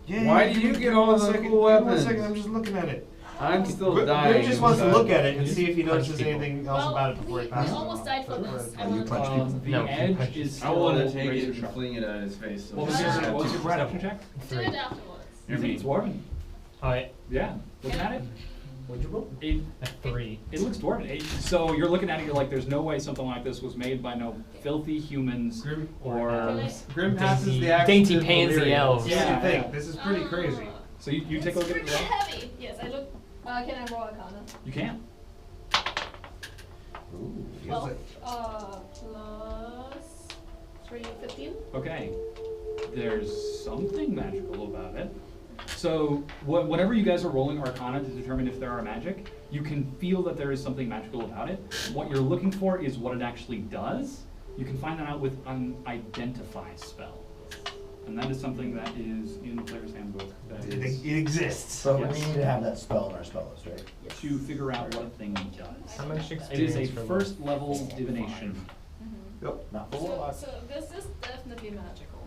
Yeah, Why yeah, do you give get me all one the second, cool give me 1 weapons? second, I'm just looking at it. I'm still Grim dying. just wants to inside. look at it and see if he Punch notices people. anything else Well, about it before he we passes it almost on. died for this. I You want punch to- people. The No, edge punch is I still want to take razor it and sharp. fling it at his face. So What was Ah. your perception check? Do it afterwards. You think it's dwarven? Yeah. Looking at it, What'd you roll? A 3. it looks dwarven. So you're looking at it, you're like, there's no way something like this was made by no filthy humans Grim, or. elves. Grim passes Dainty- the axe dainty to pansy Valeria. elves. yeah, Yeah, think yeah. this is pretty crazy. So you take a look at it. It's as pretty well? heavy. Yes, I look. Can I roll Arcana? You can. Ooh, feels 12. like Plus 3, 15. Okay. There's something magical about it. So whenever you guys are rolling Arcana to determine if there are magic, you can feel that there is something magical about it. What you're looking for is what it actually does. You can find that out with an identify spell. And that is something that is in the player's handbook. That is it exists. So Yes. we need to have that spell in our spell list, right? to figure out what a thing does. How much It is experience a for first level divination. Not for So, warlock. so this is definitely magical.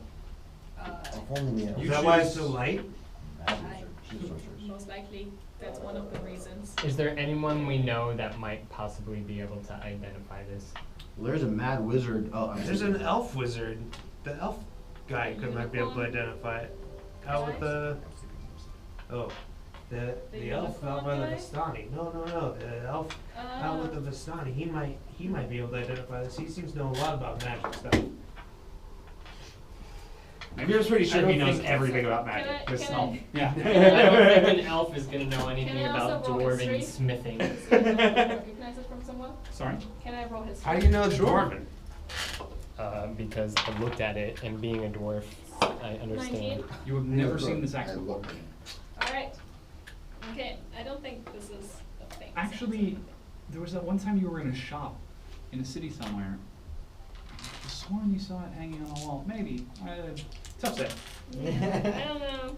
If only we had Is You that why it's choose- so light? magic. She's a sorceress. Most likely, that's one of the reasons. Is there anyone we know that might possibly be able to identify this? Well, there's a mad wizard. Oh, I'm There's an elf wizard. The elf guy might be able to identify it. Out with the the elf out by the guy? Vistani. No. The elf out with the Vistani. He might be able to identify this. He seems to know a lot about magic stuff. Maybe I was pretty sure he knows everything about Can magic. I- This can I- elf. Yeah. I don't think an elf is gonna know anything Can I about also roll history? dwarven smithing. So you recognize it from someone? Sorry? Can I roll history? How do you know it's Sure. dwarven? Because I looked at it, and being a dwarf, I understand. 19. You have never seen this axe I before. look. Alright. Okay, I don't think this is a thing. Actually, there was that one time you were in a shop in a city somewhere. I sworn you saw it hanging on the wall. Maybe. Tough say. I don't know.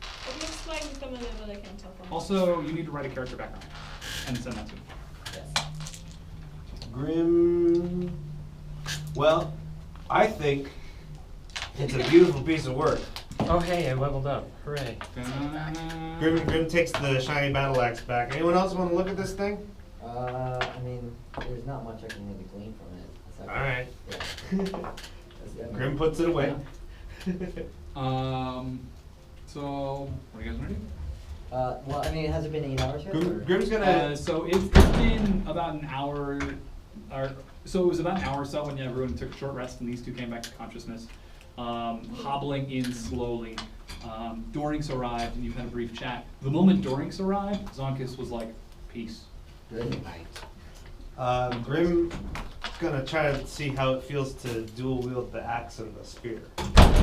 It looks like familiar, but I can't tell from. Also, you need to write a character background and send that to me. Yes. Grim. Well, I think it's a beautiful piece of work. Oh hey, I leveled up. Hooray. Grim takes the shiny battle axe back. Anyone else want to look at this thing? I mean, there's not much I can really glean from it. It's All right. Yeah. That's Grim puts it away. So, what do you guys want to do? Well, I mean, has it been 8 hours yet? or- Grim's gonna. So it's been about an hour, or so it was about an hour or so when everyone took a short rest and these two came back to consciousness, hobbling in slowly. Dorynx arrived and you've had a brief chat. The moment Dorynx arrived, Zankas was like, "Peace." Good night. Grim's gonna try to see how it feels to dual wield the axe and the spear.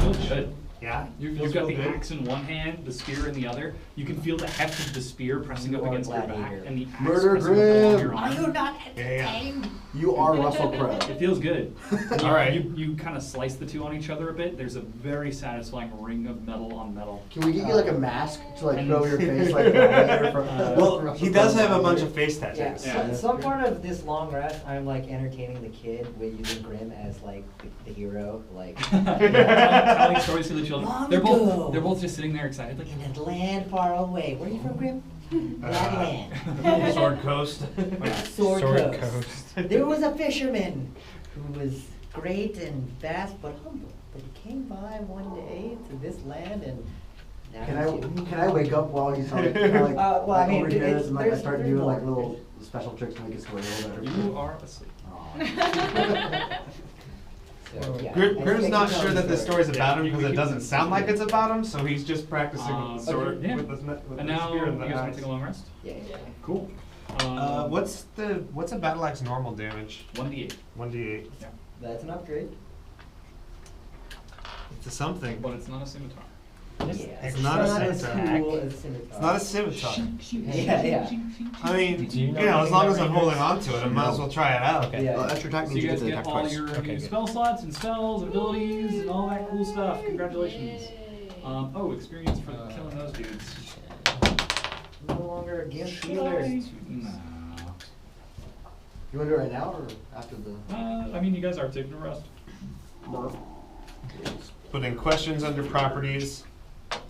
Feels good. Yeah? You've got the good? axe in one hand, the spear in the other. You can feel the heft of the spear pressing up You are against your back, gladiator. and the axe Murder pressing up along Grim. your arm. not Yeah. You are Russell Crowe. It feels good. All right. You kind of slice the two on each other a bit. There's a very satisfying ring of metal on metal. Can we get you like a mask to like And- cover your face like Gladiator from Well, Russell he does Crowe have a bunch Gladiator? of face tattoos. Yeah, Yeah. some part of this long rest, I'm like entertaining the kid with using Grim as like the hero, like Telling stories to the children. Long They're ago. both just sitting there excitedly. in a land far away. Where are you from, Grim? That land. Sword Coast. Sword Coast. Coast. There was a fisherman who was great and vast but humble. But he came by one day to this land and now Can I wake up while he's like, kinda like, well, I mean, over here it's- and like I there's- start there's doing like more. little special tricks to make it square a little better? You are asleep. Aw. So, yeah, Grim's I not can tell sure the that this story. story's about him because it doesn't sound like it's about him, so he's just practicing with the sword, yeah. with the And now spear you in the guys want eyes. to take a long rest? Yeah. Cool. What's a battle axe normal damage? 1d8. 1d8. That's an upgrade. It's a something. But it's not a scimitar. It's not a as scimitar. cool as scimitar. It's not a scimitar. Yeah. I mean, Do you know as long as anything I'm about holding on to it, I might as well try it out. Okay. Yeah. Extra attack So means you you guys get to get attack all twice. your Okay, new good. spell slots and spells and abilities and all that cool stuff. Congratulations. Yay. Experience for killing those dudes. No longer against Should healers. I? No. You want to do it right now or after the? I mean, you guys are taking a rest. Putting questions under properties.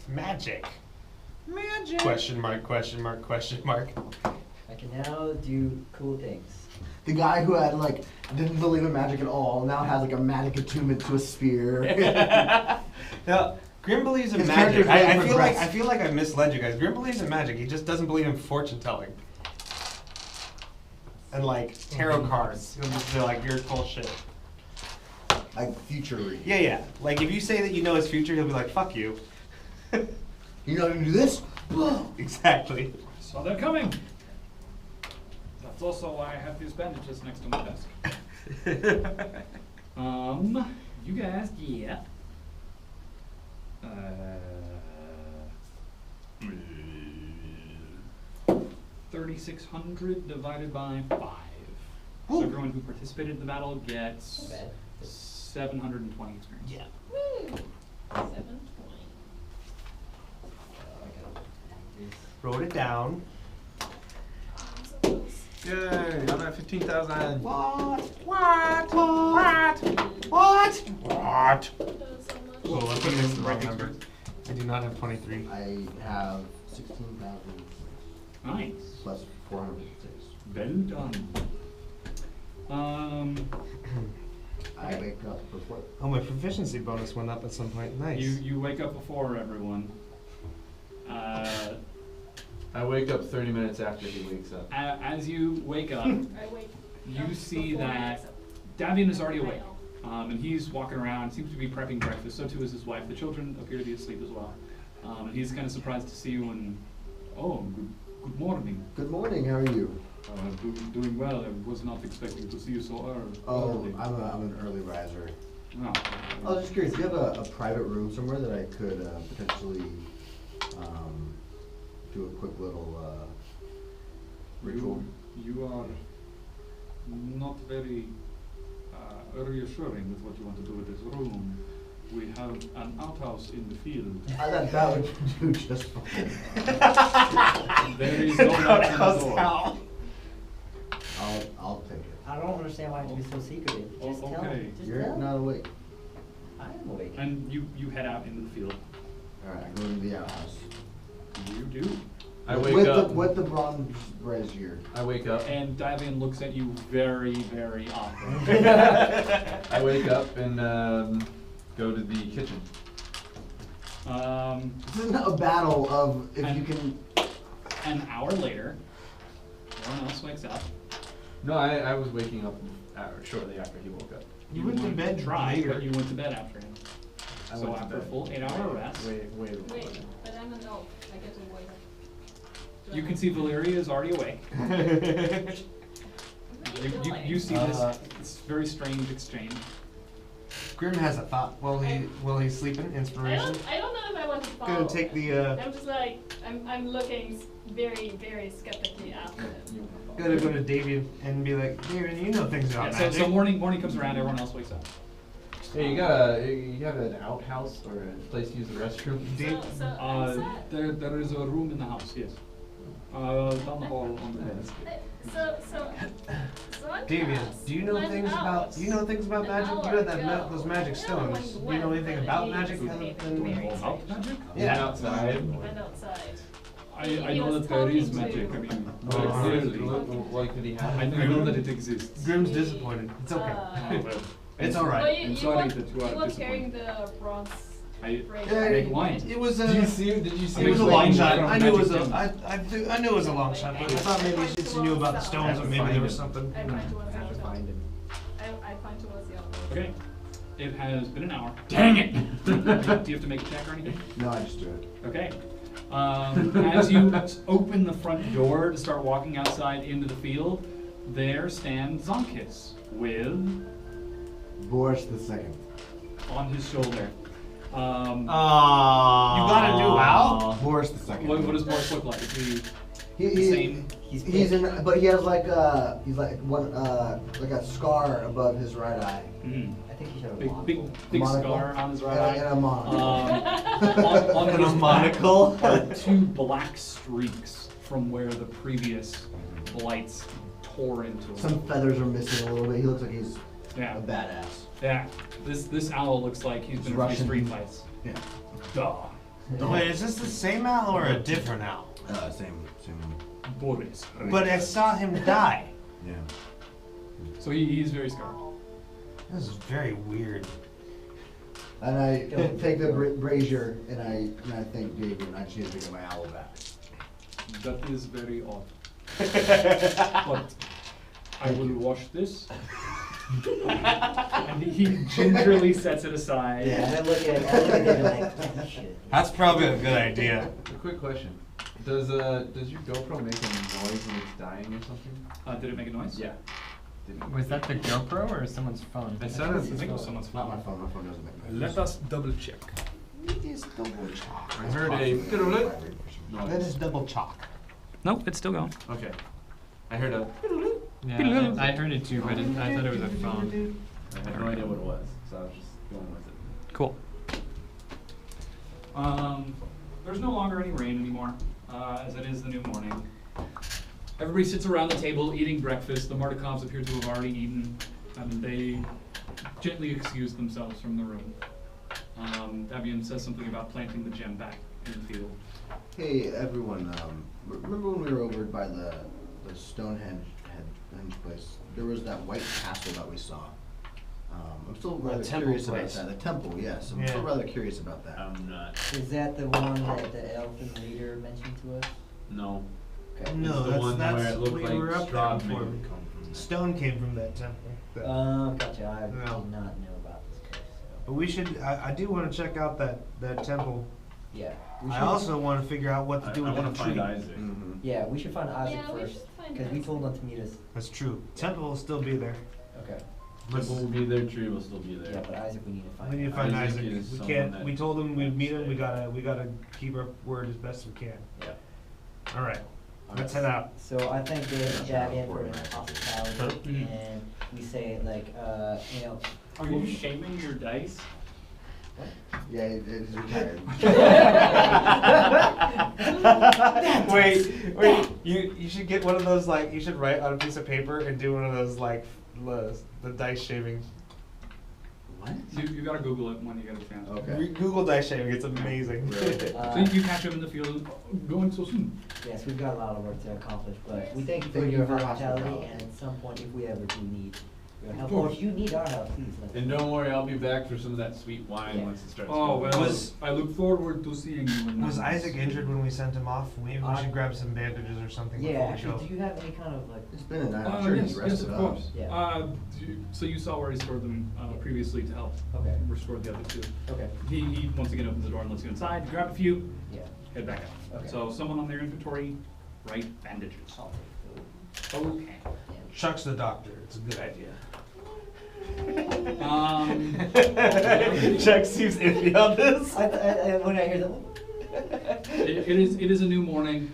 Magic. Magic. Question mark, question mark, question mark. I can now do cool things. The guy who had like didn't believe in magic at all now has like a magic attunement to a spear. Now, Grim believes in His magic. character's really I progressed. feel like I misled you guys. Grim believes in magic. He just doesn't believe in fortune telling. And like tarot cards. He'll just be like, you're full shit. Like future read. Yeah. Like if you say that you know his future, he'll be like, fuck you. You know how to do this? Exactly. Saw that coming. That's also why I have these bandages next to my desk. You guys get 3,600 divided by 5. So everyone who participated in the battle gets Bad. 720 experience. Yeah. Woo. 720. Wrote it down. I'm so close. Yay! I'm at 15,000. What? That What? does so much. Oh, I'm putting this in the wrong number. I do not have 23. I have 16,000 Nice. plus 456. Well done. I wake up before. Oh, my proficiency bonus went up at some point. Nice. You wake up before everyone. I wake up 30 minutes after he wakes up. As you wake up, I wake you up see before I that accept. Davian is already awake. And he's walking around, seems to be prepping breakfast. So too is his wife. The children appear to be asleep as well. And he's kind of surprised to see you and, good morning. Good morning. How are you? Doing well. I was not expecting to see you so early. Oh, I'm an early riser. No. I was just curious. Do you have a private room somewhere that I could potentially do a quick little ritual? You are not very reassuring with what you want to do with this room. We have an outhouse in the field. I thought that would do just fine. There is no knock on the door. I'll take it. I don't understand why it would be so secretive. Just tell okay. me. Just You're tell me. not awake. I am awake. And you head out into the field. All right, I go into the outhouse. You do. I wake with up. with the bronze brazier. I wake up. And Davian looks at you very, very awkward. I wake up and go to the kitchen. This isn't a battle of if you can. An hour later, everyone else wakes up. No, I was waking up shortly after he woke up. You went to bed later. But you went to bed after him. I So went to after a bed. full 8-hour rest, Wait. Wait, but I'm an elf. I get to wake up. Do I you have can see Valeria is already awake. What are you You doing? see this very strange exchange. Grim has a thought while he's sleeping. Inspiration. I don't know if I want to follow. Gonna take the I'm just like I'm looking very very skeptically after him. gotta go to Davian and be like, Davian, you know things about Yeah, magic. so morning comes around, everyone else wakes up. Hey, you have an outhouse or a place to use the restroom? So I'm sad. There is a room in the house, yes. Down the hall on the bed. So Davian, do you know went things out about an magic? You hour had ago. those magic I don't stones. know Do you when know anything but about he magic just other made than very About magic? Yeah. Outside. Went outside. I He know was that there is talking magic. to- I mean, Oh, clearly. like did he have? I know that it exists. Grim's disappointed. It's okay. It's all right. Well, I'm you sorry were, that you are you were carrying disappointed. the bronze I brazier. make wine. It was Did you see? Did you see? It was a him long playing shot. with I knew it was magic a. I knew it was a long shot, but I thought maybe since you knew about the stones, or maybe there was something. I find towards the I have to altar. find him. I find towards the altar. Okay. It has been an hour. Dang it! Do you have to make a check or anything? No, I just do it. Okay. As you open the front door to start walking outside into the field, there stands Zankas with Boris the second. on his shoulder. You got a new owl? Boris the second. What does Morris look like? Is he He, the same? he's in, but he has like like a scar above his right eye. Mhm. I think you should have a Big monocle. scar on his right eye. And a monocle. On And a his monocle. back are 2 black streaks from where the previous blights tore into him. Some feathers are missing a little bit. He looks like he's Yeah. a badass. Yeah. This owl looks like he's been in a few Russian. street fights. Yeah. Duh. Wait, is this the same owl or a different owl? Same. Boris. But I saw him die. Yeah. So he's very scarred. This is very weird. And I take the brazier and I thank David and I just need to get my owl back. That is very odd. But I will wash this. And he gingerly sets it aside. Yeah, and I look at David like, oh, shit. That's probably a good idea. A quick question. Does your GoPro make a noise when it's dying or something? Did it make a noise? Yeah. Was that the GoPro or someone's phone? I think it was someone's Not my phone. phone. My phone doesn't make noise. Let us double check. I heard a That is double chalk. Nope, it's still going. Okay. I heard a. Yeah, I heard it too, but I thought it was a phone. I had no idea what it was, so I was just going with it. Cool. There's no longer any rain anymore, as it is the new morning. Everybody sits around the table eating breakfast. The Mardikovs appear to have already eaten, and they gently excuse themselves from the room. Davian says something about planting the gem back in the field. Hey everyone, remember when we were over by the Stonehenge place? There was that white castle that we saw. I'm still rather temple curious place. about that. The temple, yes. I'm Yeah. still rather curious about that. I'm not. Is that the one that the elfin leader mentioned to us? No. Okay. No, It's the that's, one that's where it looked we like were up Strahd there made before. it come from. Stone came from that temple. Gotcha. I No. did not know about this place. So. But we should. I do want to check out that temple. Yeah. We I should- also want to figure out what to do I with want the to tree. find Isaac. Mhm. Yeah, we should find Isaac Yeah, we first. should find Because we Isaac. told him to meet us. That's true. Temple will still be there. Okay. Temple will be there, tree will still be there. Yeah, but Isaac we need to find. We need to out. find Isaac Isaac. is We someone can't. that- We told him we'd meet him. We gotta keep our word as best we can. Yeah. All right. Let's head out. So I thank Davian for his hospitality, Mhm. and we say like, you know. Are you shaming your dice? Yeah, it is retired. Wait. You should get one of those, like, you should write on a piece of paper and do one of those, like, the dice shaving. What? You gotta Google it when you get a chance. Okay. Google dice shaving. It's amazing. So you catch him in the field going so soon. Yes, we've got a lot of work to accomplish, but we thank you for Thank your you for hospitality, hospitality. and at some point, if we ever do need your help, course. or if you need our help, please let us And know. don't worry, I'll be back for some of that sweet wine Yeah. once it starts. Oh, going. well, Was- I look forward to seeing you. in Was that. Isaac injured when we sent him off? Maybe we should grab some bandages or something Yeah, before we actually, go. do you have any kind of like? It's been a night. I'm sure yes, he's yes, rested of up. course. Yeah. So you saw where he stored them previously to help Okay. restore the other two. Okay. He once again opens the door and lets you inside. You grab a few, Yeah. head back out. Okay. So someone on their inventory, write bandages. I'll take Okay. those. Chuck's the doctor. It's a good idea. Chuck seems iffy on this. When I hear them. It is a new morning.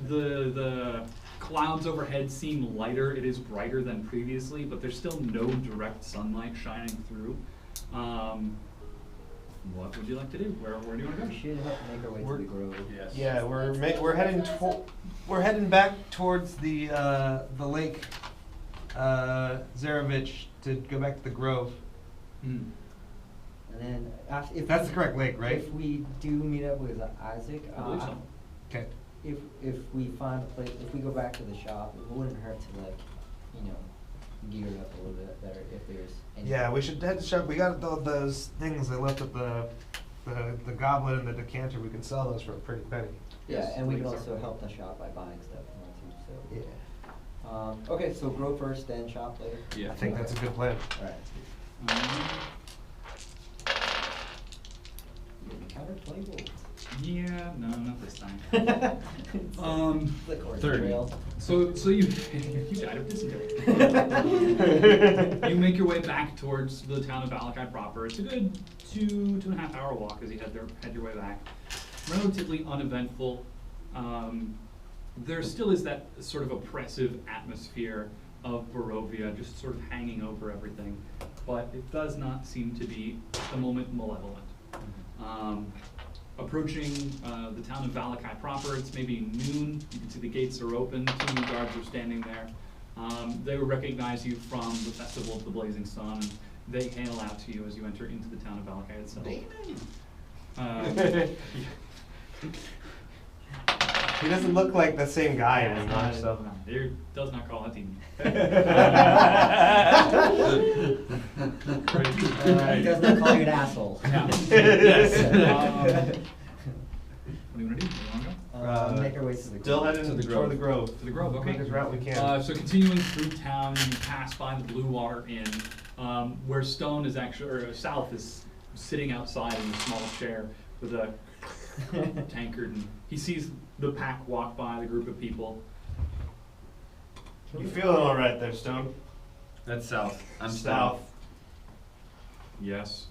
The clouds overhead seem lighter. It is brighter than previously, but there's still no direct sunlight shining through. What would you like to do? Where do you want to We go? should have to make our way to the grove. Yes. Yeah, we're heading back towards the lake, Zarovich, to go back to the grove. Hmm. And then after, if That's we- the correct lake, right? If we do meet up with Isaac, I believe so. Okay. if we find a place, if we go back to the shop, it wouldn't hurt to like, you know, gear it up a little bit better if there's any. Yeah, we should head to shop. We got those things they left at the goblet and the decanter. We can sell those for a pretty penny. Yeah, Yes, and we can please. also help the shop by buying stuff from them too, so. Yeah. Okay, so grow first, then shop later. Yeah. I think that's a good plan. Alright. You encounter 20 gold. Yeah, no, not this time. Click or 30. trail. So you died of dysentery. You make your way back towards the town of Valakai proper. It's a good 2.5 hour walk as you head your way back. Relatively uneventful. There still is that sort of oppressive atmosphere of Barovia just sort of hanging over everything, but it does not seem to be at the moment malevolent. Approaching the town of Valakai proper, it's maybe noon. You can see the gates are open. 2 new guards are standing there. They will recognize you from the Festival of the Blazing Sun, and they hail out to you as you enter into the town of Valakai itself. He doesn't look like the same guy anymore, so. He does not call that team. He does not call you an asshole. Yes. What do you want to do? You want to go? Make our way to the Still grove. heading To the toward grove. the grove. To the grove, okay. Quickest route we can. So continuing through town, you pass by the Blue Water Inn, where Stohne is actually, or South is sitting outside in a small chair with a tankard, and he sees the pack walk by, the group of people. You feeling all right there, Stohne? That's south. I'm South. Yes.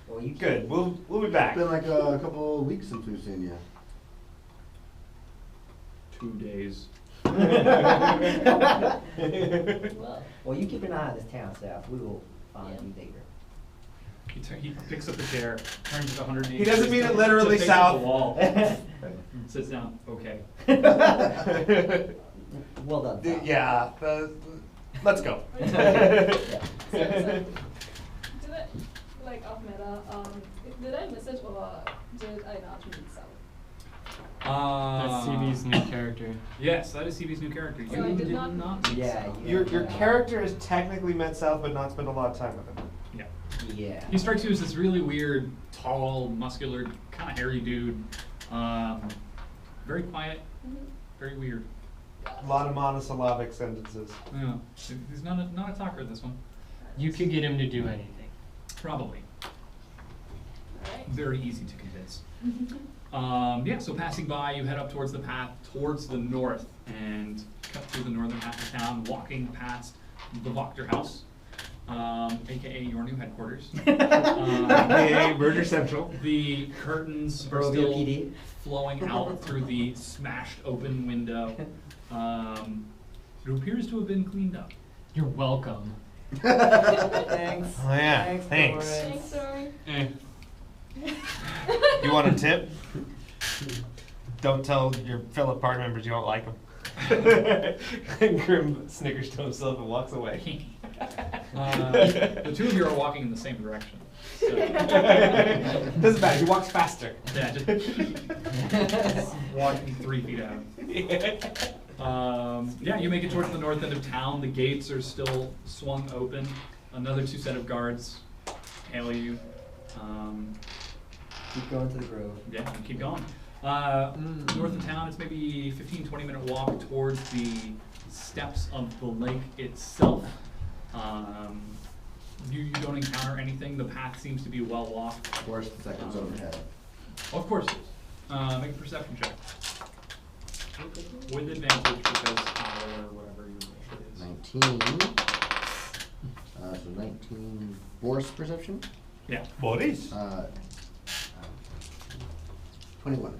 Well, you Good. We'll be back. It's been like a couple of weeks since we've seen you. 2 days. Well, you keep an eye on this town, Seth. We will find you later. He picks up the chair, turns it 180. He doesn't mean it to literally face south. The wall. Sits down. Okay. Well done. Seth. Yeah. Let's go. Yeah. Did I, like off meta, did I miss it or did I not meet South? That's CB's new character. Yes, that is CB's new character. So You I did did not- not meet Yeah, Sal. you- Your character has technically met South, but not spent a lot of time with him. Yeah. Yeah. He strikes you as this really weird, tall, muscular, kind of hairy dude. Very quiet, very weird. A lot of monosyllabic sentences. Yeah. He's not a talker in this one. You could get him to do anything. Probably. Alright. Very easy to convince. Yeah, so passing by, you head up towards the path towards the north and cut through the northern half of town, walking past the Wachter House, aka your new headquarters. AKA Murder Central. The curtains are Barovia still PD. flowing out through the smashed open window. It appears to have been cleaned up. You're welcome. Thanks. Oh yeah, thanks. Thanks, sorry. You want a tip? Don't tell your fellow party members you don't like them. And Grim snickers to himself and walks away. The two of you are walking in the same direction. So, Doesn't matter, he walks faster. yeah, just walking 3 feet out. Yeah, you make it towards the north end of town. The gates are still swung open. Another 2 set of guards hail you. Keep going to the grove. Yeah, you keep going. North of town, it's maybe 15-20 minute walk towards the steps of the lake itself. You don't encounter anything. The path seems to be well walked. Of course, the seconds overhead. Of course it is. Make a perception check. With advantage because whatever your it is. 19. So 19 force perception. Yeah. Bodies. 21.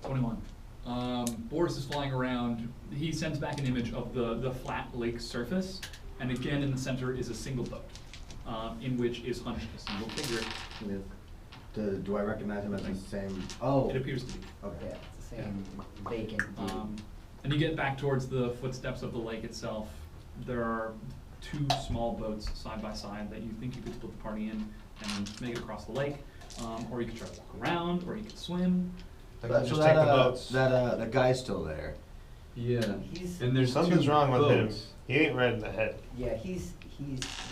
21. Boris is flying around. He sends back an image of the flat lake surface, and again in the center is a single boat, in which is hunched a single figure. Do I recognize him as the same? Oh. It appears to be. Okay. Yeah, it's the same vacant dude. And you get back towards the footsteps of the lake itself. There are 2 small boats side by side that you think you could split the party in and make it across the lake. Or you could try to walk around, or you could swim. I So can just take the boats. that guy's still there. Yeah. He's- And there's Something's 2 wrong with boats. him. He ain't red in the head. Yeah, he's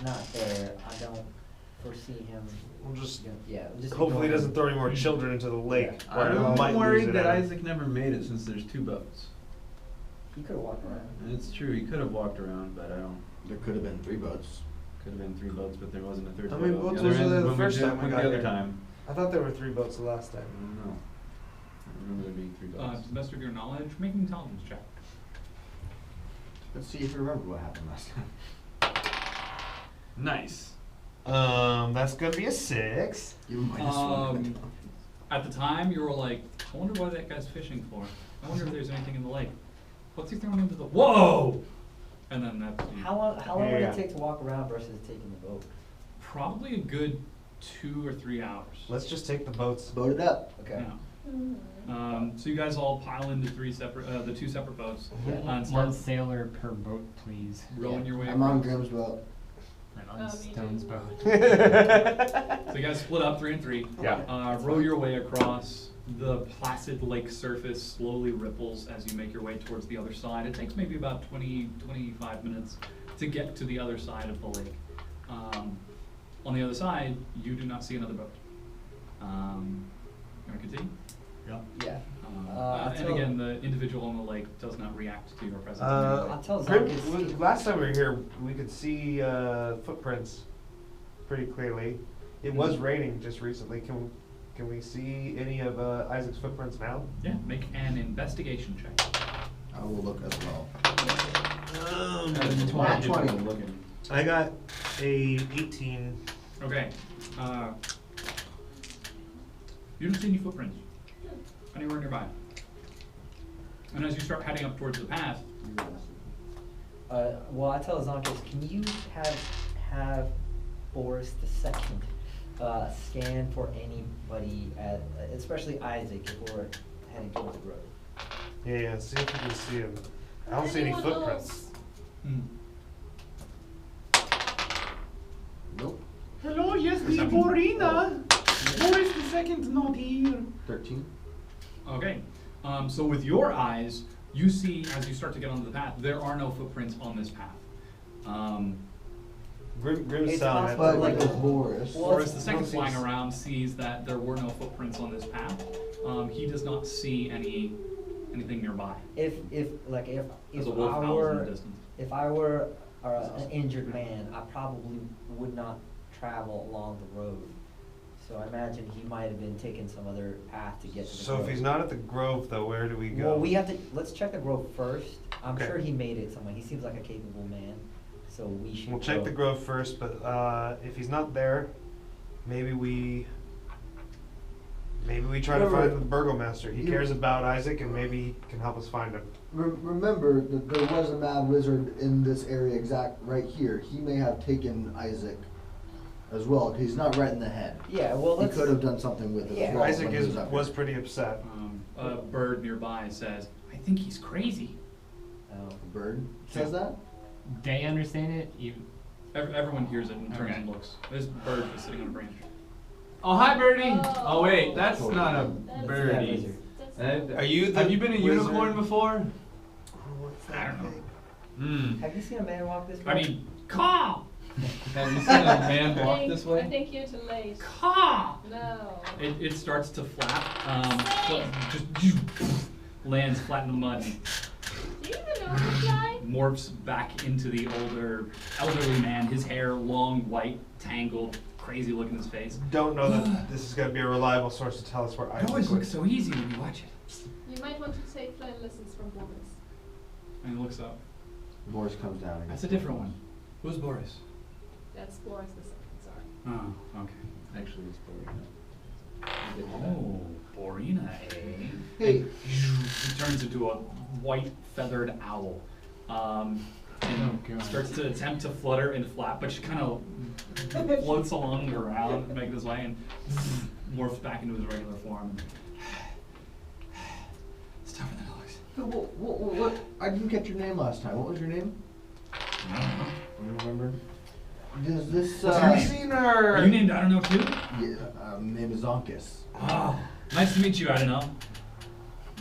not there. I don't foresee him. We'll just Yeah, we'll just keep hopefully he going. doesn't throw any more children into the lake. Yeah. Where we might I'm lose worried it that at. Isaac never made it since there's 2 boats. He could have walked around. It's true. He could have walked around, but I don't. There could have been 3 boats. Could have been 3 boats, but there wasn't a third. How many boat on boats the was other there end the when first did- time we when got the other here? time? I thought there were 3 boats the last time. I don't know. I remember there being 3 boats. To the best of your knowledge, make an intelligence check. Let's see if you remember what happened last time. Nice. That's gonna be a 6. You might have swum. At the time, you were like, I wonder what that guy's fishing for. I wonder if there's anything in the lake. What's he throwing into the? Whoa! And then that's How long would Yeah. it take to walk around versus taking the boat? probably a good 2 or 3 hours. Let's just take the boats. Boat it up. Okay. Yeah. So you guys all pile into the 2 separate boats. Yeah. And One start sailor per boat, please. rowing your way I'm on across. Grimm's boat. I'm on Me Stone's too. boat. So you guys split up 3 and 3. Yeah. Row your way across. The placid lake surface slowly ripples as you make your way towards the other side. It takes maybe about 20-25 minutes to get to the other side of the lake. On the other side, you do not see another boat. You want to continue? Yeah. And again, the individual on the lake does not react to your presence. I'll tell Grim, Zankas. last time we were here, we could see footprints pretty clearly. It was raining just recently. Can we see any of Isaac's footprints now? Yeah, make an investigation check. I will look as well. That's Nat 20. I'm looking. I got a 18. Okay. You don't see any footprints anywhere nearby. And as you start heading up towards the path, Well, I tell Zankas, can you have Boris II scan for anybody, especially Isaac, if we're heading towards the road? Yeah, see if you can see him. I don't see any Anyone footprints. Nope. Hello, yes, the Perception. Borina. Boris the second not here. 13. okay. So with your eyes, you see as you start to get onto the path, there are no footprints on this path. Grim's It's telling possible, it. But like with Boris. Well, Boris the it's- second no, flying seems- around sees that there were no footprints on this path. He does not see anything nearby. If There's a wolf I howls in the were distance. if I were an injured man, I probably would not travel along the road. So I imagine he might have been taking some other path to get to the So if grove. he's not at the Grove, though, where do we go? Well, we have to, let's check the grove first. I'm Okay. sure he made it somewhere. He seems like a capable man, so we should We'll check go. the Grove first, but if he's not there, maybe we try to find the Burgomaster. He cares about Isaac, and maybe he can help us find him. Remember that there was a mad wizard in this area right here. He may have taken Isaac as well, 'cause he's not right in the head. Yeah, well, He let's. could have done something with it Yeah. as well. Isaac when he up was here. pretty upset. A bird nearby says, "I think he's crazy." Oh. The bird says that? They understand it? Even Everyone hears it and turns Okay. and looks. This bird is sitting on a branch. Oh, hi, Birdie. Oh. Oh, wait, that's not a That's- birdie. That's- Are you the Have you been a wizard? unicorn before? I don't know. Hmm. Have you seen a man walk this way? I mean, caw, Have you seen a man I walk think- this way? I think you're too late. caw. No. It starts to flap. Just lands flat in the mud. Do you even know how to fly? Morphs back into the elderly man. His hair long, white, tangled, crazy look in his face. Don't know that this is going to be a reliable source to tell us where It Isaac always was. looks so easy when you watch it. You might want to take flying lessons from Boris. And he looks up. Boris comes down again. That's a different one. Who's Boris? That's Boris the second, sorry. Oh, okay. Actually, it's Oh, Borina, eh? Hey. He turns into a white feathered owl. And God. starts to attempt to flutter and flap, but she kind of floats along the ground, making his way, and morphs back into his regular form. It's tougher than it looks. What? I didn't catch your name last time. What was your name? You remember? Does this, Have you seen Are our... you named I don't know too? yeah, name is Zankas. Oh, nice to meet you, I don't know.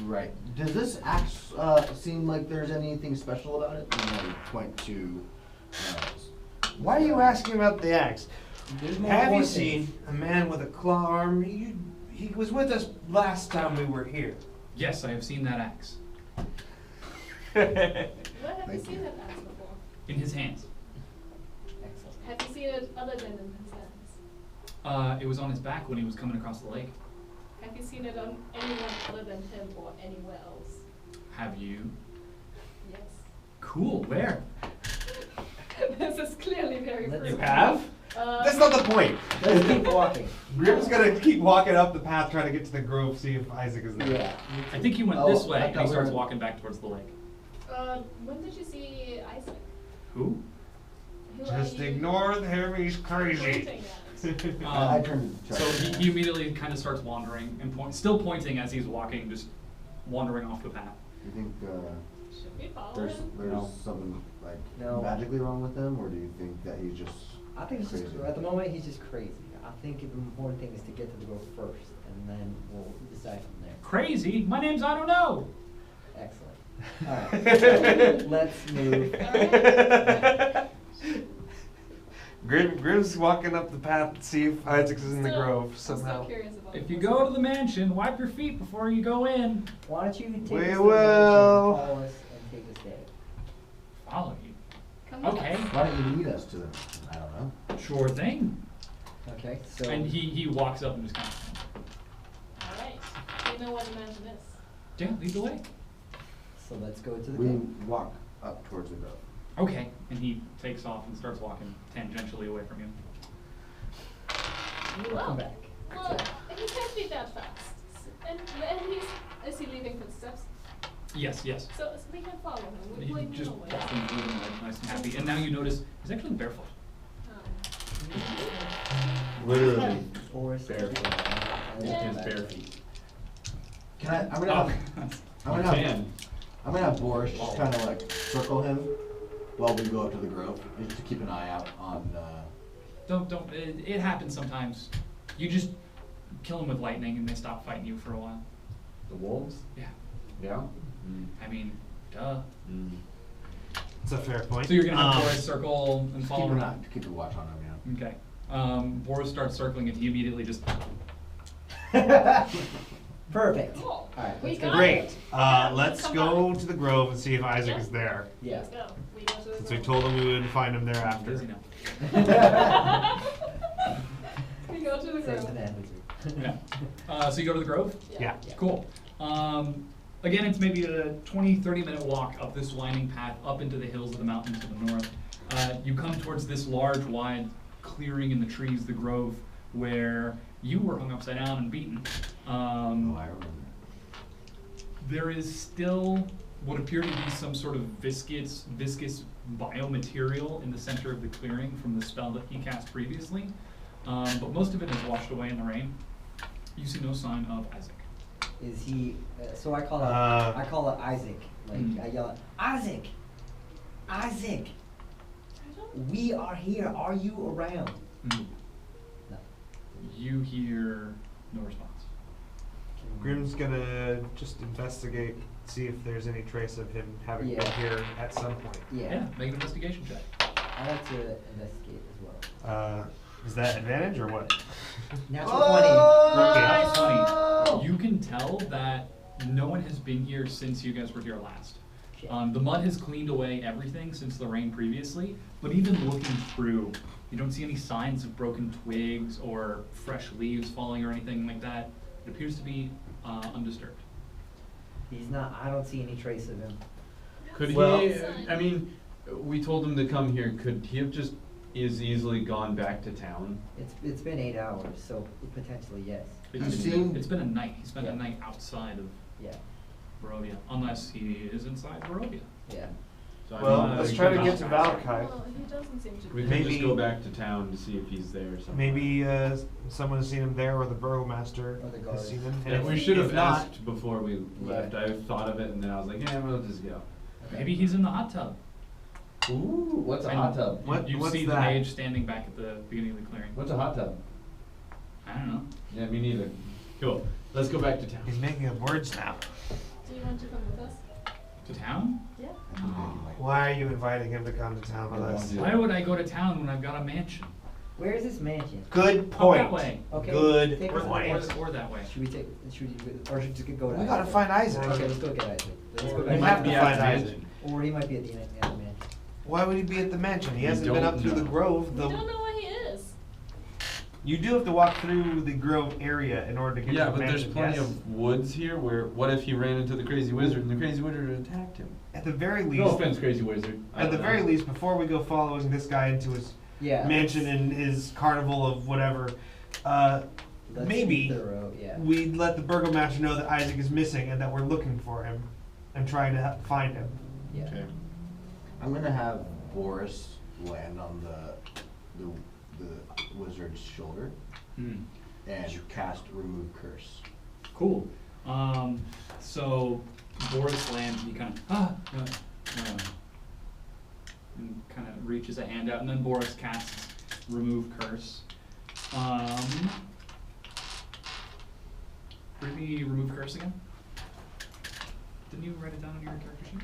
Right. Does this axe seem like there's anything special about it? And I point to. Why are you asking about the axe? There's more Have you important seen things. a man with a claw arm? He was with us last time we were here. Yes, I have seen that axe. Where have you Thank seen you. that axe before? In his hands. Excellent. Have you seen it other than in his hands? It was on his back when he was coming across the lake. Have you seen it on anyone other than him or anywhere else? Have you? Yes. Cool. Where? This is clearly very Let's- fruitful. You have? That's not the point. Let's keep walking. Grim's gonna keep walking up the path trying to get to the grove, see if Isaac is there. Yeah. I think he went Oh, this way, I and thought he we starts were- walking back towards the lake. When did you see Isaac? Who? Who Just are you ignore him, he's crazy. pointing at? I turned to So he immediately kind of starts wandering and still pointing as he's walking, just wandering off the path. Do you think Should we follow there's him? No. something like No. magically wrong with him, or do you think that he's just I think he's just, crazy? at the moment he's just crazy. I think the important thing is to get to the grove first, and then we'll decide from there. Crazy? My name's I don't know. Excellent. Alright, let's move. Alright. Grim's walking up the path to see if Isaac is in the Still- grove I'm still somehow. curious about If this. you go to the mansion, wipe your feet before you go in. Why don't you take We us to the will. mansion, follow us, and take us there? Follow you. Come with Okay. us. Why don't you lead us to them? I don't know. Sure thing. Okay, so. And he walks up and just kind of, Alright. You know what the mansion is. yeah, lead the way. So let's go to the We grove. walk up towards the grove. Okay. And he takes off and starts walking tangentially away from you. We'll Well, come back. Well, he can't be that fast. And is he leaving footsteps? Yes, yes. So we can follow him. He We'll lead just him away. walking through them like nice and happy. And now you notice he's actually barefoot. Literally. Forest. Barefoot. Yeah. His bare feet. Can I? I'm gonna Oh. have. I'm You gonna have. can. I'm gonna have Boris just kind of like circle him while we go up to the grove, just to keep an eye out on. Don't. It happens sometimes. You just kill them with lightning and they stop fighting you for a while. The wolves? Yeah. Yeah. I mean, duh. It's a fair point. So you're gonna have Boris circle and Just follow keep an eye, around. keep a watch on him. Okay. Boris starts circling and he immediately just. Perfect. Cool. Alright, We let's got go. Great. it. Yeah, Let's come go back. to the grove and see if Isaac Yeah. is there. Yeah. Let's go. We go to the Since we grove. told him we would find him I'm thereafter. busy now. We go to the Same grove. tenacity. Yeah. So you go to the grove? Yeah. Cool. Again, it's maybe a 20-30 minute walk up this winding path up into the hills of the mountain to the north. You come towards this large, wide clearing in the trees, the grove, where you were hung upside down and beaten. Oh, I remember. There is still what appear to be some sort of viscous biomaterial in the center of the clearing from the spell that he cast previously, but most of it is washed away in the rain. You see no sign of Isaac. Is he, so I call it Isaac, like, Mm. I yell, Isaac! Isaac! I don't. We are here, are you around? Mm. No. You hear no response. Grim's gonna just investigate, see if there's any trace of him having been Yeah. here at some point. Yeah, Make an investigation check. I like to investigate as well. Is that advantage or what? Natural Oh! 20. You can tell that no one has been here since you guys were here last. Shit. The mud has cleaned away everything since the rain previously, but even looking through, you don't see any signs of broken twigs or fresh leaves falling or anything like that. It appears to be undisturbed. He's not, I don't see any trace of him. Could Well- he? I mean, we told him to come here. Could he have just as easily gone back to town? It's been 8 hours, so potentially yes. It's been a night. He spent Yeah. a night outside of Yeah, Barovia, unless he is inside Barovia. yeah. So, I Well, mean, let's we try to could get just- to Valakai. Well, he doesn't seem to We be. can just Maybe- go back to town to see if he's there or something. Maybe someone has seen him there, or the burgomaster Or the guard. has seen him. And we should have If not- asked before we left. Yeah. I thought of it and then I was like, yeah, we'll just go. Maybe he's in the hot tub. Ooh, what's a And hot tub? You What's see the that? mage standing back at the beginning of the clearing. What's a hot tub? I don't know. Yeah, me neither. Cool. Let's go back to town. He's making up words now. Do you want to come with us? To town? Yeah. I think that you might- Why are you inviting him to come to town with us? Yeah. Why would I go to town when I've got a mansion? Where is this mansion? Good Up point. that way. Okay, Good take us point. Or that way. Should we take, or should we just go to We Isaac? gotta find Isaac. Okay, let's go get Isaac. Let's go We back. have to be find at the Isaac. mansion. Or he might be at the other man. Why would he be at the mansion? He We hasn't been don't up through the know. grove. We don't know where he is. You do have to walk through the grove area in order to get Yeah, to the but there's mansion. plenty yes? of woods here where, what if he ran into the crazy wizard and the crazy wizard attacked him? At the very least, No offense, crazy wizard. I at the don't very know. least, before we go following this guy into his Yeah. mansion and his carnival of whatever, Let's maybe be thorough, yeah. we'd let the burgomaster know that Isaac is missing and that we're looking for him and trying to find him. Yeah. Okay. I'm gonna have Boris land on the wizard's shoulder Hmm. and cast Remove Curse. Cool. So Boris lands and he kind of and kind of reaches a hand out, and then Boris casts Remove Curse. Read me Remove Curse again. Didn't you write it down on your character sheet?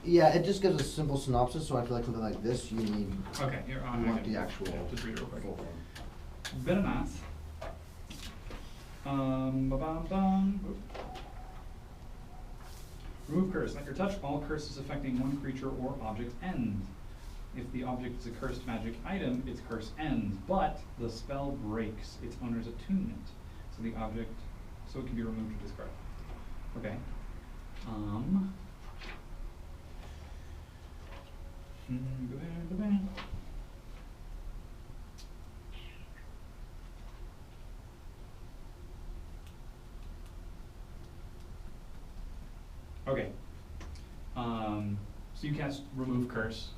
Yeah, it just gives a simple synopsis, so I feel like something like this, you need, Okay, here on. you want the actual. Just read it real quick. full thing. Bit of math. Ba-bam-bam. Oop. Remove curse. At your touch, all curses affecting one creature or object end. If the object is a cursed magic item, its curse ends, but the spell breaks its owner's attunement. So the object, so it can be removed or discarded. Okay. Okay. So you cast Remove Curse,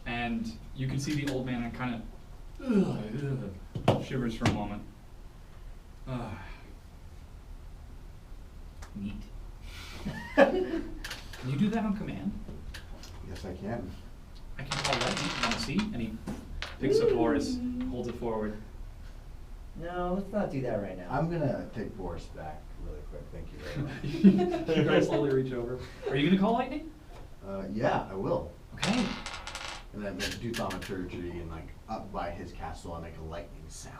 and you can see the old man kind of shivers for a moment. Neat. Can you do that on command? Yes, I can. I can call lightning. You want to see? And he picks up Boris, holds it forward. No, let's not do that right now. I'm gonna take Boris back really quick, thank you very much. You guys slowly reach over. Are you gonna call lightning? Yeah, I will. Okay. And then do thaumaturgy and like up by his castle and make a lightning sound.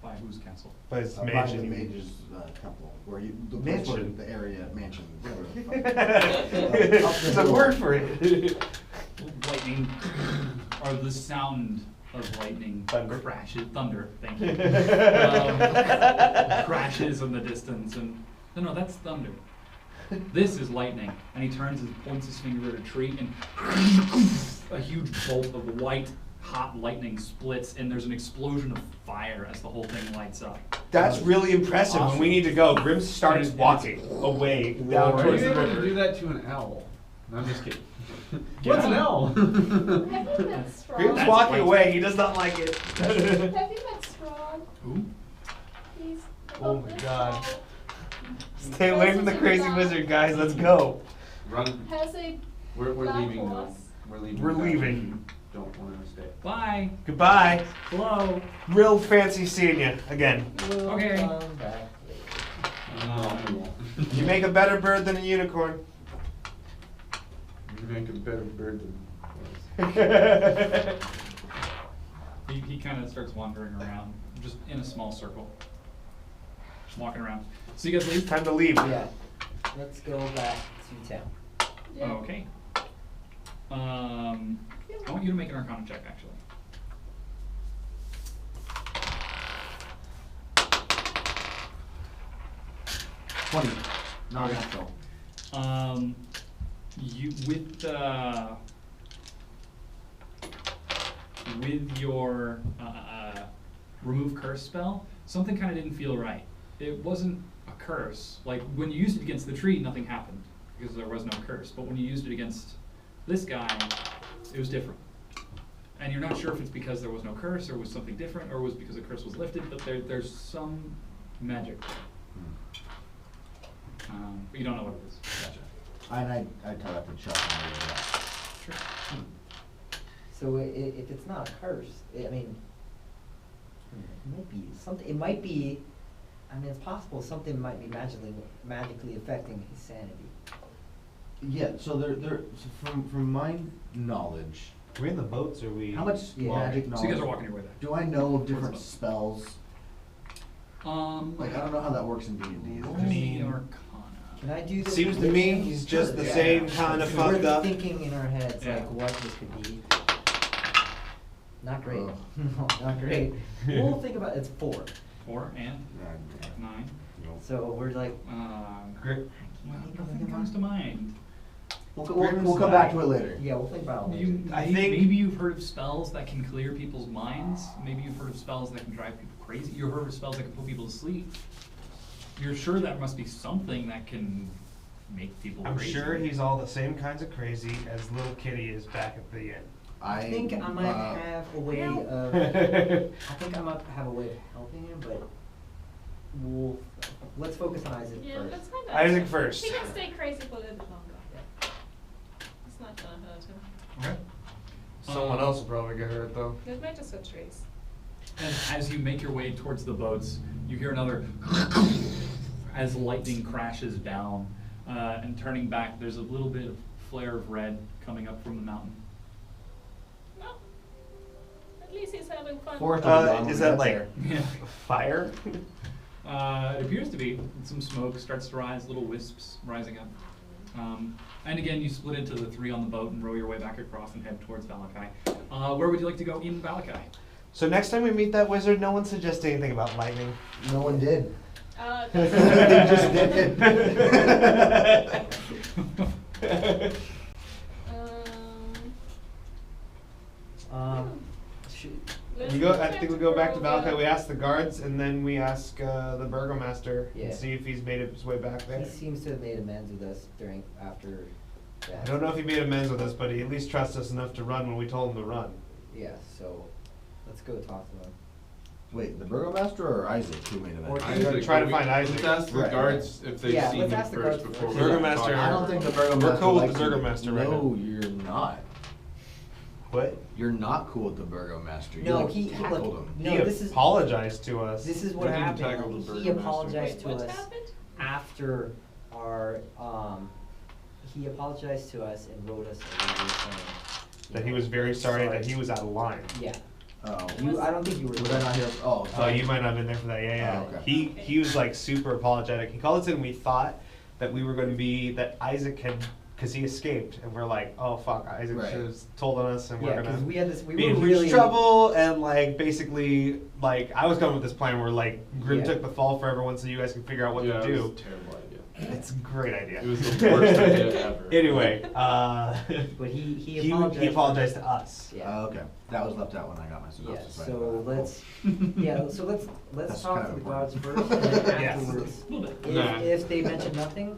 By whose castle? But it's By the mansion. mage's temple, where you, the place where Mansion. the area, mansion, whatever the fuck. There's a word for it. Lightning, or the sound of lightning Thunder. crashes. Thunder, thank you. Crashes in the distance, and no, that's thunder. This is lightning, and he turns and points his finger at a tree, and a huge bolt of white, hot lightning splits, and there's an explosion of fire as the whole thing lights up. That's really impressive. When we need to go, Grim starts And walking away down Why are towards you the able to river. do that to an owl? No, I'm just kidding. Get What's an out. owl? Have you met Strahd? Grim's That's walking white. away. He does not like it. Have you met Strahd? Ooh. He's Oh above my this God. wall. Stay away from the crazy wizard, guys. Let's go. Run. Has a We're black leaving now. horse. We're leaving. We're now. leaving. Don't want to stay. Bye. Goodbye. Hello. Real fancy seeing you again. We'll Okay. come back later. You make a better bird than a unicorn. You make a better bird than He kind of starts wandering around, just in a small circle. Just walking around. So you guys leave? Time to leave. Yeah. Let's go back to town. Yeah. Okay. I want you to make an Arcana check, actually. Non-natural. You with your remove curse spell, something kind of didn't feel right. It wasn't a curse. Like when you used it against the tree, nothing happened because there was no curse. But when you used it against this guy, it was different. And you're not sure if it's because there was no curse or was something different or was because the curse was lifted, but there's some magic there. But you don't know what it is. Gotcha. And I tell that to Chuck and I do that. Sure. So if it's not a curse, I mean, it might be something. It might be. I mean, it's possible something might be magically affecting his sanity. Yeah, so so from my knowledge, Are we in the boats or are we? how much magic knowledge So you guys are walking your way there. do I know of different What's spells? Like Like, I don't know how that works in D&D. roll Is it me just- Arcana. Can I do this? Seems to with me him? he's just the Yeah. same kind of We're fucked up. thinking in our heads Yeah. like what this could be. Not great. Ugh. No, not great. We'll think about it's 4. 4 and 9. So we're like, Great. Well, nothing comes to mind. We'll come back to it later. yeah, we'll think about it. I think- maybe you've heard of spells that can clear people's minds. Maybe you've heard of spells that can drive people crazy. You've heard of spells that can put people to sleep. You're sure that must be something that can make people I'm crazy. sure he's all the same kinds of crazy as little Kitty is back at the inn. I think I might have a way of. I think I might have a way of helping him, but let's focus on Isaac Yeah, first. let's find out. Isaac first. He can stay crazy for a little bit longer. It's not gonna hurt him. Okay. Someone else will probably get hurt though. It might just hurt trees. And as you make your way towards the boats, you hear another as lightning crashes down. And turning back, there's a little bit of flare of red coming up from the mountain. No. At least he's having fun. Forest will be gone when Is we that get like there. Yeah. fire? It appears to be. Some smoke starts to rise, little wisps rising up. And again, you split into the 3 on the boat and row your way back across and head towards Valakai. Where would you like to go in Valakai? So next time we meet that wizard, no one suggests anything about lightning. No one did. They They just did. Shoot. I think we go back to Valakai, we ask the guards, and then we ask the burgomaster Yeah. and see if he's made his way back there. He seems to have made amends with us after that. I don't know if he made amends with us, but he at least trusts us enough to run when we told him to run. Yeah, so let's go talk to him. Wait, the burgomaster or Isaac who made it? Or I'm gonna try to find Isaac. Let's ask the Right, guards if they've Yeah, seen let's him ask the first guards before first. we Burgomaster. I don't think the burgomaster We're cool with likes the you. burgomaster right No, now. you're not. What? You're not cool with the burgomaster. You No, like, he tackled look, him. no, He this is apologized to us. this is We what didn't happened. tackle the He burgomaster. apologized Wait, to what us happened? after our he apologized to us and wrote us a letter saying That he was very sorry that he was out of line. Yeah. Oh. I don't think you were. Was I not here? Oh, Oh, you might not have been there for that. Yeah, yeah. Oh, okay. He was like super apologetic. He called us in and we thought that we were going to be, that Isaac had, because he escaped. And we're like, oh fuck, Isaac Right. should have told on us and we're Yeah, going because to we had this. We be were in huge really trouble. And like basically, like I was coming with this plan where like Grim Yeah. took the fall for everyone so you guys can figure out what Yeah, to it was do. a terrible idea. It's a great idea. It was the worst idea ever. Anyway, But he he apologized. apologized to us. Yeah. Oh, okay. That was left out when I got my Yeah, synopsis. so let's That's talk kind to of the guards important. first, and then Yes. afterwards, A little bit. Nah. if they mention nothing,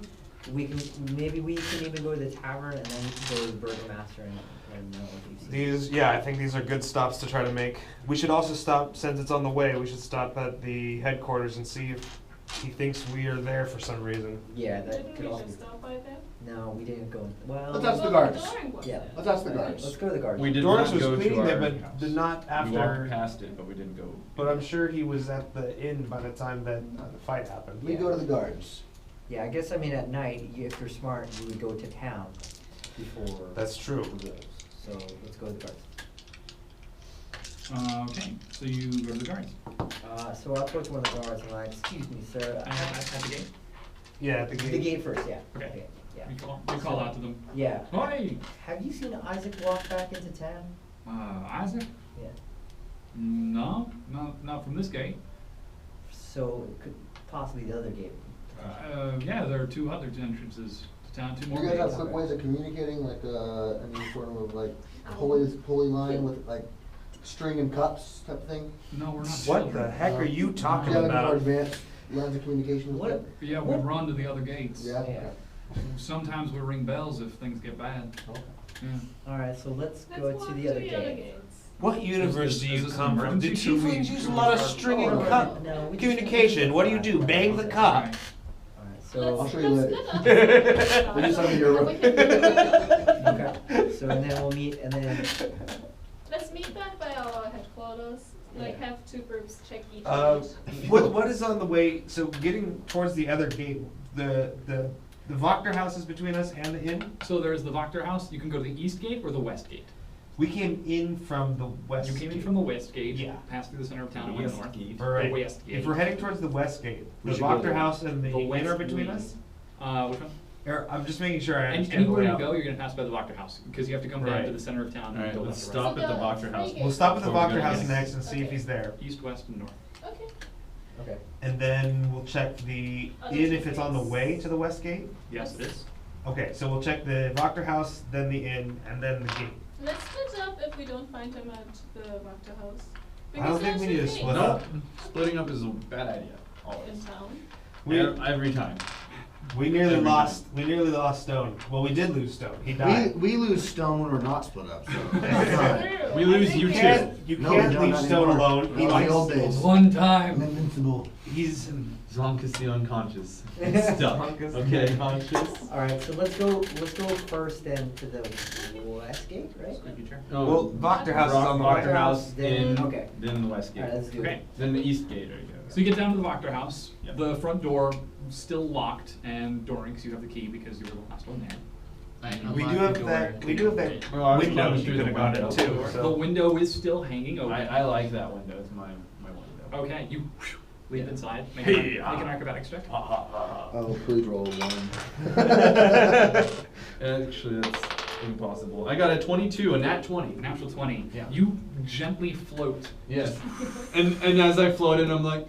we can even go to the tavern and then go to the burgomaster and let him know if you've seen. I think these are good stops to try to make. We should also stop, since it's on the way, we should stop at the headquarters and see if he thinks we are there for some reason. Yeah, that Didn't could we also be. just stop by there? No, we didn't go. Well, Let's ask the Well, guards. Dorynx was Yeah. there. Let's ask the Alright, guards. let's go to the guards. We did Dorynx not was go cleaning to there, our but house. did not We walked after. past it, but we didn't go. But I'm sure he was at the inn by the time that the fight happened. We go to the guards. Yeah, I guess I mean at night, if you're smart, you would go to town before. That's true. the wolves. So let's go to the guards. Okay, so you go to the guards. So I'll approach one of the guards and like, excuse me, sir. At the gate? Yeah, at the gate. The gate first, yeah. Okay. Yeah. You call out to them. Yeah. Hey! Have you seen Isaac walk back into town? Isaac? Yeah. No, not from this gate. So it could possibly the other gate. Yeah, there are 2 other entrances to town, 2 Do more you guys have gates. quick ways of communicating, like any sort of like pulley line with like string and cups type of thing? No, we're not What children. the heck are you Do talking you have any more about? advanced lines of communication with What? them? Yeah, we run to the other gates. Yeah. Yeah. Sometimes we ring bells if things get bad. Okay. Yeah. Alright, so let's Let's go walk to the other gate. gates. What universe do Is you this come an from? Do emergency? tieflings use a lot of string and Oh, cup no, we just- communication? What do you do? Bang the cup? Alright, so. I'll show you later. Let's We do something in your room. Okay, so and then we'll meet and then. Let's meet back by our headquarters. Like Yeah. have 2 groups check each other. What is on the way? So getting towards the other gate, the Wagner house is between us and the inn. So there's the Wachter house. You can go to the east gate or the west gate. We came in from the west. You came in gate. from the west gate, Yeah. passed through the center of town and went north. All right. The west gate. If we're heading towards the west gate, We the should go Wagner there. house and the The inn are west between wing. us. Which one? I'm just making sure I And understand the anywhere you layout. go, you're gonna pass by the Wachter House because you have to come down Right. to the center of town and Alright, go let's left or right. stop at the Wachter House. We'll stop at the So we're Wachter gonna House get- next and see if Okay. he's there. East, west, and north. Okay. Okay. And then we'll check the Other inn two if it's on the gates. way to the west gate. Yes, it is. Okay, so we'll check the Wachter House, then the inn, and then the gate. Let's split up if we don't find him at the Wachter House. I don't think we need to there's split two up. Nope. Splitting up is a bad idea. gates Always. in town. Every time. We nearly Every lost Stohne. Well, we did lose Stohne. He died. We lose Stohne when we're not split up. So. True. We I lose think you You too. can't, you No, we can't don't leave Stohne anymore. alone. Not like old days. One I'm time. invincible. He's Zonkus the unconscious. It's stuck. Zonkus Okay. the unconscious. All right, so let's go first then to the west gate, right? Squeaky chair. Well, Wachter House is on the Wachter way. House, Then- in, okay. then the west gate. All right, let's do Okay. it. Then the east gate. There you go. So you get down to the Wachter House. Yep. The front door still locked, and Dorynx, you have the key because you were the last one there. We do have that. We do have that Well, I was window. coming You through could the have gone in window. too. The So. window is still hanging open. I like that window. It's my window. Okay, you leap Yeah. inside. Make, Hey, make an acrobatics check. Oh, please roll 1. Actually, that's impossible. I got a 22, a nat 20. Natural 20. Yeah. You gently float. Yes. and as I floated, I'm like,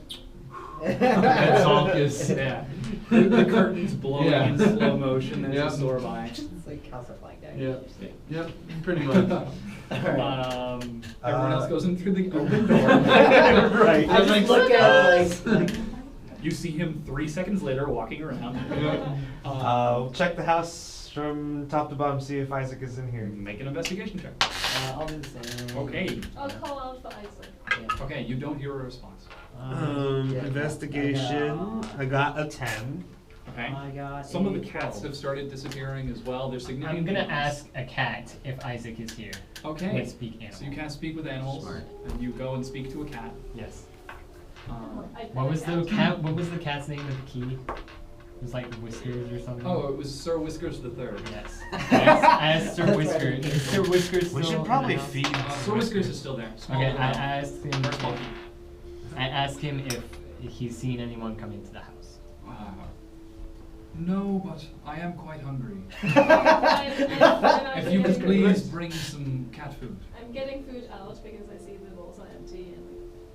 At Zonkus. Yeah. The curtains blowing Yeah. in slow motion as Yeah. you soar by. It's like House of Flying Daggers. Yeah. Yep. Pretty much. Everyone else goes in through the open door. Right. I just look at it like You see him 3 seconds later walking around. We'll check the house from top to bottom, see if Isaac is in here. Make an investigation check. I'll do the same. Okay. I'll call out for Isaac. Yeah. Okay, you don't hear a response. Yeah. Investigation. I got a 10. Okay. I got Some of a the cats 12. have started disappearing as well. They're I'm significantly. gonna ask a cat if Isaac is here. Okay. Let's speak animal. So you can't speak with animals, Smart. and you go and speak to a cat. Yes. I What was bet the I cat? What was the cat's name of the key? It was like Whiskers or something. Oh, it was Sir Whiskers the Third. Yes. I asked Sir That's Whiskers. right. Is Sir Whiskers still We should in probably the house? feed Sir Whiskers is still there. Small Okay, little I dog. asked him. Very small key. I asked him if he's seen anyone come into the house. No, but I am quite hungry. I'm If you could getting- please bring some cat food. I'm getting food out because I see the bowls are empty and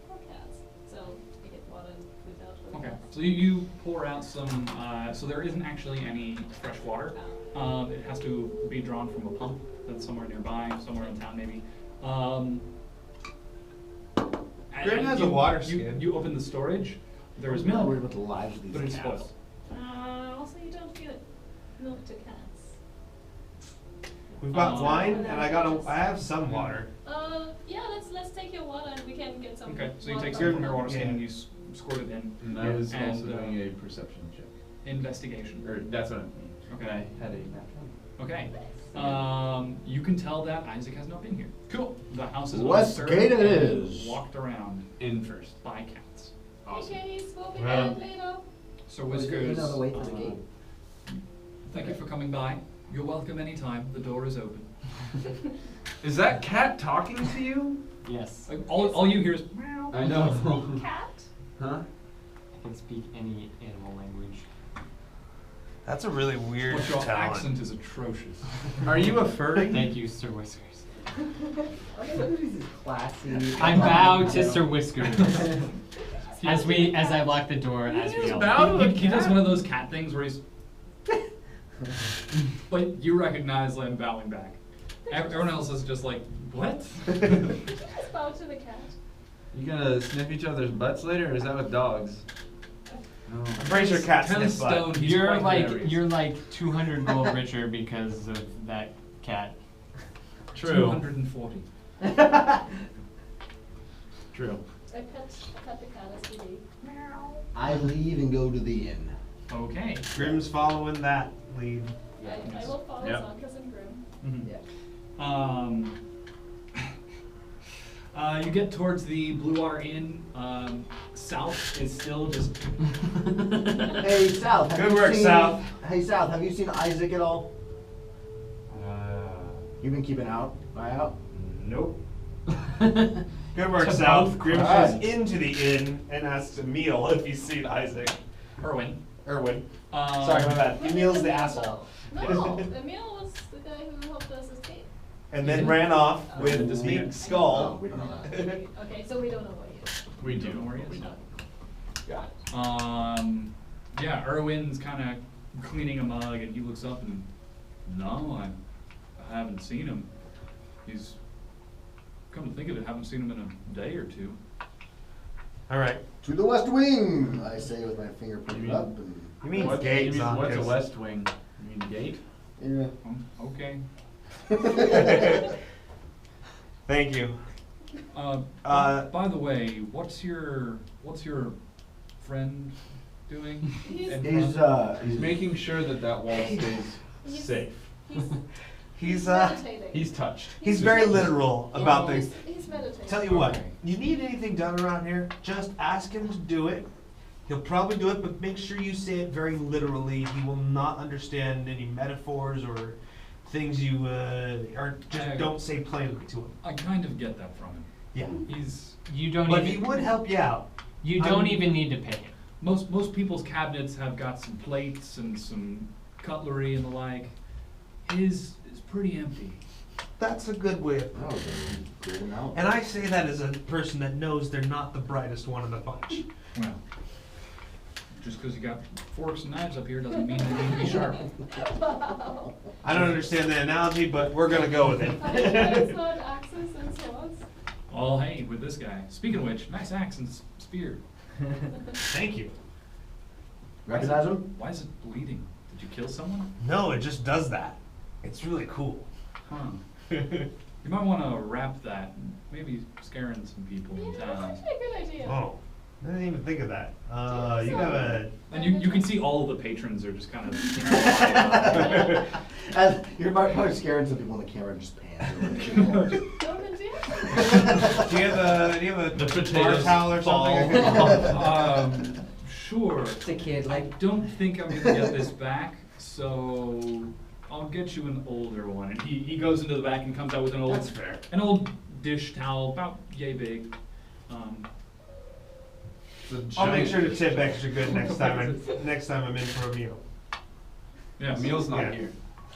poor cats. So I get water and food out for the Okay, cats. so you pour out some, so there isn't actually any fresh water. It has to be drawn from a pump that's somewhere nearby, somewhere in town maybe. Grim has a water skin. You open the storage, there is I'm not milk, worried about the lives of these but it's cats. spoiled. Also, you don't give milk to cats. We've got Oh. wine, and I have some water. Yeah, let's take your water and we can get some. Okay, so you water take from some from your them. water skin Yeah. and you squirt it in. And I was And, also doing a perception check. Investigation. Or that's what I mean. Okay. I had a nat 20. Okay. You can tell that Isaac has not been here. Cool. The house is West undisturbed gate it and is. walked around In first. by cats. Okay, we'll be Well- back later. So Was there Whiskers, another way to the gate? thank you for coming by. You're welcome anytime. The door is open. Is that cat talking to you? Yes. Like, all you hear is meow. I know. Cat? Huh? I can speak any animal language. That's a really weird But your talent. accent is atrocious. Are you a furry? Thank you, Sir Whiskers. Okay, look at these classy. I bow to Sir Whiskers. As I lock the door, as we all bow to a He does cat? one of those cat things where he's. But you recognize Len bowing back. Everyone else is just like, what? Just bow to the cat. You gonna sniff each other's butts later, or is that with dogs? No. I'm pretty sure cats Ken sniff butt. Stone, he's You're quite like hilarious. 200 gold richer because of that cat. True. 240. True. I pet the cat as we leave. I leave and go to the inn. Okay. Grim's following that lead. I will follow Yep. Zankas and Grim. Mhm. Yeah. You get towards the Blue Water Inn. South is still just. Hey, South. have Good you work, seen- South. Hey, South. Have you seen Isaac at all? You've been keeping eye out. Nope. Good work, To South. both Grim crimes. goes into the inn and asks Emil if he's seen Isaac. Erwin. Erwin. Sorry, my bad. Emil's the asshole. No, Emil was the guy who helped us escape. And then ran off with the the spear. big skull. we don't know that. Okay, so we don't know where he is. We do know where he is now. Yeah, Erwin's kind of cleaning a mug, and he looks up and, no, I haven't seen him. He's, come to think of it, haven't seen him in a day or two. All right. To the west wing, I say with my finger pointed mean- up. And, You mean What- gate, you mean, what's a Zankas. west wing? You mean gate? yeah. Okay. Thank you. By the way, what's your friend doing? He's- in He's front? He's making sure that that wall stays He's- safe. He's He's meditating. He's touched. he's very literal about things. He's meditating. Tell you what, Okay. you need anything done around here, just ask him to do it. He'll probably do it, but make sure you say it very literally. He will not understand any metaphors or things you or just don't say plainly to him. I kind of get that from him. Yeah. You don't But he even, would help you out. you don't even need to pay him. Most people's cabinets have got some plates and some cutlery and the like. His is pretty empty. That's a good way of Oh, then clear him out. And I say that as a person that knows they're not the brightest one in the bunch. Well, just because you got forks and knives up here doesn't mean they need to be sharp. I don't understand the analogy, but we're gonna go with it. It's not axes and swords. Oh, hey, with this guy. Speaking of which, nice axe and spear. Thank you. Recognize him? Why is it bleeding? Did you kill someone? No, it just does that. It's really cool. Huh. You might want to wrap that. Maybe scaring some people Yeah, in that's town. actually a good idea. Oh, I didn't even think of that. You have a. And you can see all of the patrons are just kind of. As you're probably scaring some people on the camera and just pans over. Don't mention it. Do you have a The bar potatoes towel or fall. something? Sure. It's a kid, I like, don't think I'm gonna get this back, so I'll get you an older one. And he goes into the back and comes out with That's fair. an old dish towel, about yay big. I'll make sure to tip extra good next time. I'm in for a meal. Yeah. Meal's not Yeah. here.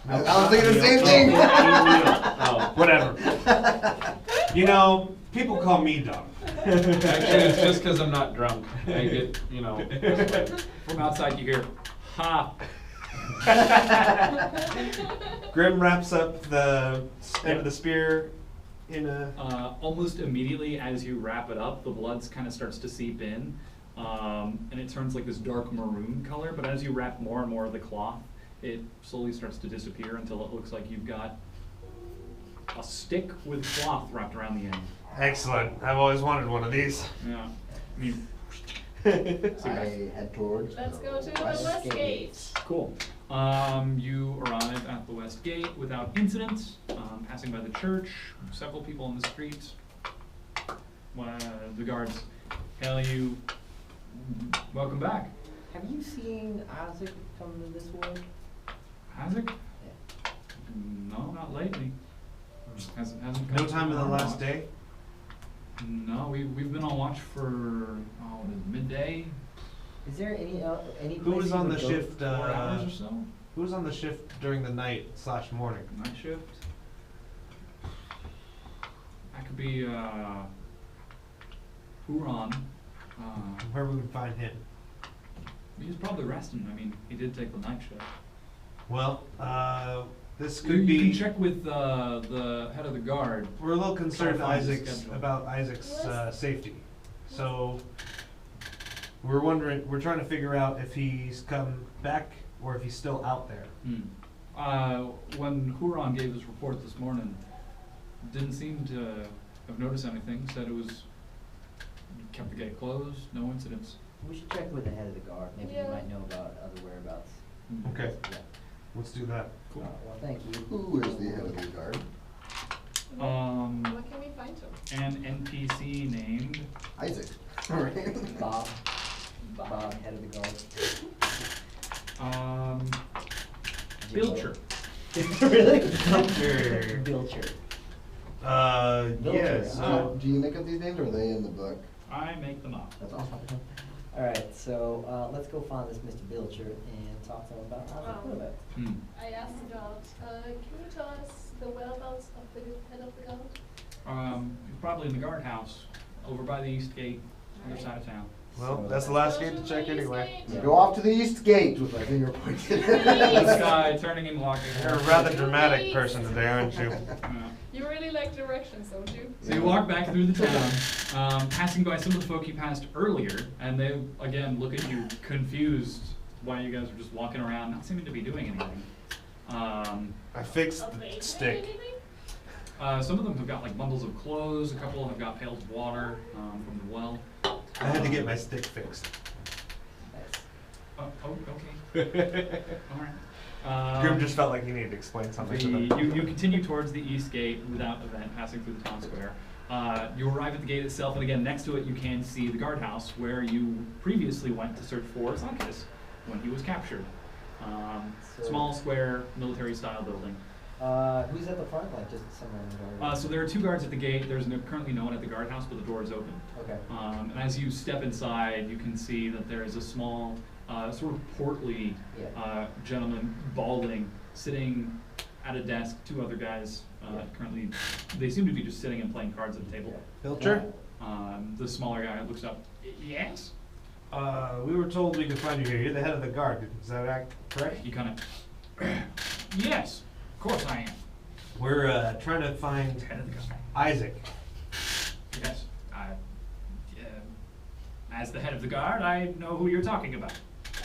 I was thinking the same thing. Oh. Whatever. You know, people call me dumb. Actually, it's just because I'm not drunk. I get, From outside you hear, ha. Grim wraps up the end of the spear in a. Almost immediately as you wrap it up, the blood kind of starts to seep in, and it turns like this dark maroon color. But as you wrap more and more of the cloth, it slowly starts to disappear until it looks like you've got a stick with cloth wrapped around the end. Excellent. I've always wanted one of these. Yeah. I mean, I head towards. Let's go to the west gate. cool. You arrive at the west gate without incident, passing by the church, several people on the street. The guards hail you. Welcome back. have you seen Isaac come this way? Isaac? No, not lately. Hasn't come No time in the on last watch. day. No, we've been on watch for what is it, midday, Is there any Who place was you on would the go- shift? 4 hours or so. Who was on the shift during the night/morning? Night shift. That could be Huron. Where we would find him? He's probably resting. I mean, he did take the night shift. Well, this You could be. can check with the head of the guard. We're a little concerned Try to find his Isaac's schedule. about Isaac's safety. So we're wondering, we're trying to figure out if he's come back or if he's still out there. When Huron gave his report this morning, didn't seem to have noticed anything. Said it was kept the gate closed, no incidents. We should check with the head of the guard. Maybe Yeah. he might know about other whereabouts. Okay, Yeah. let's do that. Cool. Well, thank you. Who is the head of the guard? What can we find him? An NPC named Isaac. Alright. Bob. Bob, head of the guard. Bilcher. Really? Bilcher. Bilcher. Yeah, Bilcher, so Do you make up these names or are they in the book? I make them up. That's awesome. Alright, so let's go find this Mr. Bilcher and talk to him about how to put it. Hmm. I asked the guard, can you tell us the whereabouts of the head of the guard? He's probably in the guardhouse, over by the east gate, other side of town. Well, that's the last gate to check anyway. So go off to the east gate with my finger pointed. This guy turning and walking. You're a rather dramatic person today, aren't you? You really like directions, don't you? So you walk back through the town, passing by some of the folk you passed earlier, and they again look at you confused why you guys are just walking around, not seeming to be doing anything. I fixed Of the anything? stick. Some of them have got like bundles of clothes, a couple have got pails of water from the well. I had to get my stick fixed. Oh, okay. Alright. Grim just felt like he needed to explain something to them. You continue towards the east gate without event, passing through the town square. You arrive at the gate itself, and again, next to it you can see the guardhouse where you previously went to search for Zankas when he was captured. Small, square, military-style building. Who's at the front? Like just somewhere in the guard? So there are 2 guards at the gate. There's currently no one at the guardhouse, but the door is open. Okay. And as you step inside, you can see that there is a small, sort of portly gentleman, balding, sitting at a desk. 2 other guys currently, they seem to be just sitting and playing cards at the table. Pilcher? The smaller guy looks up. Yes? We were told we could find you here. You're the head of the guard. Is that correct? He kind of. Yes, of course I am. We're trying to find Head of the guard. Isaac. Yes. As the head of the guard, I know who you're talking about.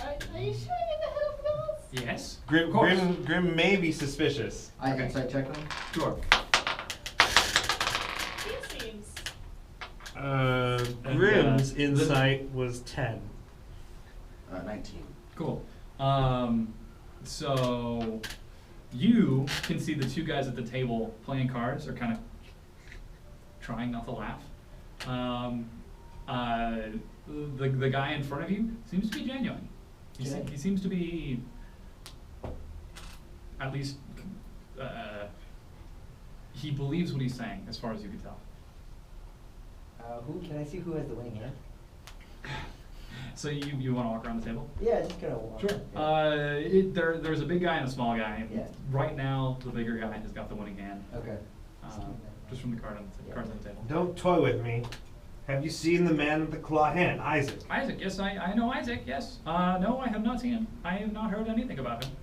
Are you sure you're the head of the guards? Yes. Grim, of course. Grim may be suspicious. I Okay. insight check him. Sure. He seems. Grim's insight was 10. 19. Cool. So you can see the 2 guys at the table playing cards are kind of trying not to laugh. The guy in front of you seems to be genuine. He seems to be at least he believes what he's saying, as far as you can tell. Who can I see who has the winning hand? So you want to walk around the table? Yeah, just kind of walk. Sure. There's a big guy and a small guy. Yeah. Right now, the bigger guy has got the winning hand. Okay. Just from the cards on the table. Don't toy with me. Have you seen the man with the claw hand, Isaac? Isaac, yes, I know Isaac, yes. No, I have not seen him. I have not heard anything about him.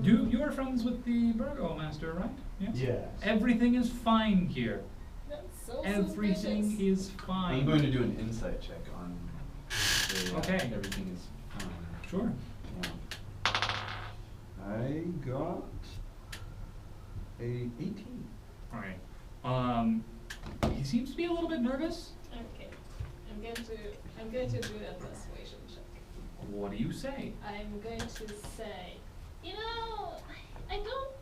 You are friends with the Burgomaster, right? Yes. Yes. Everything is fine here. That's so Everything suspicious. is fine. I'm going to do an insight check on Okay. everything is fine. Sure. Yeah. I got a 18. All right. He seems to be a little bit nervous. Okay. I'm going to do a persuasion check. What do you say? I'm going to say, you know, I don't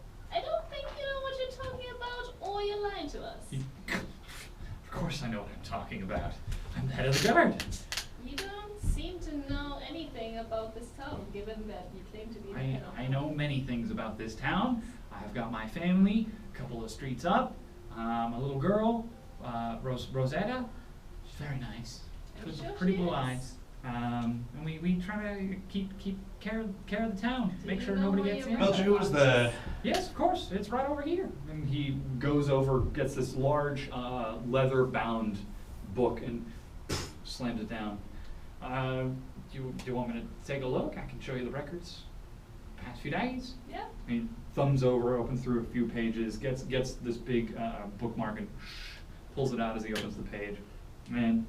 think you know what you're talking about, or you're lying to us. Of course I know what I'm talking about. I'm the head of the guard. You don't seem to know anything about this town, given that you claim to be the head of I know many things about this town. I've got my family, a couple of streets up, a little girl, Rosetta. She's very nice. I'm sure Pretty she blue is. eyes. And we try to keep care of the town, Do make you sure know nobody where gets your in. Pilcher, who was the... Yes, of course. It's right over here. And he goes over, gets this large leather-bound book, and slams it down. Do you want me to take a look? I can show you the records. Past few days. Yeah. He thumbs over, opens through a few pages, gets this big bookmark, and pulls it out as he opens the page. And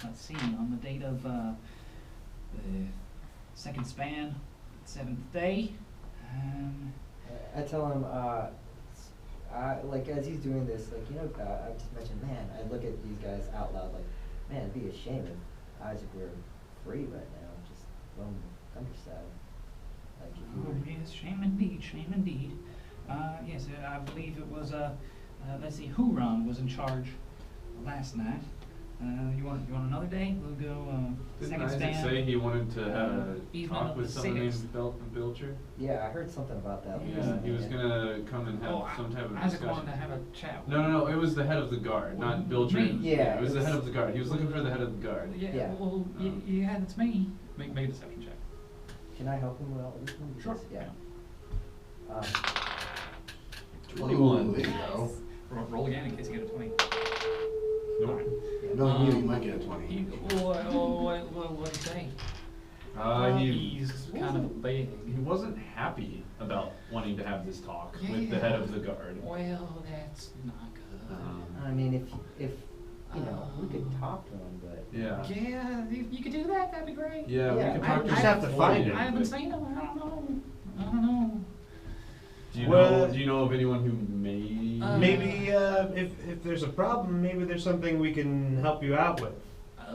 let's see, on the date of the second span, 7th day. I tell him, like as he's doing this, like I just mentioned, man. I look at these guys out loud, like, man, it'd be a shame if Isaac were free right now, just roaming the countryside. Like if you were. Yes, shame indeed, shame indeed. Yes, I believe it was, let's see, Huron was in charge last night. You want another day? We'll go Didn't second Isaac stand. say he wanted to Evening talk of with the someone named 6th. Bilcher? Yeah, I heard something about that. Yeah, he was gonna come and have Oh, some type of Isaac discussion. wanted to have a chat. No, it was the head of the guard, not Bilcher. Me? Yeah, it was the it's- head of the guard. He was looking for the head of the guard. Yeah, Yeah. well, yeah, that's me. Make a deception check. Can I help him with all this one? Sure. Yeah. 21. There you go. Roll again in case you get a 20. Nope. No, you might get a 20. What did he say? He's kind of big. he wasn't happy about wanting to have this talk with the Yeah. head of the guard. Well, that's not good. I mean, if you know, we could talk to him, but Yeah. Yeah, if you could do that, that'd be great. Yeah, Yeah, we could I talk just to have to find him. I haven't seen him. I don't know. Do you Well, know? Do you know of anyone who may? Maybe if there's a problem, maybe there's something we can help you out with. I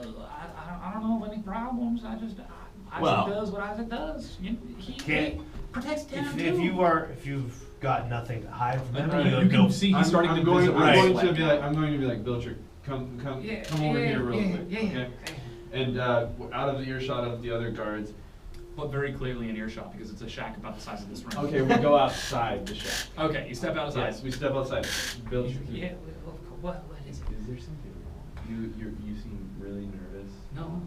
don't know of any problems. Isaac Well- does what Isaac does. He Can't- protects town If too. you've got nothing to hide from them, You they'll- can see he's starting to going, visit right. I'm going to be like, Bilcher, come Yeah, over yeah, here real yeah, quick, yeah. okay? And out of the earshot of the other guards. But very clearly in earshot because it's a shack about the size of this room. Okay, we go outside the shack. Okay, you step outside. Yes, we step outside. Bilcher, Yeah. What is it? is there something wrong? You seem really nervous. No.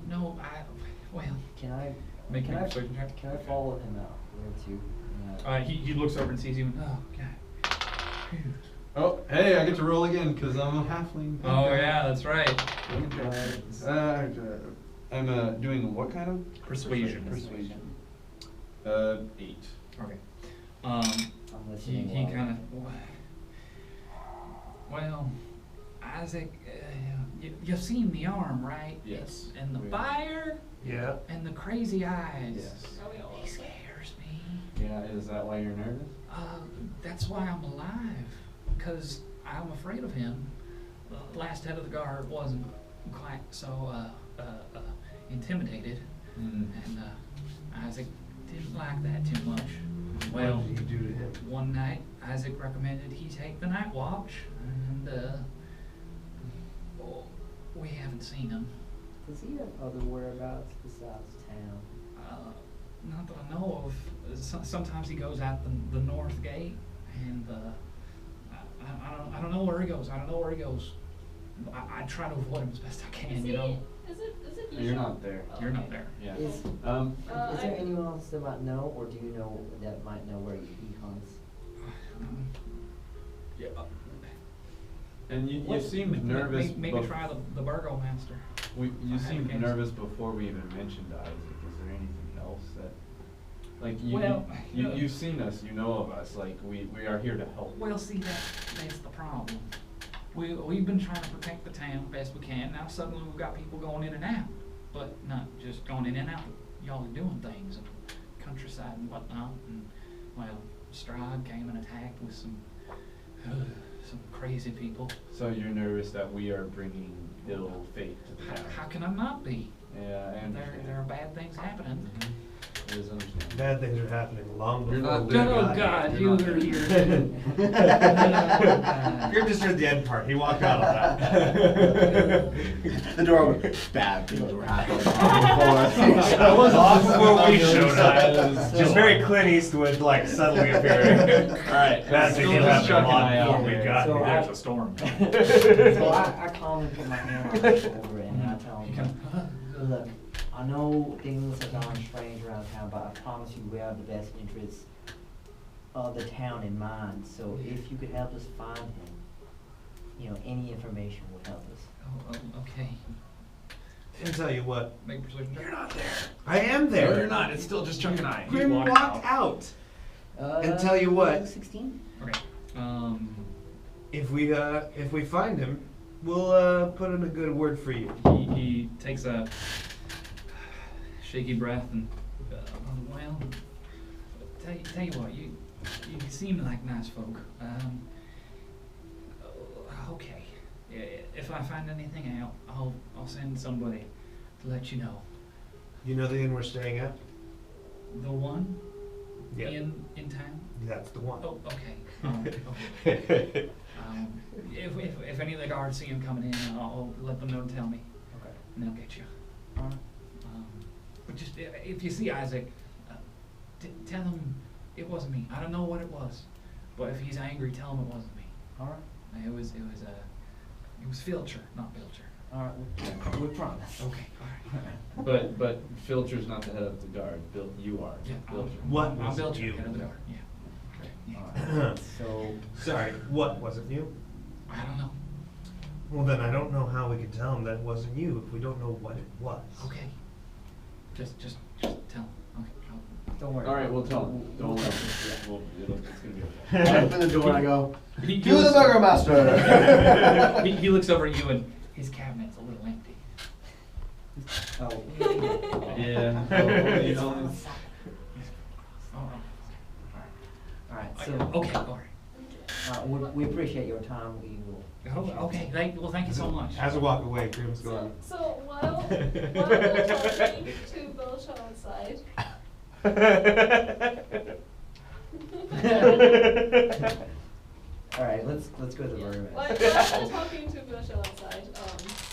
Well. can I Make can me a I persuasion check. can I follow him out there too? He looks over and sees you. And, oh God. Phew. Oh, hey, I get to roll again because I'm a halfling. Oh yeah, that's right. I'm doing what kind of? Persuasion. Persuasion. 8. Okay. I'm He listening. kind of. Well, Isaac, you've seen the arm, right? Yes. And the We- fire Yeah. and the crazy eyes. Yes. He scares me. Yeah, is that why you're nervous? That's why I'm alive, because I'm afraid of him. The last head of the guard wasn't quite so intimidated, and Isaac didn't like that too much. Well, What did he do to him? one night Isaac recommended he take the night watch, and we haven't seen him. Does he have other whereabouts besides town? Not that I know of. Sometimes he goes out the north gate, and I don't know where he goes. I don't know where he goes. I try to avoid him as best I can, you know. Is it You're not there. You're not there. Yeah. Is is there anyone else that might know, or do you know that might know where he hunts? Yeah. And you What- seemed nervous. Maybe try the Burgomaster. You I seemed have nervous before we even mentioned Isaac. Is there anything else that, like Well, you've seen us, you know of us. Like we are here to help. Well, see, that's the problem. We've been trying to protect the town best we can. Now suddenly we've got people going in and out, but not just going in and out. Y'all are doing things in the countryside and whatnot. And well, Strahd came and attacked with some crazy people. So you're nervous that we are bringing ill fate to the town. How can I not be? Yeah, I understand. There are bad things happening. It is understandable. Bad things are happening long You're before not we there. Oh got God, here. you You're not were here. Grim just heard the end part. He walked out on that. The door went bad. The door happened. That was long before we showed up. Still- Just very Clint Eastwood, like suddenly appearing. Alright, bad things Still happened chucking long eye out before we there. got So here. There's a storm. So I calmly put my hand on his shoulder and I tell him, look, I know things are gone strange around town, but I promise you we have the best interests of the town in mind. So if you could help us find him, you know, any information would help us. Okay. And tell you what, Make a persuasion check. You're not there. I am there. No, you're not. It's still just chucking eye. Grim walked walked out. And tell you what. 16? Okay. If we find him, we'll put in a good word for you. He takes a shaky breath and well, tell you what, you seem like nice folk. Okay, if I find anything out, I'll send somebody to let you know. You know the inn we're staying at? The one Yeah. in town. That's the one. Oh, okay. Okay. If any of the guards see him coming in, I'll let them know to tell me, Okay. and they'll get you. Alright. But just if you see Isaac, tell him it wasn't me. I don't know what it was, but if he's angry, tell him it wasn't me. Alright. It was Filcher, not Bilcher. Alright, we promise. Okay, all right. But Filcher's not the head of the guard. You are. Yeah, Filcher. What I'm was Bilcher, you? head of the guard. Yeah. Alright. So, Sorry, what wasn't you? I don't know. Well, then I don't know how we can tell him that it wasn't you if we don't know what it was. Okay. Just tell him. Okay. don't worry. All right, we'll tell him. Don't worry. It's gonna be okay. I open the door and I go, He to the looks- Burgomaster! he looks over at you and his cabinet's a little empty. Oh. Yeah. Alright, so, Okay, all right. we appreciate your time, we will. Okay, thank you so much. As we walk away, Grim's going. So while we're talking to Belcher outside, Alright, let's go to the while Burgomaster. we're talking to Belcher outside,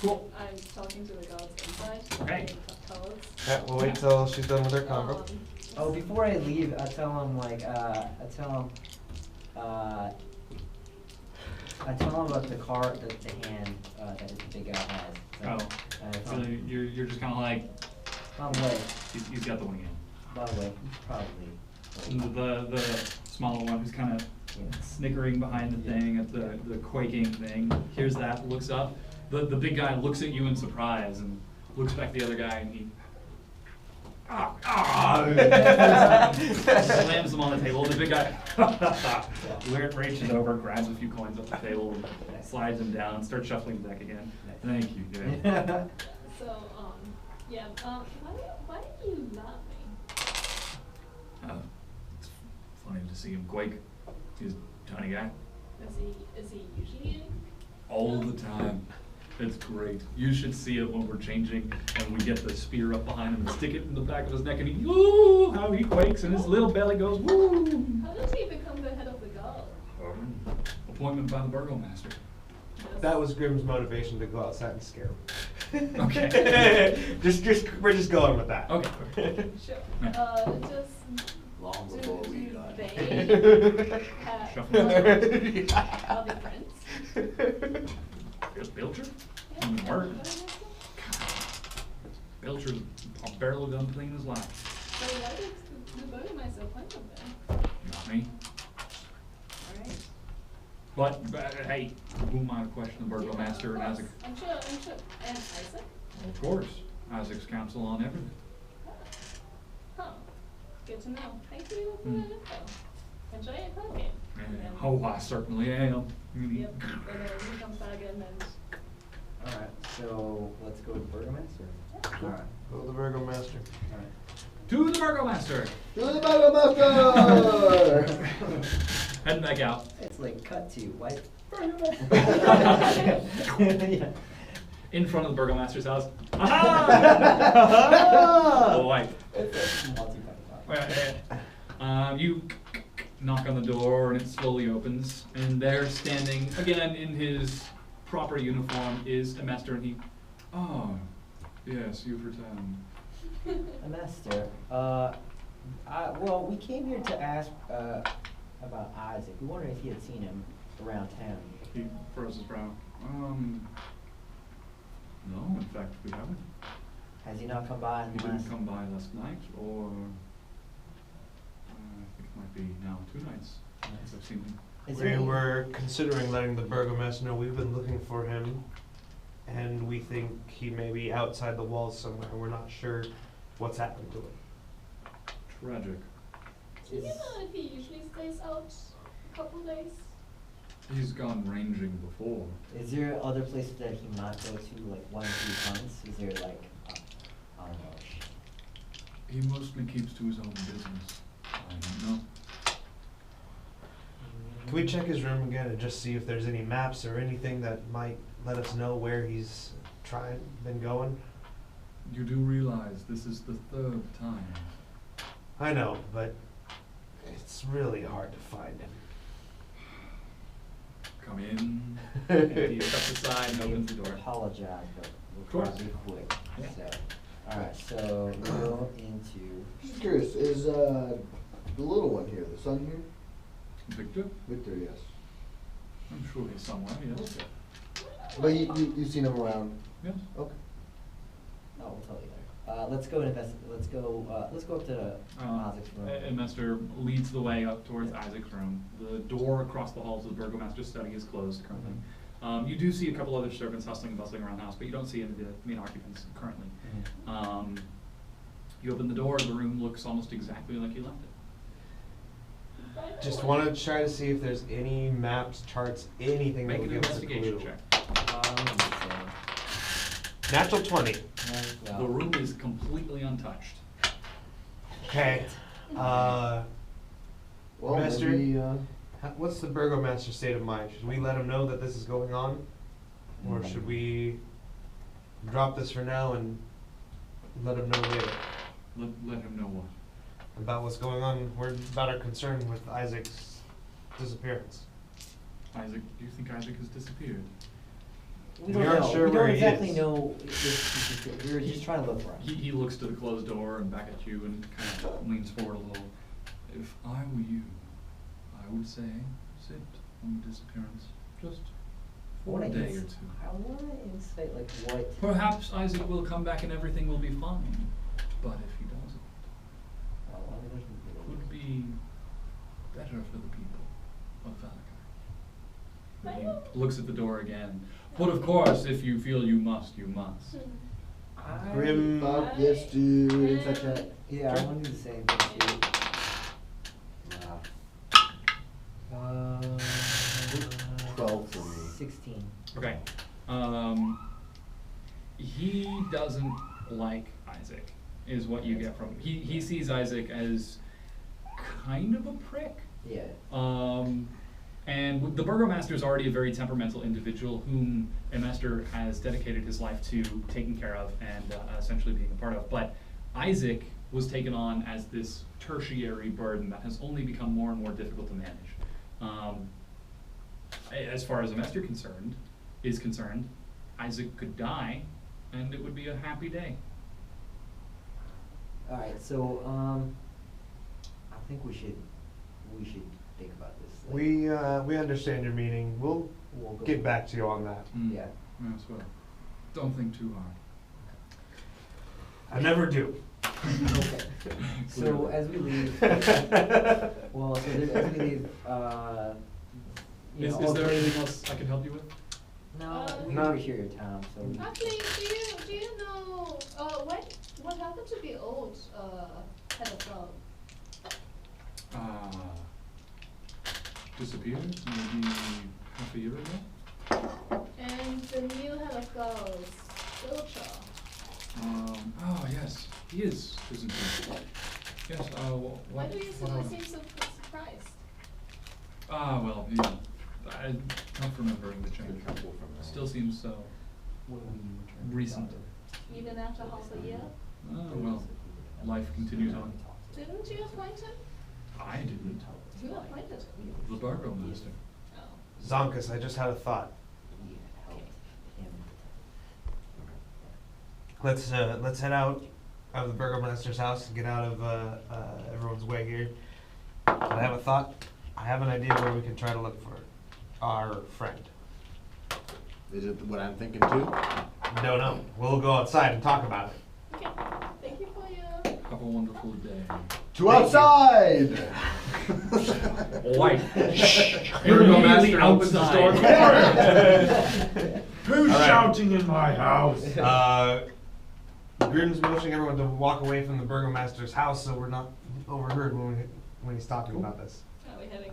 Cool. I'm talking to the guards inside. Okay. Cowards. Yeah, we'll wait till she's done with her combo. Oh, before I leave, I tell him about the card, the hand, that the big guy has. So, Oh. So you're just kind of like, by the way, he's got the one again. probably. The smaller one who's kind of snickering behind the thing at the quaking thing, hears that, looks up. The big guy looks at you in surprise and looks back at the other guy and he slams them on the table. The big guy reaches over, grabs a few coins off the table, slides them down, and starts shuffling the deck again. Thank you. Yeah. So, why are you laughing? It's funny to see him quake. He's a tiny guy. Is he usually? All the time. It's great. You should see it when we're changing and we get the spear up behind him and stick it in the back of his neck and he, woo, how he quakes and his little belly goes, woo. How did he become the head of the guard? Appointment by the Burgomaster. That was Grim's motivation to go outside and scare him. Okay. We're just going with that. Okay. Sure. Yeah. Long Do before we they got. Shuffle. are they friends? There's Bilcher? Yeah. Word. Bilcher's barely done clean his life. So why did the Burgomaster appoint him then? Not me. Alright. But hey, who am I to question the Burgomaster and Isaac? I'm sure. And Isaac? Of course. Isaac's counsel on everything. Huh. Good to know. Thank you for the info. Enjoy your card game. Oh, I certainly am. Yep. And then he comes back in and Alright, so let's go to the Burgomaster. Alright, Go to the Burgomaster. alright. To the Burgomaster! To the Burgomaster! Heading back out. It's like cut to white. Yeah. In front of the Burgomaster's house. Aha! Oh, white. It's like multi-part. You knock on the door and it slowly opens, and there standing again in his proper uniform is a master, and he, yes, you've returned. Master, well, we came here to ask about Isaac. We wondered if you had seen him around town. He furrows his brow. No, in fact, we haven't. Has he not come by in He the didn't last? come by last night, or I think it might be now 2 nights since I've seen him. Is there We any- were considering letting the Burgomaster know we've been looking for him, and we think he may be outside the walls somewhere. We're not sure what's happened to him. Tragic. do you know if he usually stays out a couple days? He's gone ranging before. Is there other places that he might go to, like 1 or 2 months? Is there like, I don't know. He mostly keeps to his own business. I don't know. Can we check his room again and just see if there's any maps or anything that might let us know where he's been going? You do realize this is the 3rd time. I know, but it's really hard to find him. Come in. And he steps aside and opens the door. Apologize, but Of we'll course. try to be quick. Yeah. So, alright, so we go into. Just curious, is the little one here, the son here? Victor? Victor, yes. I'm sure he's somewhere, yes. But you've seen him around? Yes. Okay. Oh, we'll tell you later. Let's go and let's go up to Isaac's room. Master leads the way up towards Isaac's room. The door across the hall to the Burgomaster's study is closed currently. You do see a couple other servants hustling and bustling around the house, but you don't see any of the main occupants currently. You open the door, the room looks almost exactly like you left it. Just want to try to see if there's any maps, charts, anything Make that an would give us a investigation clue. check. Natural 20. The room is completely untouched. Okay. Well, Master? maybe, What's the Burgomaster's state of mind? Should we let him know that this is going on? Or should we drop this for now and let him know later? Let him know what. About what's going on. We're about our concern with Isaac's disappearance. Isaac, do you think Isaac has disappeared? We We don't aren't know. sure We where don't he exactly is. know if we were just trying to look for him. He looks to the closed door and back at you and kind of leans forward a little. If I were you, I would say sit on the disappearance just for a day or two. I want to insight like what. Perhaps Isaac will come back and everything will be fine. But if he doesn't, Well, I mean, it would be better for the people of Valeria. And he looks at the door again. But of course, if you feel you must, you must. Grim. fuck this dude, insight check. Yeah, I want to do the same thing too. Wow. 12 for me. 16. Okay. He doesn't like Isaac, is what you get from him. He sees Isaac as kind of a prick. Yeah. And the Burgomaster is already a very temperamental individual whom a master has dedicated his life to taking care of and essentially being a part of. But Isaac was taken on as this tertiary burden that has only become more and more difficult to manage. As far as a master is concerned, Isaac could die, and it would be a happy day. All right. So I think we should think about this. Like, We understand your meaning. We'll go- get back to you on that. Yeah. Yes, well, don't think too hard. I never do. Okay. So as we leave, well, so as we leave, Is all there three- anything else I can help you with? No, we No. appreciate your time. So Actually, do you know what happened to the old head of dog? Disappeared maybe half a year ago? And the new head of girls, Ilcha. Oh yes, he is disappeared. Yes, Why do you what seem so surprised? Well, you know, I'm not remembering the change. Still seems so when we return. recent. Even after half a year? Well, life continues on. Didn't you appoint him? I didn't. Who appointed him? The Burgomaster. Oh. Zonkas, I just had a thought. We had helped him. Let's head out of the Burgomaster's house and get out of everyone's way here. But I have a thought. I have an idea where we can try to look for our friend. Is it what I'm thinking too? No. We'll go outside and talk about it. Okay. Thank you for your. Have a wonderful day. To outside! White. Burgomaster opens the door. Who's All right. shouting in my house? Grim's motioning everyone to walk away from the Burgomaster's house so we're not overheard when he's talking about this. Are we heading?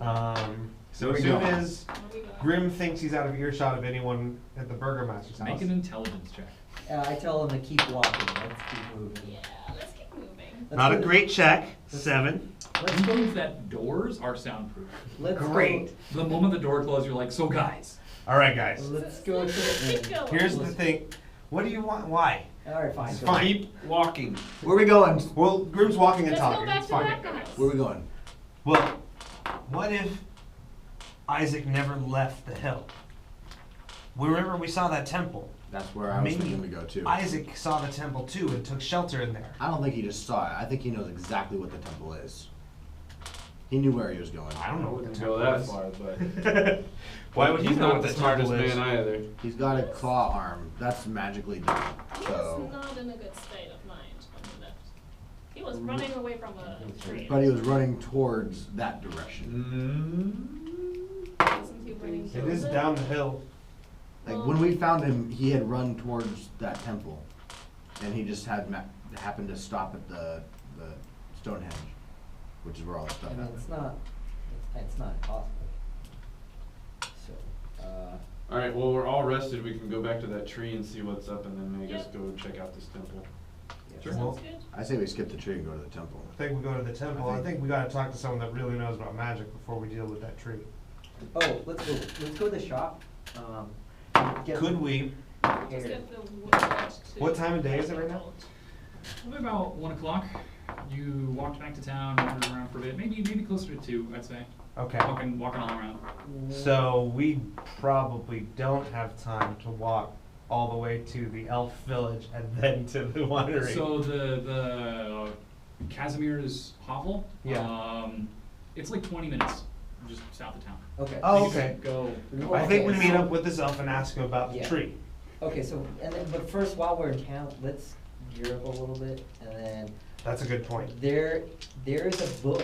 So Where as we soon going? as Where we going? Grim thinks he's out of earshot of anyone at the Burgomaster's house. Make an intelligence check. I tell him to keep walking. Let's keep moving. Yeah, let's keep moving. Let's Not a go- great check. 7. Let's go. Prove that doors are soundproof. Let's Great. The moment the door closed, you're like, so guys. All right, guys. Go. Let's go to Keep the. going. Here's the thing. What do you want? Why? All right, fine. It's go. fine. Keep walking. Where we going? Well, Grim's walking and Let's go talking. back It's to fine. that house. Where we going? Well, what if Isaac never left the hill. Wherever we saw that temple, That's where I was maybe thinking to go too. Isaac saw the temple too and took shelter in there. I don't think he just saw it. I think he knows exactly what the temple is. He knew where he was going. I don't know what the Wouldn't temple go that is. far, but Why would he he's know not what the the smartest temple is? man either. He's got a claw arm. That's magically done. He So, was not in a good state of mind when he left. He was running away from a tree. but he was running towards that direction. Wasn't he running It towards is down the hill. Like when we found him, he had run towards that temple, and he just happened to stop at the Stonehenge, which is where all the stuff I mean, happened. it's not impossible. So, All right, well, we're all rested. We can go back to that tree and see what's up, and then I guess Yep. go check out this temple. yeah. Sounds good. I say we skip the tree and go to the temple. I think we go to the temple. I think we gotta talk to someone that really knows about magic before we deal with that tree. Oh, let's go to the shop. Get Could we? Just prepared. get the wood to What time of day is it right now? Probably about 1 o'clock. You walked back to town, wandered around for a bit, maybe closer to 2, I'd say. Okay. Walking all around. So we probably don't have time to walk all the way to the elf village and then to the winery. So the Casimir's hovel. Yeah. It's like 20 minutes just south of town. Okay. Oh, You can okay. Go. I think we Okay, meet so- up with this elf and ask him about the Yeah. tree. Okay, so but first, while we're in town, let's gear up a little bit, and then That's a good point. there is a book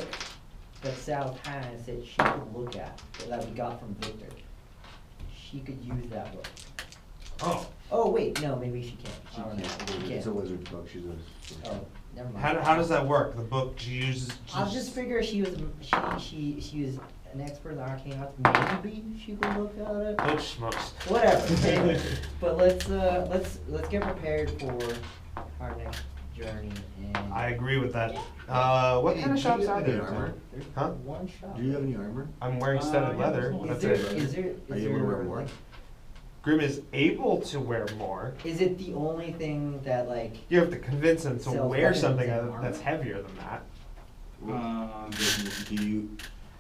that Sal has that she could look at that we got from Victor. She could use that book. Oh, Oh wait, no, maybe she can't. She I don't know. can't. She It's a can't. wizard's book. She's a. Oh, never mind. how does that work? The book she uses. I was just figuring she was an expert in the arcane arts. Maybe she could look at it. Oh, smokes. Whatever. Anyway, but let's get prepared for our next journey. And I agree with that. What Hey, kind of do shops you are have any there? armor? there's Huh? one shop. Do you have any armor? I'm wearing studded Yeah, leather. there's one. Is That's there it. Are you able to wear more? like, Grim is able to wear more. is it the only thing that like? You have to convince him to Sells wear weapons something and armor? that's heavier than that. Do you,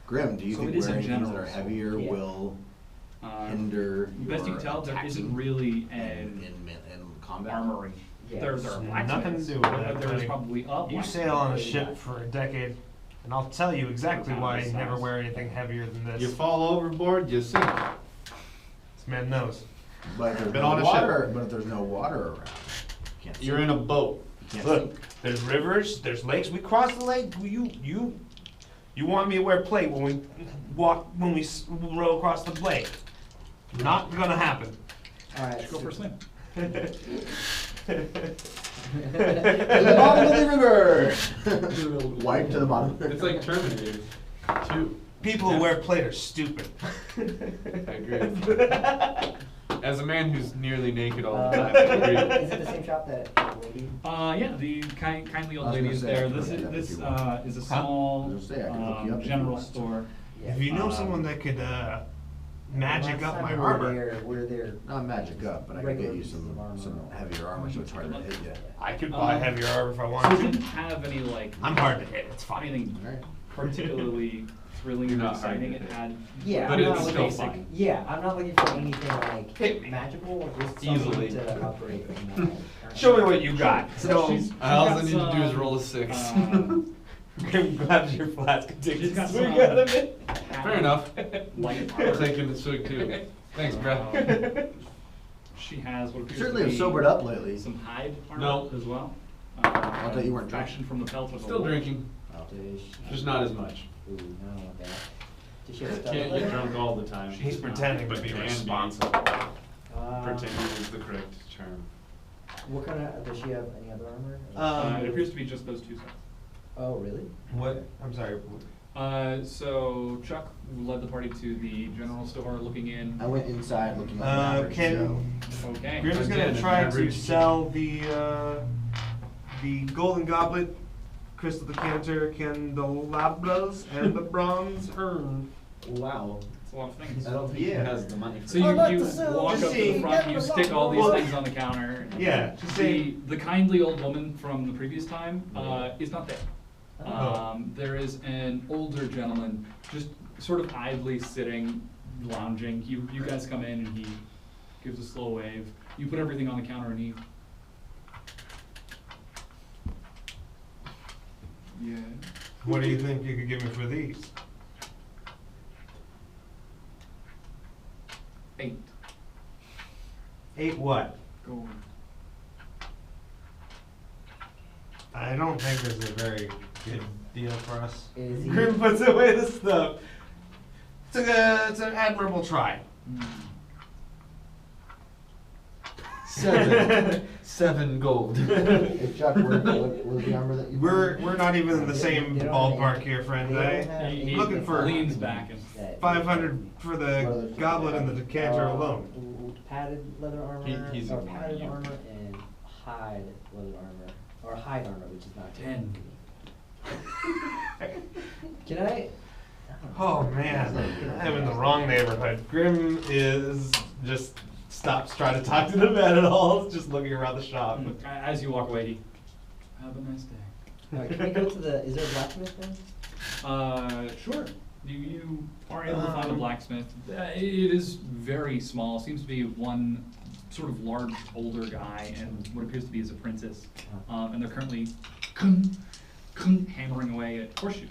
Grim? Do you So think it is in wearing things that general, are so- heavier Yeah. will Uh, hinder? best you your can tell, there isn't attacking really in an combat? armory. Yeah. There are blacksmiths. Nothing to do with that, There's buddy. probably a You blacksmith. sail on a ship for a decade, and I'll tell you exactly why you never Size. wear anything heavier than this. You fall overboard, you sink. This man knows. But if there's Been no on a ship. water, but if there's no water around, you can't You're sink. in a boat. You can't Look, sink. there's rivers, there's lakes. We cross the lake. You want me to wear plate when we row across the lake? Not gonna happen. All right. Go for a swim. In the bottom of the river. Wipe to the bottom. It's like Terminator 2. People who wear plate are stupid. I agree. As a man who's nearly naked all the time, Uh, I agree. is it the same shop that lady? Yeah, the kindly I old was lady gonna is say, I there. could This look is it up this if you want. is a I small was gonna say, I could look you up if you general want. store. Yeah. If you know Um, someone that could magic Last up time my we were armor, there, we're there. Not magic up, but I could Regular get you pieces of armor. some heavier armor so it's harder to hit you. I could buy Um, heavier armor if I So it wanted didn't to. have any like I'm hard to hit. It's fine. anything Alright. particularly thrilling You're or not hard exciting. to It hit. had Yeah, But I'm it's not still looking, fine. yeah, I'm not looking for anything like Hit me. magical or just Easily. something to upgrade from my current- Show me what you got. So So, she's All got I need to do is some, roll a 6. grab your flask and take She's a got swig some- out of it. Fair enough. light I'm armor. taking the swig too. Thanks, Brett. She has what appears Certainly to have be sobered up lately. some hide armor No. as well. I'll bet you weren't drunk. Fashion from the pelt of a Still wolf. drinking, just not as much. Ooh, I don't want that. Does she have stuff Can't like get that? drunk all the time. He's pretending to But be can be. responsible. Pretending is the correct term. What kind of, does she have any other armor? It appears to be just those two sets. Oh, really? What? I'm sorry. So Chuck led the party to the general store, looking in. I went inside looking at the average Joe. Okay. Grim is gonna Again, try an to average sell the golden goblet, crystal decanter, candelabras, and the bronze urn. Wow. It's a lot of things. I don't think he Yeah. has the money for So that. you, like you to sell- walk Just up to see- the front, you stick all these Well- things on the counter. Yeah, just say- The kindly old woman from the previous time is not there. There is an older gentleman just sort of idly sitting, lounging. You guys come in and he gives a slow wave. You put everything on the counter and he... Yeah. What do you think you could give me for these? 8. 8 what? Gold. I don't think this is a very good deal for us. Is he- Grim puts away the stuff. It's an admirable try. 7 gold. Hey Chuck, what was the armor that you? We're not even in the same They don't ballpark have- here, friend. they don't Eh? have He Looking for leans back and... 500 for the goblet and the decanter alone. Padded leather armor, He's or ignoring padded you. armor and hide leather armor, or hide armor, which is not 10. Can I? Oh man, I'm in the wrong neighborhood. Grim is just stops trying to talk to the man at all. Just looking around the shop. As you walk away, he... Have a nice day. Alright, can we go to the? Is there a blacksmith then? Sure. You are able to find a blacksmith. It is very small. Seems to be one sort of large, older guy and what appears to be his apprentice. And they're currently hammering away at horseshoes.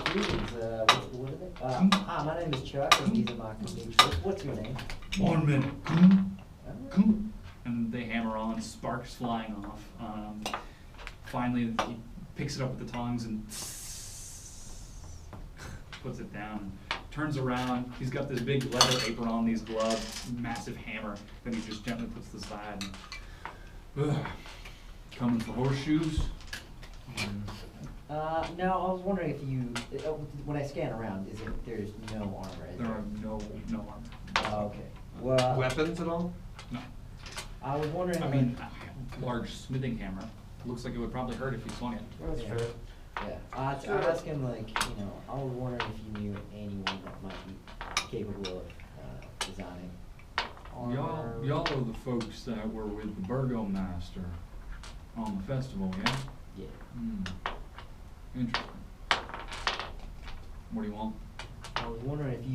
Greetings. What are they? Hi, my name is Chuck, and these are my compatriots. What's your name? 1 minute. Oh. And they hammer on, sparks flying off. Finally, he picks it up with the tongs and puts it down. Turns around. He's got this big leather apron on, these gloves, massive hammer that he just gently puts to the side. And, coming for horseshoes? No, I was wondering if you, when I scan around, is it, there's no armor, is There there? are no armor. Oh, okay. Well, Weapons at all? No. I was wondering. I mean, a large smithing hammer. Looks like it would probably hurt if you swung it. That's Yeah. fair. Yeah, I was asking, like, you know, I was wondering if you knew anyone that might be capable of designing armor. Y'all are the folks that were with the Burgomaster on the festival, yeah? Yeah. Interesting. What do you want? I was wondering if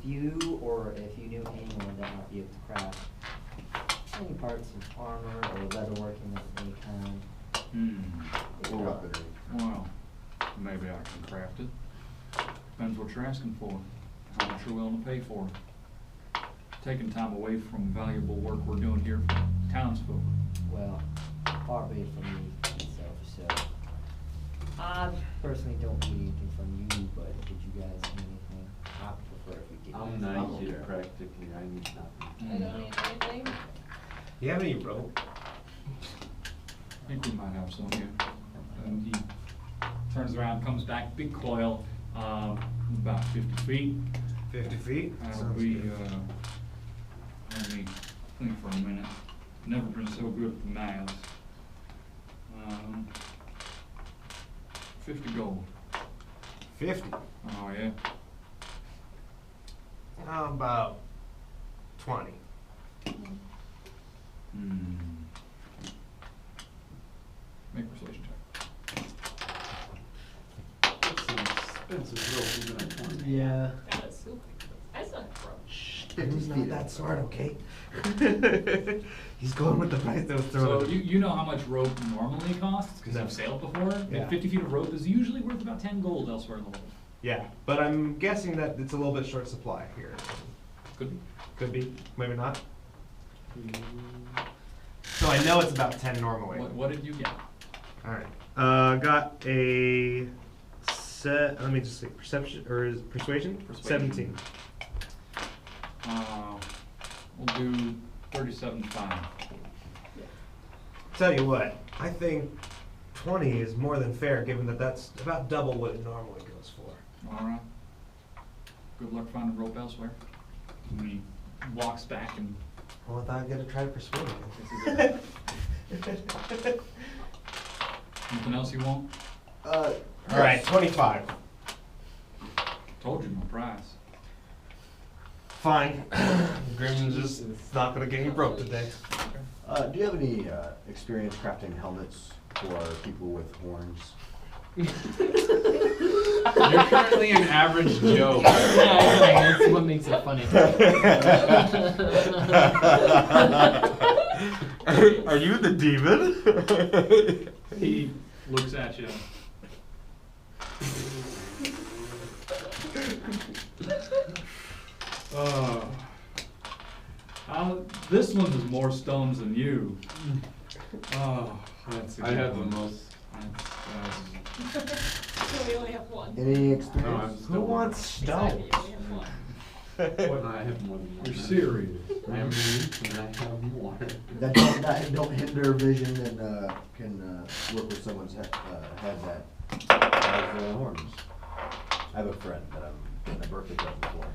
you or if you knew anyone that might be able to craft any parts of armor or leatherworking of any kind. Well, maybe I can craft it. Depends what you're asking for. How much you're willing to pay for it. Taking time away from valuable work we're doing here for townsfolk. Well, far be it from me to be selfish, so I personally don't need anything from you, but would you guys need anything? I prefer if we get. I'm 90 practically, I need nothing. I don't need anything. You have any rope? I think we might have some here. And he turns around, comes back, big coil, about 50 feet. 50 feet? That'll Sounds be, good. let me think for a minute. Never been so good at the maths. 50 gold. 50. Oh, yeah? How about 20? Make a persuasion check. That's some expensive rope even at 20. Yeah. That is super. That's not gross. He's not that smart, okay? He's going with the price that was thrown So at him. you know how much rope normally costs, because No. you've sailed before? Yeah. 50 feet of rope is usually worth about 10 gold elsewhere in the world. Yeah, but I'm guessing that it's a little bit short supply here. Could be. Could be, maybe not. So I know it's about 10 normally. What did you get? Alright. Got a let me just say, perception, or is persuasion? Persuasion. 17. We'll do 37.5. Tell you what, I think 20 is more than fair, given that that's about double what it normally goes for. All right. Good luck finding rope elsewhere. And he walks back and Well, I thought I'd get to try to persuade this is it. Anything else you want? Alright, 25. Told you my price. Fine. Grim's just not gonna get you broke today. Do you have any experience crafting helmets for people with horns? You're currently an average Joe. Yeah, that's what makes it funny. Are you the demon? He looks at you. This one has more stones than you. Oh, that's a I good have one. the most. So we only have one. Any No, experience? I'm Who still wants Exactly, stones? we only have one. I have more than one. You're serious. I am unique and I have more. That don't hinder vision and can work with someone's head that has horns. I have a friend that I'm getting a birthday present for.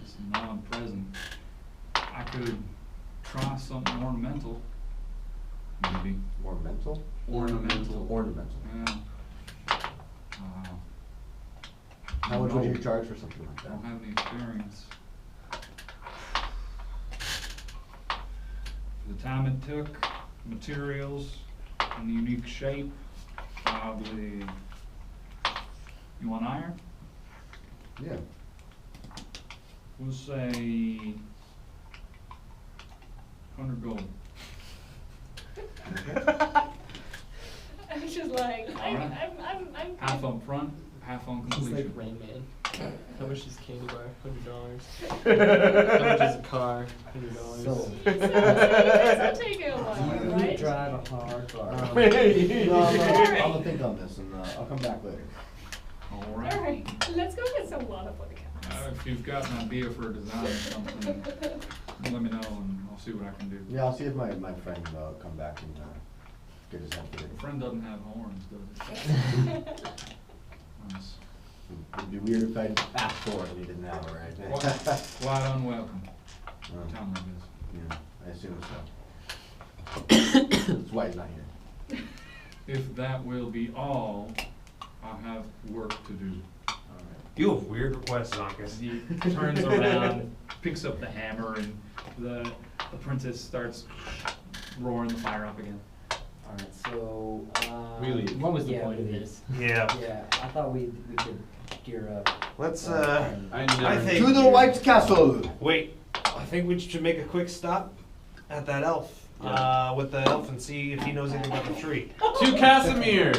It's non-present. I could try something ornamental. Maybe. More mental? Ornamental. Ornamental. Yeah. How much would you charge for something like I don't that? have any experience. For the time it took, materials, and the unique shape, probably. You want iron? Yeah. We'll say 100 gold. I'm just like, I'm Half up front, half on He's like completion. Rain Man. How much is candy bar? $100. How much is a car? $100. So, It's gonna take a while, You right? drive a hard car. no, I'm gonna think on this and I'll come back later. Alright. Alright, let's go get some water for the cats. If you've got an idea for a design or something, let me know and I'll see what I can do. Yeah, I'll see if my friend come back and get his head fitted. Your friend doesn't have horns, does he? Nice. It'd be weird if I asked for it and he didn't have it, right? Quite unwelcome. Um, Town like this. Yeah, I assume so. That's why he's not here. If that will be all, I have work to do. You have weird requests, Zankas. He turns around, picks up the hammer, and the apprentice starts roaring the fire up again. Alright, so, Really? What was the yeah, point of we- this? Yeah. Yeah, I thought we could gear up. Let's and- I never. I think- To the White Castle! wait. I think we should make a quick stop at that elf. With the elf and see if he knows anything about the tree. To Casimir!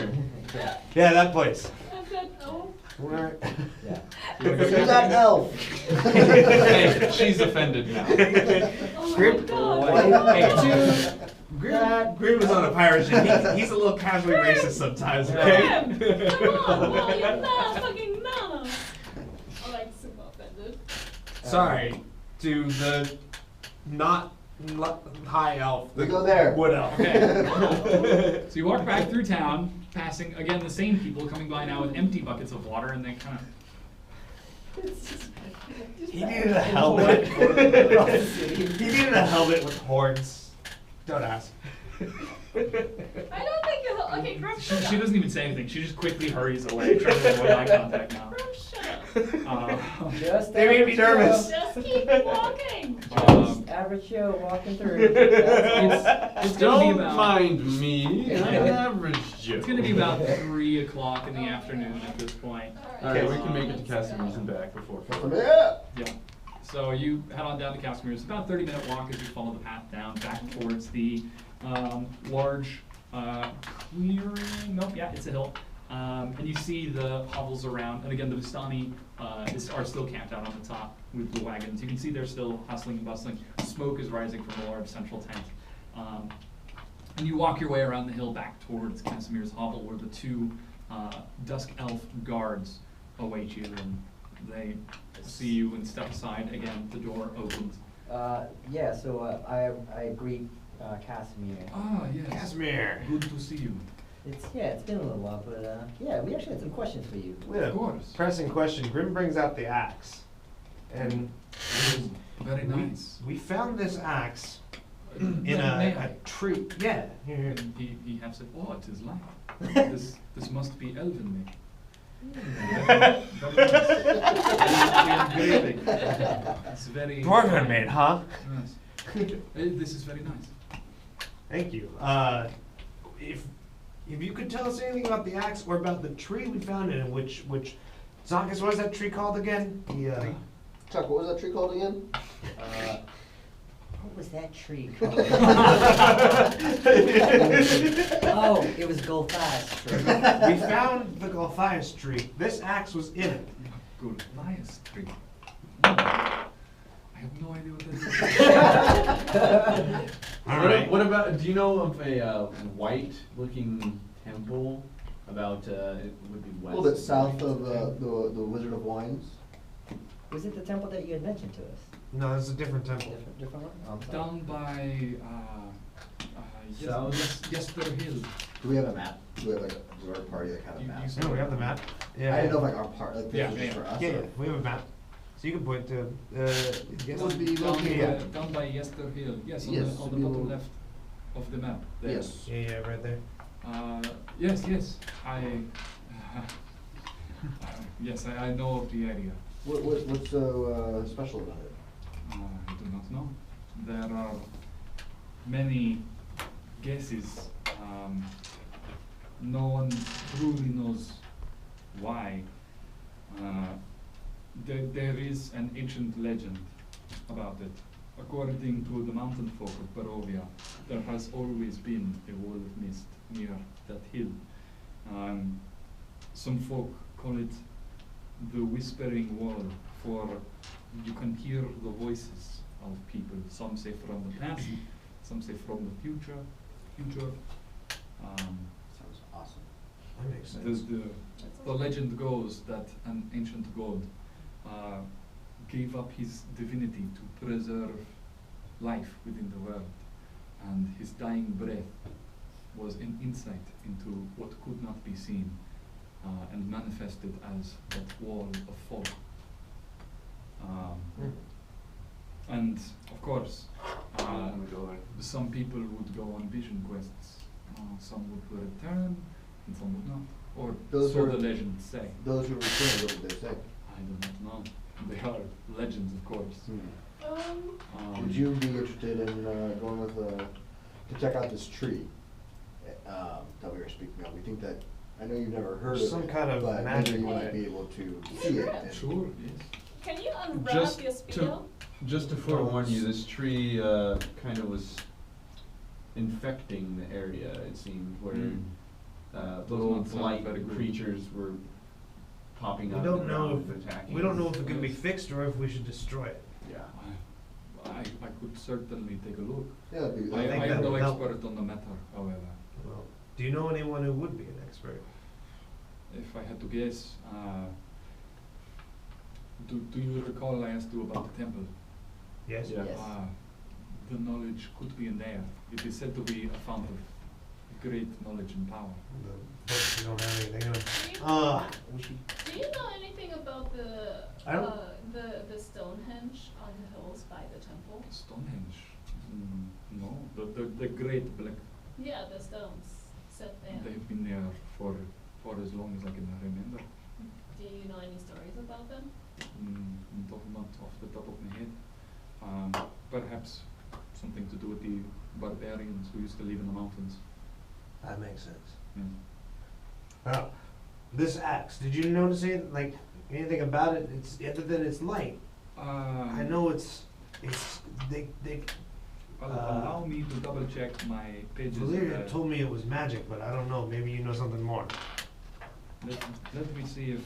Yeah, that place. I said, oh. Right. Yeah. To that elf! Hey, she's offended now. Oh my Grip. god. Hey, Grim was on a pirate ship. He's a little casually racist sometimes, okay? Grim, come on, well, you're not fucking nana. I'm like super offended. Sorry to the not high elf. We go there. Wood elf. Okay. So you walk back through town, passing, again, the same people coming by now with empty buckets of water, and they kind of... He needed a helmet. He needed a helmet with horns. Don't ask. I don't think you're okay, Grim, shut She up. doesn't even say anything. She just quickly hurries away, trying to avoid eye contact now. Grim, shut up. Just They made me average Joe. nervous. Just keep walking. Um, Average Joe walking through. That's it's gonna be Don't about... mind me. I'm an average Joe. It's gonna be about 3 o'clock in the afternoon at this point. Alright, we can make it to Casimir's and back before. Yeah! Yeah. So you head on down to Casimir. It's about a 30-minute walk as you follow the path down back towards the large clearing. Nope, yeah, it's a hill. And you see the hovels around, and again, the Stohne are still camped out on the top with the wagons. You can see they're still hustling and bustling. Smoke is rising from the large central tent. And you walk your way around the hill back towards Casimir's hovel, where the 2 dusk elf guards await you, and they see you and step aside. Again, the door opens. Yeah, so I greet Casimir. Ah, yes. Casimir. Good to see you. It's been a little while, but yeah, we actually had some questions for you. We had Of a course. pressing question. Grim brings out the axe. And Very nice. we found this axe in May I? a tree. Yeah. Here. And he has said, oh, it is light. This must be elven made. Very nice. It's very... Dwarven made, huh? Yes. This is very nice. Thank you. If if you could tell us anything about the axe or about the tree we found and which Zankas, what is that tree called again? Chuck, what was that tree called again? What was that tree called? Oh, it was Golthias tree. We found the Golthias tree. This axe was in it. Golthias tree. I have no idea what that is. All right. What about, do you know of a white-looking temple about, it would be A west? little bit south of the Wizard of Wines. Was it the temple that you had mentioned to us? No, it's a different temple. Different one? Oh, I'm sorry. Down by South? Yester Hill. Do we have a map? Do we have like does our party like have a You- map? you No, we have the map. Yeah. I didn't know if like our part like this Yeah, was just yeah. for us. Yeah, or- yeah, we have a map. So you can point to. It would be Down, located. down by Yester Hill. Yes, on Yes, the, on the we bottom will- left of the map. There. Yes. Yeah, right there. Yes, yes. Yes, I know of the area. What's so special about it? I do not know. There are many guesses. No one truly knows why. There is an ancient legend about it. According to the mountain folk of Barovia, there has always been a wall of mist near that hill. Some folk call it the Whispering Wall, for you can hear the voices of people. Some say from the past, some say from the future. Sounds awesome. That makes sense. The legend goes that an ancient god gave up his divinity to preserve life within the world, and his dying breath was an insight into what could not be seen, and manifested as that wall of fog. And of course, some people would go on vision quests. Some would return, and some would not. Or Those so are- the legends say. Those who return, what did they say? I do not know. They are legends, of course. Would you be interested in going with to check out this tree that we were speaking of? We think that I know you've never heard of Some it, kind of but magic maybe you with might it. be able to see it. and- Sure, yes. Can you unwrap Just your to- spiel? Just to forewarn you, this tree kind of was infecting the area, it seemed, where little not sound blight very good. creatures were popping We out don't and know around if attacking. we don't know if it can be fixed or if we should destroy it. Yeah. I could certainly take a look. Yeah, that'd be, think I that am no would help. expert on the matter, however. Well, do you know anyone who would be an expert? If I had to guess, do you recall I asked you about the temple? Yes. Yeah. Yes. The knowledge could be in there. It is said to be a fount of great knowledge and power. We don't have anything in Do it. you, do you know anything about I don't- the Stonehenge on the hills by the temple? Stonehenge? No, the great black. Yeah, the stones set there. They've been there for as long as I can remember. Do you know any stories about them? Not off the top of my head. Perhaps something to do with the barbarians who used to live in the mountains. That makes sense. Yeah. Now, this axe, did you notice anything about it? It's other than it's light. I know they Allow me to double check my pages. Valeria told me it was magic, but I don't know. Maybe you know something more. Let me see if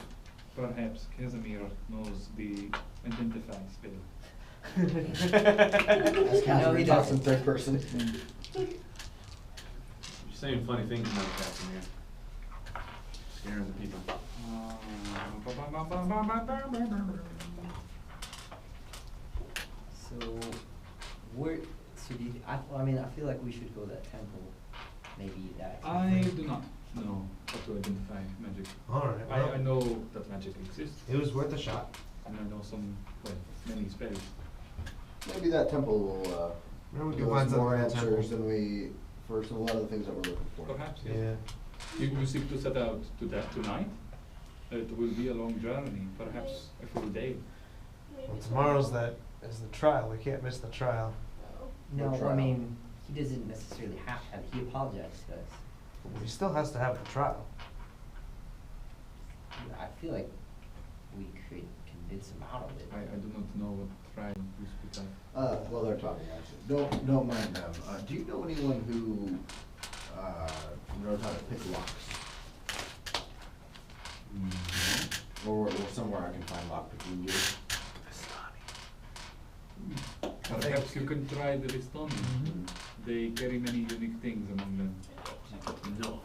perhaps Casimir knows the identify spell. As No, Catherine he talks in doesn't. third person. You're saying funny things about Casimir. Scaring the people. So, so do you, I mean, I feel like we should go to that temple, maybe that. I do not know how to identify magic. All right. I know that magic exists, It was worth a shot. and I know many spells. Maybe that temple will Maybe we can give find us more something in the temple. answers than we for a lot of the things that we're looking for. Perhaps, yes. Yeah. You seek to set out to that tonight? It will be a long journey, perhaps a full day. Well, tomorrow's is the trial. We can't miss the trial. No, We'll I try. mean, he doesn't necessarily have to have, he apologized to us. He still has to have the trial. I feel like we could convince him out of it. I do not know what trial you speak of. Well, they're talking actually. Don't mind them. Do you know anyone who knows how to pick locks? Or somewhere I can find lock picking gear? Perhaps you can try the Stohne. They carry many unique things among them. No.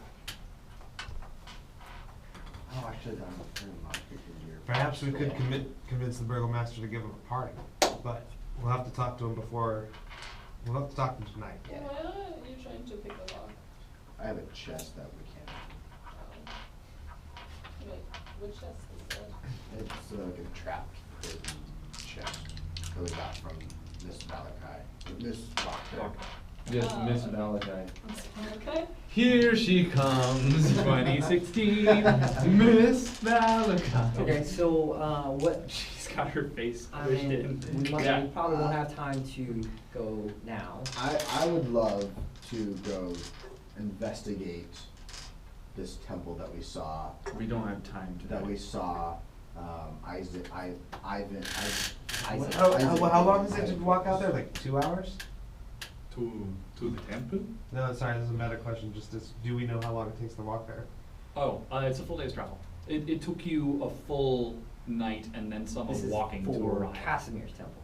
Oh, actually, I'm a very lock picking gear. Perhaps we could convince the burgomaster to give him a party, but we'll have to talk to him before. We'll have to talk to him tonight. Why are you trying to pick a lock? I have a chest that we can. Wait, which chest is that? It's like a trapped prison chest that we got from Miss Malachi. Miss Lockdown. Yes, Miss Malachi. Okay. Here she comes. 2016. Miss Malachi. Okay, so, what, She's got her face I squished mean, in. we Yeah. probably won't have time to go now. I would love to go investigate this temple that we saw. We don't have time to. That we saw, Isaac. How long does it to walk out there? Like 2 hours? To the temple? No, sorry, this is a meta question. Just as, do we know how long it takes to walk there? Oh, it's a full day's travel. It took you a full night and then some This of is walking to for arrive. Casimir's temple.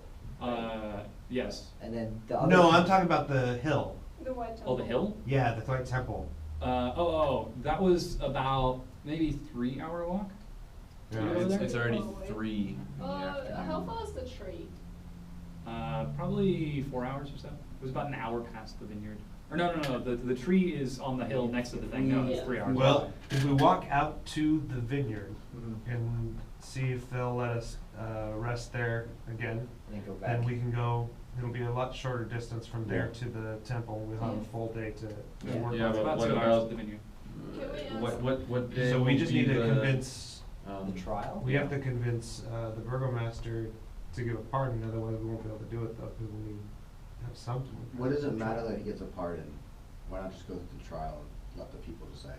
Yes. And then the other. No, I'm talking about the hill. The white temple. Oh, the hill? Yeah, the White Temple. That was about maybe 3-hour walk. Yeah, You go it's, there? it's already 3 in the How afternoon. far is the tree? Probably 4 hours or so. It was about an hour past the vineyard. Or no. The tree is on the hill next to the thing. No, it's Yeah. 3 hours. Well, if we walk out to the vineyard Mhm. and see if they'll let us rest there again, And then go back. then we can go. It'll be a lot shorter distance from there Yeah. to the temple. We'll have a full day to Yeah. work Yeah, on It's it. but about what 2 hours about- to the vineyard. Can we ask? What day So we will just be need to the, convince. The trial? We have to convince the burgomaster to give a pardon. Otherwise, we won't be able to do it though, because we have something. What does it matter that he gets a pardon? Why not just go through the trial and let the people decide?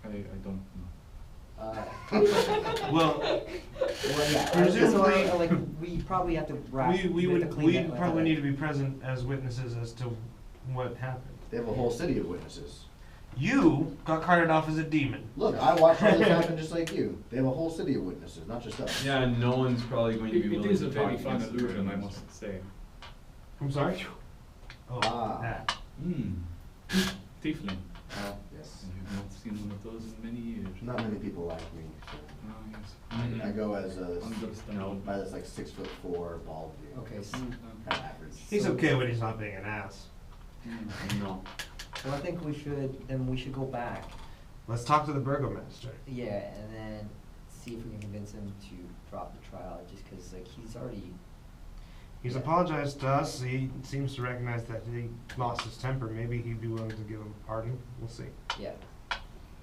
I don't know. Well, Well, yeah, Presumably- so, like, we probably have to wrap. we have to would clean that we'd up. probably need to be present as witnesses as to what happened. They have a whole city of witnesses. You got carted off as a demon. Look, I watched all this happen just like you. They have a whole city of witnesses, not just us. Yeah, and no one's probably going to be It willing is to a talk very fun against the illusion, I burgomaster. must say. I'm sorry. Oh, Ah. that. Tiefling. Oh, yes. I have not seen one of those in many years. Not many people like me. Oh, yes. Mhm. I go as a Understandable. by this like 6'4" bald dude. Okay, so, Kind of average. He's okay when he's not being an ass. No. well, I think we should go back. Let's talk to the burgomaster. Yeah, and then see if we can convince him to drop the trial, just cause like he's already. He's Yeah. apologized to us. He seems to recognize that he lost his temper. Maybe he'd be willing to give him a pardon. We'll see. Yeah.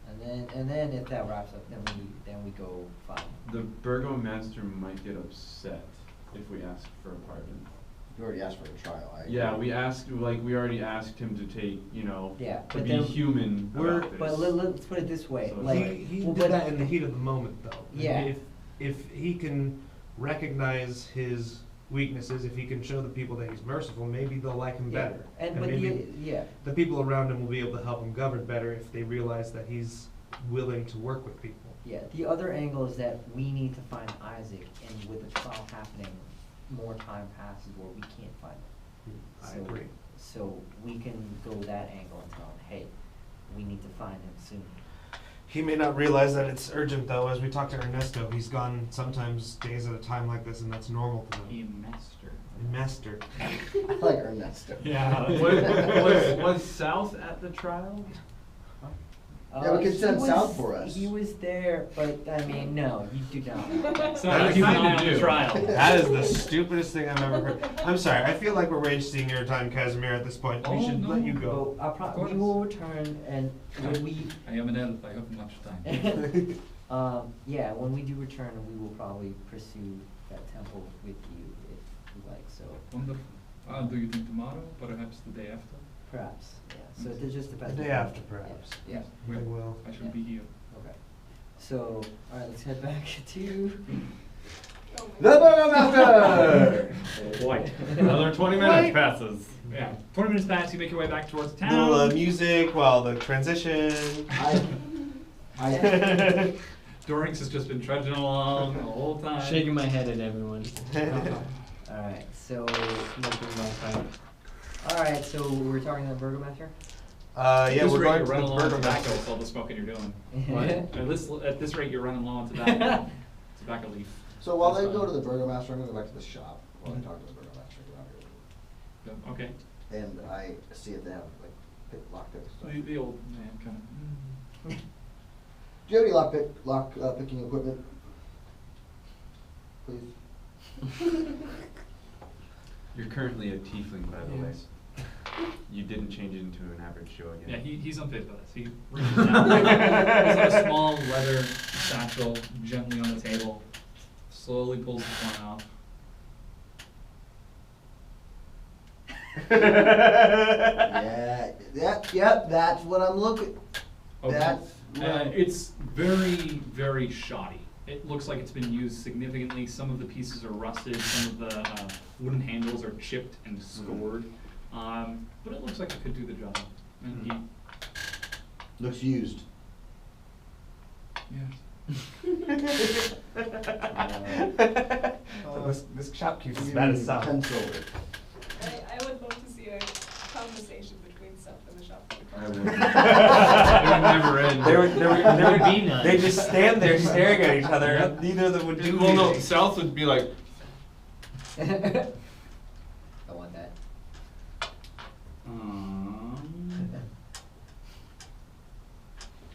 And then if that wraps up, then we go find. The burgomaster might get upset if we ask for a pardon. You already asked for a trial. Yeah, we already asked him to take, Yeah, to but be then- human We're- about this. But let's put it this way, So like. he well, did but- that in the heat of the moment, though. And Yeah. If he can recognize his weaknesses, if he can show the people that he's merciful, maybe they'll like him Yeah, better. and but maybe yeah, the people around him will be able to help him govern better if they realize that he's willing to work with people. yeah. The other angle is that we need to find Isaac, and with the trial happening, more time passes where we can't find him. I So- agree. So we can go that angle and tell him, hey, we need to find him soon. He may not realize that it's urgent, though. As we talked to Ernesto, he's gone sometimes days at a time like this, and that's normal to A him. master. Master. I like Ernesto. Yeah. Was South at the trial? Yeah, we could He send was- South for us. He was there, but I mean, no, you do not. So That he's is not kinda on the do. trial. That is the stupidest thing I've ever heard. I'm sorry. I feel like we're wasting your time, Casimir, at this point. We Oh, should no. let you go. Well, we will return, and when we, I am an elf, I have much time. yeah, when we do return, we will probably pursue that temple with you if you like, so. Wonderful. Do you think tomorrow, perhaps the day after? Perhaps, yeah. So it just depends. The day after, perhaps. Yeah. We will. I should be here. Okay. So, alright, let's head back to. The Burgomaster! White. Another 20 minutes passes. Yeah. 20 minutes pass. You make your way back towards town. Little music while the transition. Dorynx has just been trudging along the whole time. Shaking my head at everyone. Alright, so. Alright, so we're talking to the Burgomaster? Yeah, At this we're rate, going you're to running the low on tobacco Burgomaster. with all the smoking you're doing. What? At this rate, you're running low on tobacco. Tobacco leaf. So while That's they go fine. to the Burgomaster, I'm gonna go back to the shop while I talk to the Burgomaster. Okay. And I see if they have like lockpicks. So the old man kind of. Do you have any lock picking equipment? Please. You're currently a tiefling, by the way. Yes. You didn't change it into an average Joe again. Yeah, he's unfit for this. He reaches down. He's got a small leather satchel gently on the table. Slowly pulls the coin off. Yep, that's what I'm looking. Okay. That's what It's very, very shoddy. It looks like it's been used significantly. Some of the pieces are rusted. Some of the wooden handles are chipped and scored. But it looks like it could do the job. And he, looks used. yes. This shop keeps as Give bad me as sound. pencil. I would love to see a conversation between Seth and the shopkeeper. It would never end. There would be none. They just stand there staring at each other. And neither of them would do Well, no, anything. South would be like, I want that.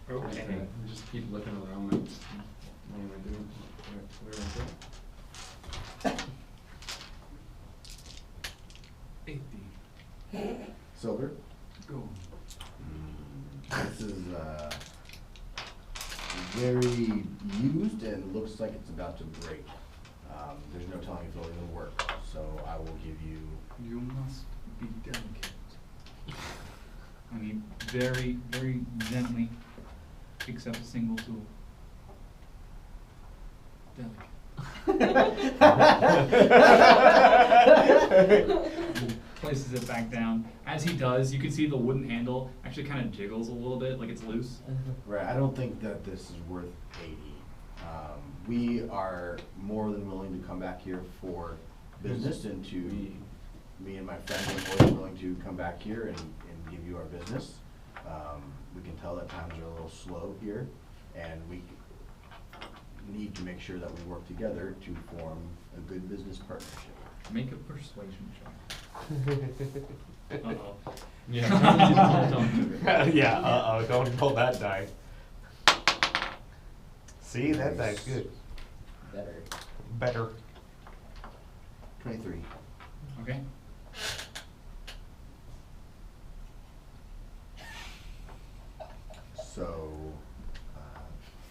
Okay. We just keep looking around. Like, what am I doing? Where is it? 80. Silver. Go. This is very used and looks like it's about to break. There's no telling if it'll even work, so I will give you. You must be delicate. And he very, very gently picks up a single tool. Delicate. Places it back down. As he does, you can see the wooden handle actually kind of jiggles a little bit, like it's loose. Right, I don't think that this is worth 80. We are more than willing to come back here for business and to, me and my friend are more than willing to come back here and give you our business. We can tell that times are a little slow here, and we need to make sure that we work together to form a good business partnership. Make a persuasion check. Uh-oh. Yeah, don't do it. Yeah, don't roll that die. See, that die's good. Better. Better. 23. Okay. So,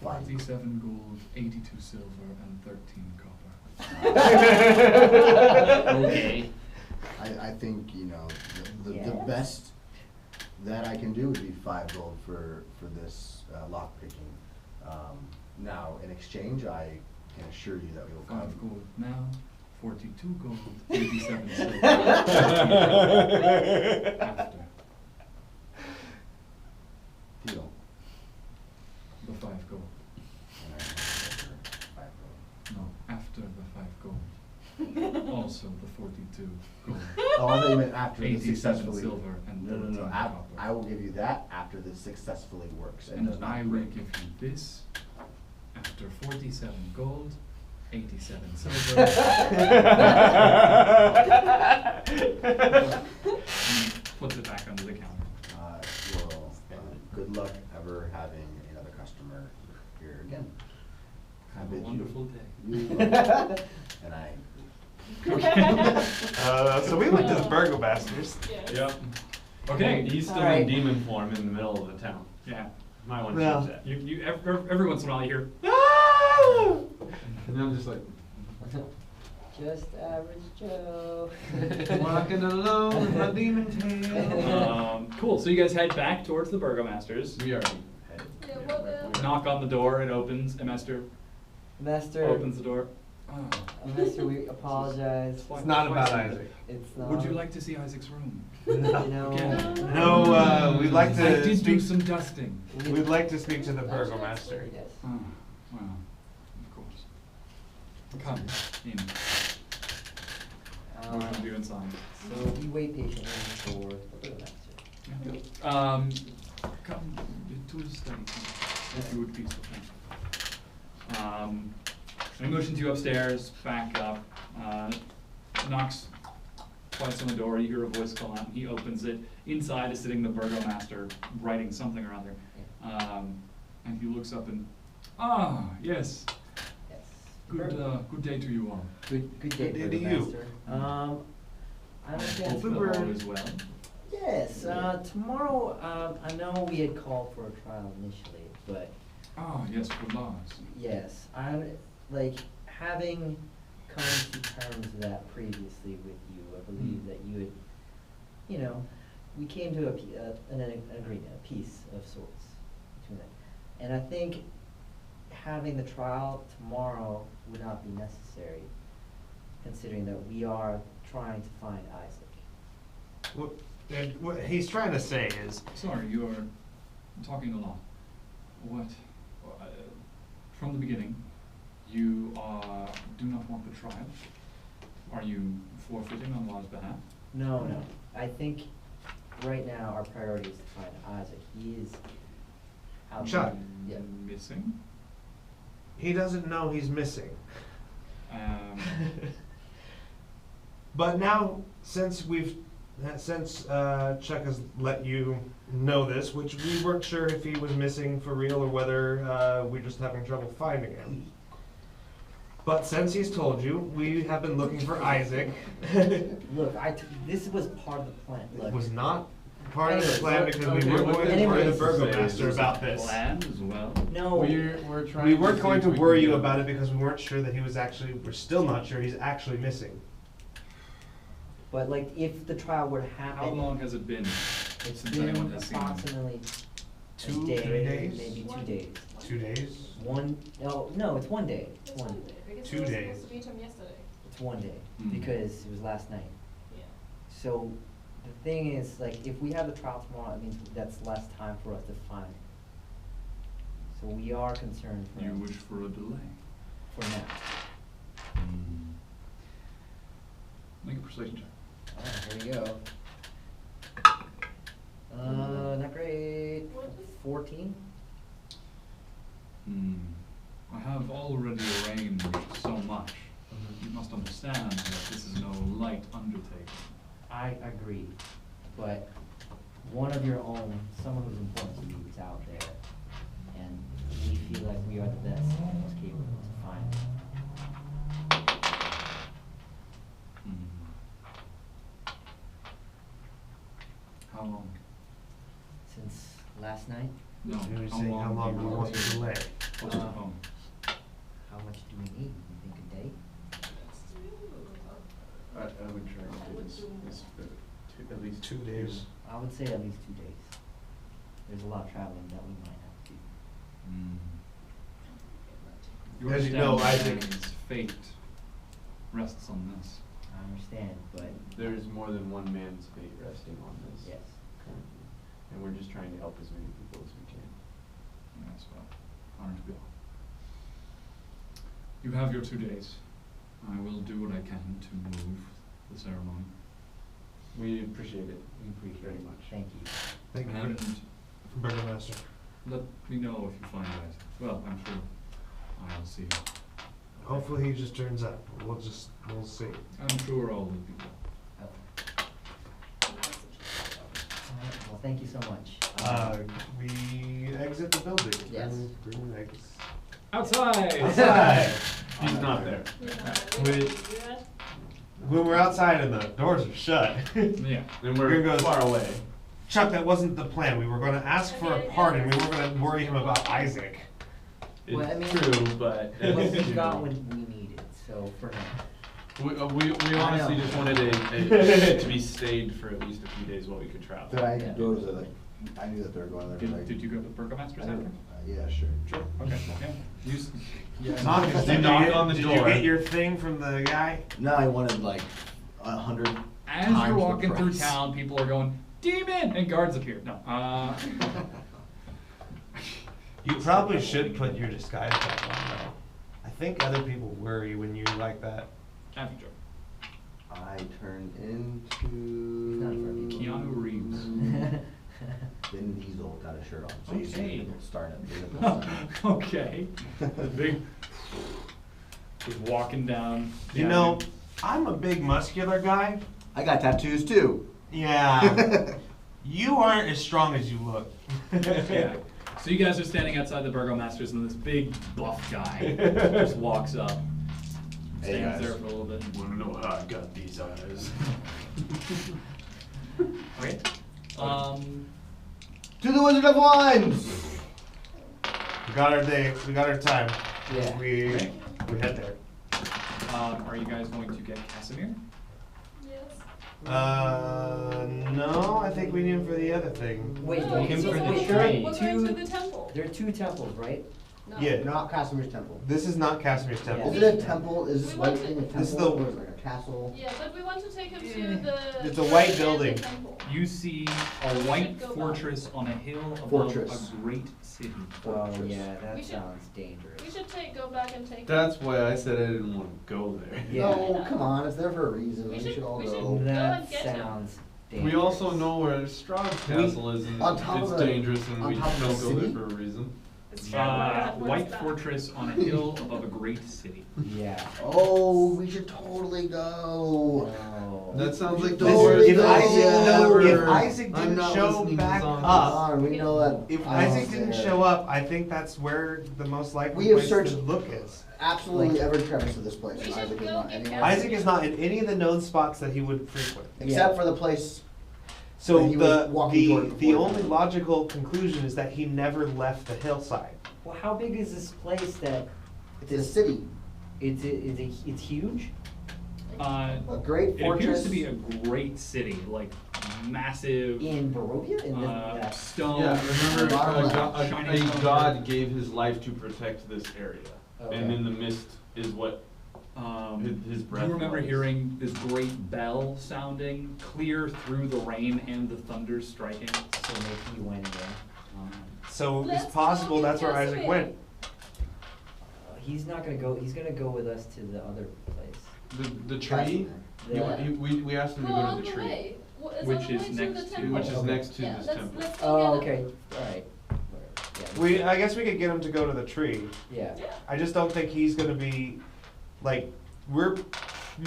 5. 47 gold, 82 silver, and 13 copper. Okay. I think, you know, the Yes. best that I can do would be 5 gold for this lock picking. Now, in exchange, I can assure you that we will 5 come. gold now, 42 gold, 87 silver. After Deal. the 5 gold. And I can offer 5 gold. No, after the 5 gold. Also the 42 gold. Oh, I thought you meant after this 87 successfully. silver and No, 13 copper. I will give you that after this successfully works and does And not I will break. give you this after 47 gold, 87 silver. Puts it back under the counter. Well, good luck ever having another customer here again. I Have a bid you- wonderful day. you- And I. So we went to the Burgomasters. Yes. Yep. Okay. He's still Alright. in demon form in the middle of the town. Yeah. Might want to Well. change that. Every once in a while you hear, And I'm just like, Just average Joe. Walking alone with my demon tail. Cool. So you guys head back towards the Burgomaster's. We already headed. Yeah, what the- Knock on the door. It opens. Emester Master, opens the door. Master, we apologize. It's not about Isaac. It's not. Would you like to see Isaac's room? No. Again. No, we'd like I to did do speak. some dusting. We'd like to speak to the burgomaster. Yes. Oh, well, of course. Come in. Motion to you inside. So we wait patiently for the Burgomaster. Come to his study, if you would please. So he motions you upstairs, back up, knocks twice on the door, you hear a voice call out, and he opens it. Inside is sitting the Burgomaster, writing something around there. And he looks up and, yes, Yes. good day to you all. Good day, Good day to you. Burgomaster. I understand. Hope that all is well. Yes, tomorrow, I know we had called for a trial initially, but Yes, for Lars. yes, I'm, like, having come to terms with that previously with you, I believe that you had, you know, we came to an agreement, a peace of sorts between them. And I think having the trial tomorrow would not be necessary, considering that we are trying to find Isaac. What he's trying to say is, Sorry, you are talking a lot. What? From the beginning, you do not want the trial. Are you forfeiting on Lars' behalf? No. I think right now our priority is to find Isaac. He is out Chuck. there. Yeah. Missing? he doesn't know he's missing. But now, since Chuck has let you know this, which we weren't sure if he was missing for real or whether we're just having trouble finding him. But since he's told you, we have been looking for Isaac. Look, this was part of the plan. It Look, was not part of the Anyways, plan because we okay, were what going to anyways- worry the This burgomaster is about this. Plan as well. no. We're trying. We weren't going see to if we worry can you get- about it because we weren't sure that he was actually, we're still not sure he's actually missing. But like, if the trial were to happen, How long has it been it's since anyone been has seen him? approximately Two, a day, 3 days? maybe 2 days. 2 days? No, it's 1 day. It's One. 1 day, because 2 we were days. supposed to meet him yesterday. It's 1 day Mm. because it was last night. Yeah. So the thing is, like, if we have the trial tomorrow, it means that's less time for us to find him. So we are concerned for You him wish for a delay. for now. Make a persuasion check. Alright, here we go. Not great. What is- 14? I have already arranged so much. You must understand that this is no light undertaking. I agree, but one of your own, someone who's important to you is out there, and we feel like we are the best and most capable to find him. How long? Since last night, No. You were saying how long do we want to delay? What's the phone? how much do we need? You think a day? I would try I to do would this, do- at least 2 days. I would say at least 2 days. There's a lot of traveling that we might have to do. You As you know, understand Isaac- man's fate rests on this. I understand, but There's more than one man's fate resting on this. yes. Currently. And we're just trying to help as many people as we can. That's well. Honor to be all. You have your 2 days. I will do what I can to move the ceremony. We appreciate it. We appreciate very it. much. Thank you. Thank you, And burgomaster. let me know if you find Isaac. Well, I'm sure I'll see you. Hopefully he just turns up. We'll see. I'm sure all will be well. Alright, well, thank you so much. We exit the building. Yes. Bring eggs. Outside! Outside! He's not there. When we're outside and the doors are shut. Yeah. And We're we're gonna go- far away. Chuck, that wasn't the plan. We were going to ask for a pardon. We weren't going to worry him about Isaac. It's Well, I mean- true, but. But we got what we needed, so for now. We I honestly know. just wanted a to be stayed for at least a few days while we could travel. Did I go to the, like, I knew that they were going there. but, like, Did you go to the Burgomasters after? Yeah, sure. Sure. Okay. Yeah. Zankas, They knock on the did door. you get your thing from the guy? No, I wanted like 100. As times you're the walking through price. town, people are going, "Demon!" and guards appear. No. You probably should put your disguise back on though. I think other people worry when you like that. After joke. I turned into Not in front of you. Keanu Reeves. Vin Diesel got a shirt on, so you see Okay. people starting at Okay. The big. Just walking down. You know, I'm a big muscular guy. I got tattoos too. Yeah. You aren't as strong as you look. Yeah. So you guys are standing outside the Burgomasters, and this big buff guy just walks up, Hey, stands guys. there for a little bit. Wanna know how I got these eyes? Okay. To the Wizard of Wands. We got our day. We got our time. Yeah. We Okay. we head there. Are you guys going to get Casimir? Yes. No, I think we need him for the other thing. Wait, No, wait, it's wait, just wait, we're going two- to the temple. There are two temples, right? No. Yeah. Not Casimir's temple. This is not Casimir's temple. Is it a temple? Is this We white want thing a to- temple? This is the- or is it like a castle? Yeah, but we want to take him Yeah. to the. It's a white church and building. the temple. You see a We white should go fortress on a hill above Fortress. a great city. Oh, yeah, that We should- sounds dangerous. We should go back and take. That's why I said I didn't want to go there. Yeah. No, come on, it's there for a reason. We We should- should all we go. should- Go That and get him. sounds dangerous. We also know where Strahd's castle is, and On top it's of the- dangerous, and on we top of the don't go there city? for a reason. It's true, that one's White bad. fortress on a hill above a great city. Yeah. Oh, we should totally go. Oh. That sounds like the Listen, worst if idea Isaac- no, ever. if Isaac I'm didn't not show listening to back Zankas. Come up- on, we know that. If Isaac Isaac didn't there. show up, I think that's where the most likely We have place searched- to look is. Absolutely every crevice of this place, We and should Isaac is go not get anywhere. Casimir. Isaac is not in any of the known spots that he would frequent. Except for the place. So That he was walking toward the before. only logical conclusion is that he never left the hillside. Well, how big is this place that It's a city. it's huge? A great It fortress. appears to be a great city, like massive In Barovia? In that stone. Yeah, remember Bottom left. shining a stone. god gave his life to protect this area, Okay. and in the mist is what his breath. You remember was. hearing this great bell sounding clear through the rain and the thunder striking. So maybe you went there. So Let's it's possible go get that's where Isaac Casimir. went. He's not gonna go. He's gonna go with us to the other place. The tree. The- We asked him to Go go on to the the tree, way. It's Which on the is way to next the to- temple. which is Okay. next to Yeah, this let's- temple. let's go Oh, get him. okay. All right. Yeah. I guess we could get him to go to the tree. Yeah. Yeah. I just don't think he's gonna be, like, we're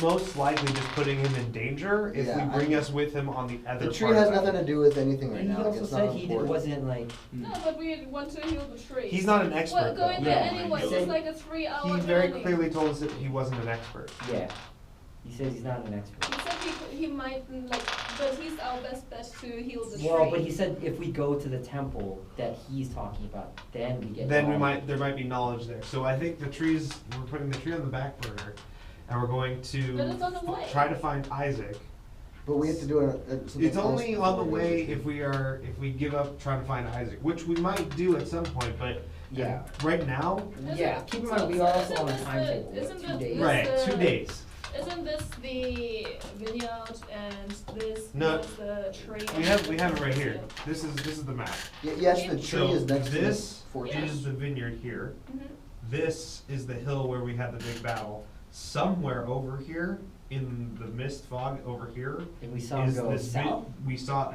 most likely just putting him in danger if Yeah, we bring us with him on the other The tree part has of it. nothing to do with anything right And he now. also It's said not he important. wasn't like. No, but we want to heal the tree. He's not an expert, Well, going though. there Yeah. anyway. He It's said- like a 3-hour He very journey. clearly told us that he wasn't an expert. Yeah. He says he's not an expert. He said he might like, but he's our best bet to heal the tree. Well, but he said if we go to the temple that he's talking about, then we get. Then knowledge. there might be knowledge there. So I think we're putting the tree on the back burner, and we're going to But it's on the way. try to find Isaac. But we have to do something It's else only on the before we way do this. if we give up trying to find Isaac, which we might do at some point, but Yeah. right now, Yeah. Keep in mind we are also on a timetable. We have 2 days. right, 2 days. Isn't this the vineyard and this No. is the tree? We have it right here. This is the map. Yes, the tree So is next to this this fortress. is the vineyard here. Mhm. This is the hill where we had the big battle. Somewhere over here in the mist fog over here And we saw him is go this south. we saw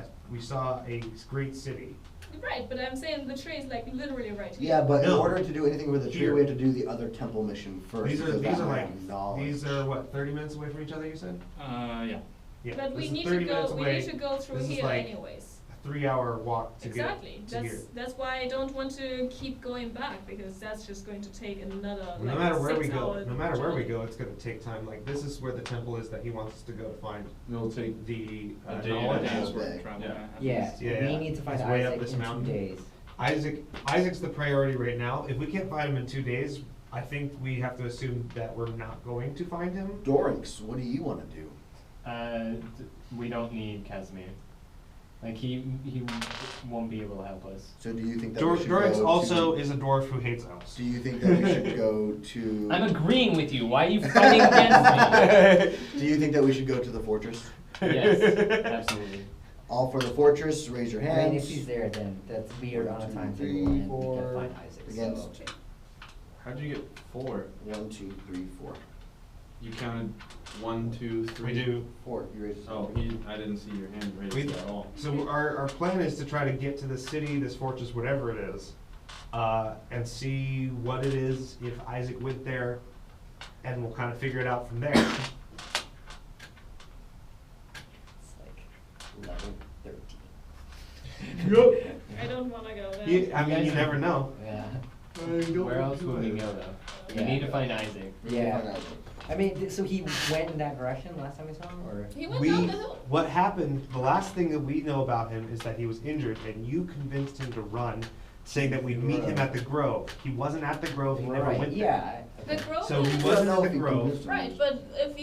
a great city. Right, but I'm saying the tree is like literally right here. Yeah, but in No. order to do anything with the tree, Here. we have to do the other temple mission first. These are because that like has knowledge. these are what 30 minutes away from each other. You said. Yeah. Yeah. But this we is need 30 to go. minutes We away. need to go through This is here like anyways. a 3-hour walk to Exactly. get to here. That's why I don't want to keep going back because that's just going to take another. No like, matter where we 6 go, hour no matter where we journey. go, it's gonna take time. Like this is where the temple is that he wants us to go to find It'll take the a day and a knowledge. half. That's where day. travel Yeah. happens. Yeah. Yeah, We yeah. need to find He's way up Isaac this in mountain. 2 days. Isaac's the priority right now. If we can't find him in 2 days, I think we have to assume that we're not going to find him. Dorynx, what do you want to do? We don't need Casimir. Like he won't be able to help us. So do you think that we should Dorynx go also to, is a dwarf who hates elves. do you think that we should go to... I'm agreeing with you. Why are you fighting against Do you think that we should go to the fortress? me? Yes, absolutely. All for the fortress, raise your I hands. mean, if he's there, then that's weird on a 1, 2, timetable, 3, and we 4, can find Isaac. against. So. How'd you get 4? 1, 2, 3, 4. You counted 1, 2, 3. We do. 4. You raised. Oh, I didn't see your hand raised at all. So our plan is to try to get to the city, this fortress, whatever it is, and see what it is, if Isaac went there, and we'll kind of figure it out from there. It's like level 13. I don't wanna go there. I mean, you never know. Yeah. Where else would we go though? We need to find Isaac. Yeah. I mean, so he went in that direction last time we saw him, or? He went down the hill. What happened, the last thing that we know about him is that he was injured, and you convinced him to run, saying that we'd meet him at the Grove. He wasn't at the Grove, he never Right, went there. yeah. The Grove So he is- wasn't at know the if he Grove. convinced him. Right, but if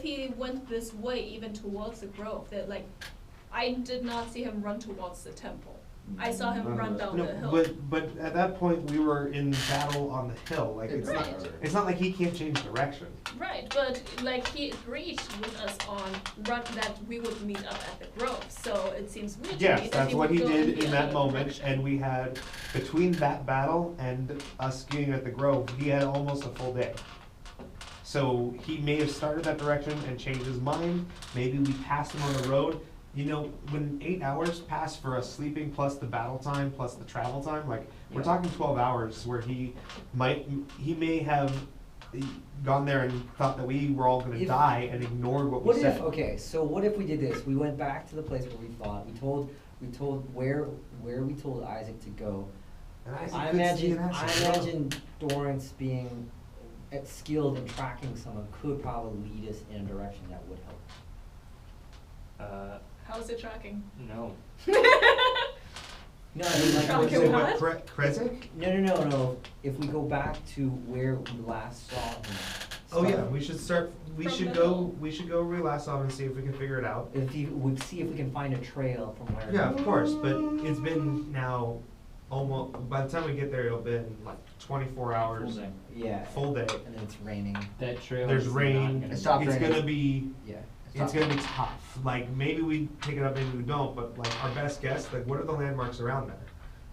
he went this way, even towards the Grove, that like, I did not see him run towards the temple. I saw him run down the No, hill. but at that point, we were in battle on the hill, like, Right. it's not like he can't change direction. Right, but like he agreed with us on that we would meet up at the Grove, so it seems weird to me Yes, that that's he what would he go did the in that other moment, direction. and we had, between that battle and us skiing at the Grove, he had almost a full day. So he may have started that direction and changed his mind, maybe we passed him on the road. You know, when 8 hours pass for us sleeping, plus the battle time, plus the travel time, like, we're Yeah. talking 12 hours where he may have gone there and thought that we were all gonna If- die and ignored what we What said. if, okay, so what if we did this? We went back to the place where we thought, we told where we told Isaac to go. And Isaac I could see imagine, an I asset. imagine Dorynx being skilled in tracking someone could probably lead us in a direction that would help. How's it tracking? No. No, I mean, like, Tracking so- what? Krezek? No. If we go back to where we last saw him. Oh yeah, start- we should start. We From should the go. hill. We should go re-last off and see if we can figure it out. If he would see if we can find a trail from where. Yeah, of course. But it's been now almost. By the time we get there, it'll been like 24 hours, Yeah. full day. And then it's raining. That trail There's is not rain. gonna It stopped It's raining. gonna be. Yeah. It's gonna be tough. Like maybe we pick it up, maybe we don't. But like our best guess, like what are the landmarks around there?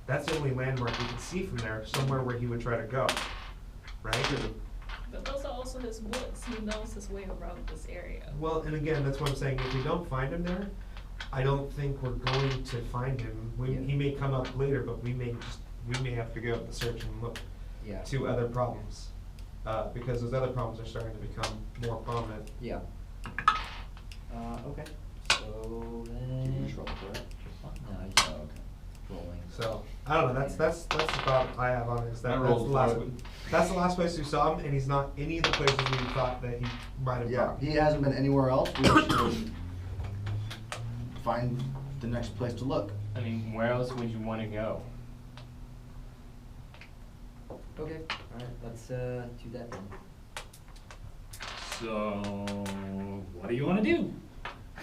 That's the only landmark we can see from there. Somewhere where he would try to go, right? But those are also his woods. He knows his way around this area. Well, and again, that's what I'm saying. If we don't find him there, I don't think we're going to find him. Yeah. He may come up later, but we may have to go up the search and look Yeah. to other problems, because those other problems are starting to become more prominent. Yeah. Okay. So then. Can you roll for it? No, I just rolling. So I don't know. That's the thought I have on it. Is that I that's rolled the last for it. that's the last place we saw him, and he's not any of the places we thought that he might have Yeah, gone. he hasn't been anywhere else. We should find the next place to look. I mean, where else would you want to go? Okay. All right. Let's do that then. So, what do you want to do?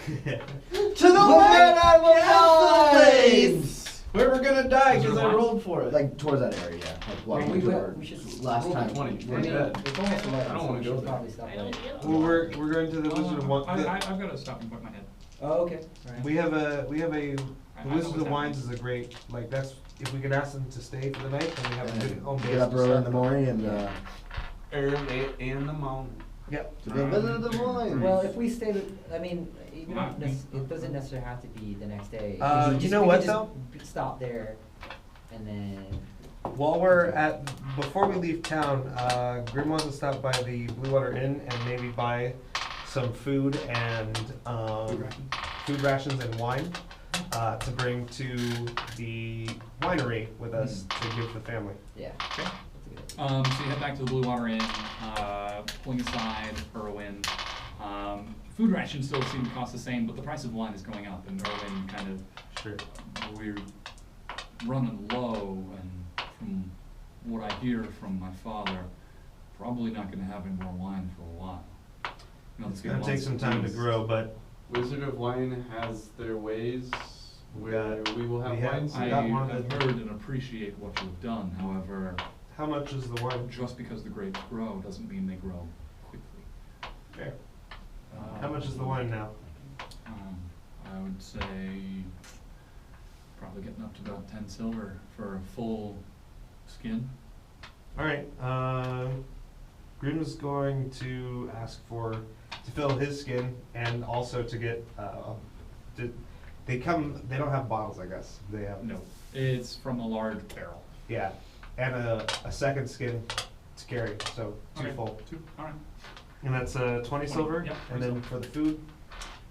To the land of the Flames! Where we're gonna die Is because there I one? rolled for it. Like towards that area, yeah. Like what we we were should last roll time. 20. I We're mean, dead. It's almost 11. I don't so wanna we go should there. probably stop I don't there. either. Well, we're going to the Wizard of Wines. I've got a stopping point in my head. Oh, okay. All right. We have a I the know Wizard what's of happening. Wines is a great, like, that's, if we could ask them to stay for the night, then we have a good home base. Get up to early in start the from. morning and Early in the morning. Yep. to the Wizard of the Wines. Well, if we stay, I mean, it doesn't necessarily have to be the next day. We You just- know we what, could though? just Stop there, and then. Before we leave town, Grim wants to stop by the Blue Water Inn and maybe buy some food and food rations and wine to bring to the winery with us to give the family. Yeah. Okay. That's a good idea. So you head back to the Blue Water Inn, pulling aside Irwin. Food rations still seem to cost the same, but the price of wine is going up, and Irwin kind of, Sure. we're running low, and from what I hear from my father, probably not going to have any more wine for a while. You know, It's gonna take some time to grow, but Wizard of Wine has their ways where we will have we have- wine I got soon. one have of the- heard and appreciate what you've done. However, how much is the wine? just because the grapes grow doesn't mean they grow quickly. Fair. How much is the wine now? I would say probably getting up to about 10 silver for a full skin. Alright, Grim's going to ask to fill his skin and also to get, they don't have bottles, I guess. They have. No, it's from a large barrel. Yeah, and a second skin to carry, so two Okay, full. Two, all right. And that's 20 silver, yep, and 20 then for the food,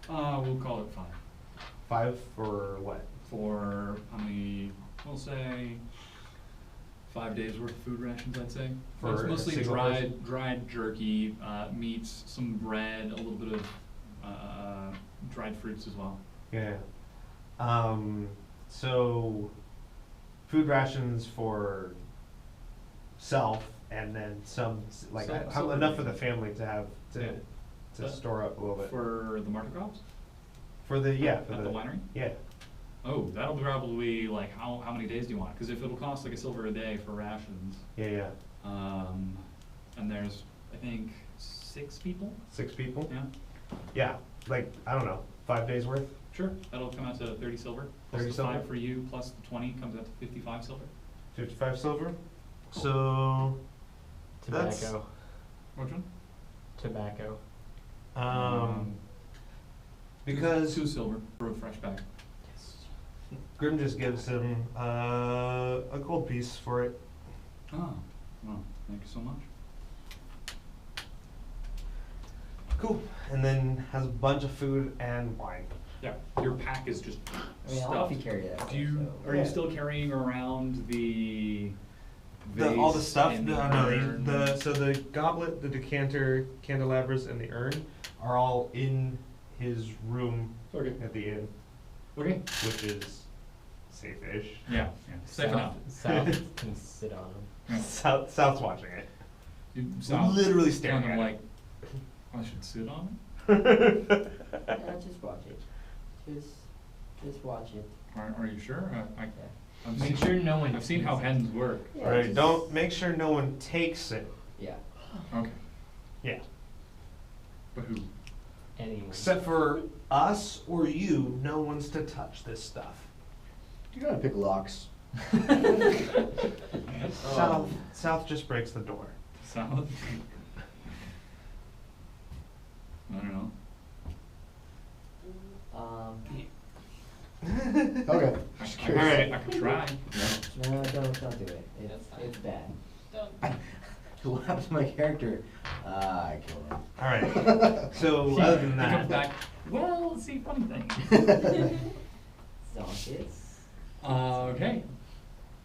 We'll call it 5. 5 for what? For, we'll say 5 days worth of food rations, I'd say. For It's a mostly single person? dried jerky, meats, some bread, a little bit of dried fruits as well. Yeah. So food rations for self, and then some like Some enough for the family to have Yeah. to store up a little bit For the market crops? for the At the winery? yeah. Oh, that'll probably, like, how many days do you want? Because if it'll cost like a silver a day for rations, Yeah. and there's, I think, 6 people? 6 people. Yeah, Yeah, like I don't know, 5 days worth. sure. That'll come out to 30 silver. Plus 30 the silver? 5 for you, plus the 20 comes out to 55 silver. 55 silver. So That's- Tobacco. Which one? Tobacco. because 2 silver for a fresh bag. Grim just gives him a gold piece for it. Oh, well, thank you so much. Cool. And then has a bunch of food and wine. Yeah, your pack is just I mean, I'll help you stuffed. carry that. Do you, so- are Yeah. you still carrying around the All the vase stuff. and the No, urn? so the goblet, the decanter, candelabras, and the urn are all in his room Okay. at the inn, Okay. which is safe-ish. Yeah, safe enough. South can sit on them. South's watching it. You sound Literally staring kind of at like, I should sit on Yeah, just watch it. Just watch it. it. Are you sure? I've Make seen- sure no one I've seen how sees it. hens work. Yeah, All right, just- don't make sure no one takes it. Yeah. Okay. Yeah. But who? Anyone. Except for us or you, no one's to touch this stuff. You gotta pick locks. South just breaks the door. Salad? I don't know. Okay. All right, I could try. No, don't do it. It's bad. Don't. What happened to my character? I killed him. All right. So other than He comes that, back. Well, let's see, funny thing. So it's. Okay.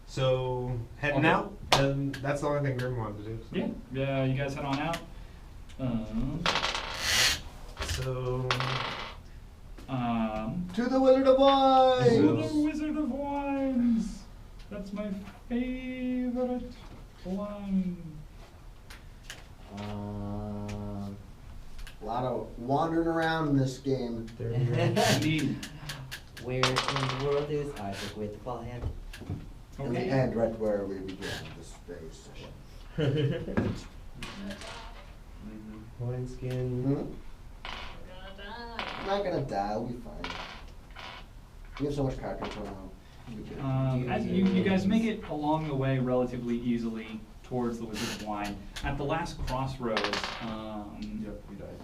so heading Okay. out, and that's the only thing Grim wanted to do. So. Yeah, you guys head on out. So To the Wizard of Wine! To the Wizard of Wines. That's my favorite one. A lot of wandering around in this game. Indeed. Where in the world is Isaac with the ball head? In the Okay. end, right where we began this very session. wineskin. Hmm? We're gonna die. I'm not gonna die, we'll be fine. We have so much character for now. We'll be good. As you guys make it along the way relatively easily towards the Wizard of Wine. At the last crossroads, Yep, we died.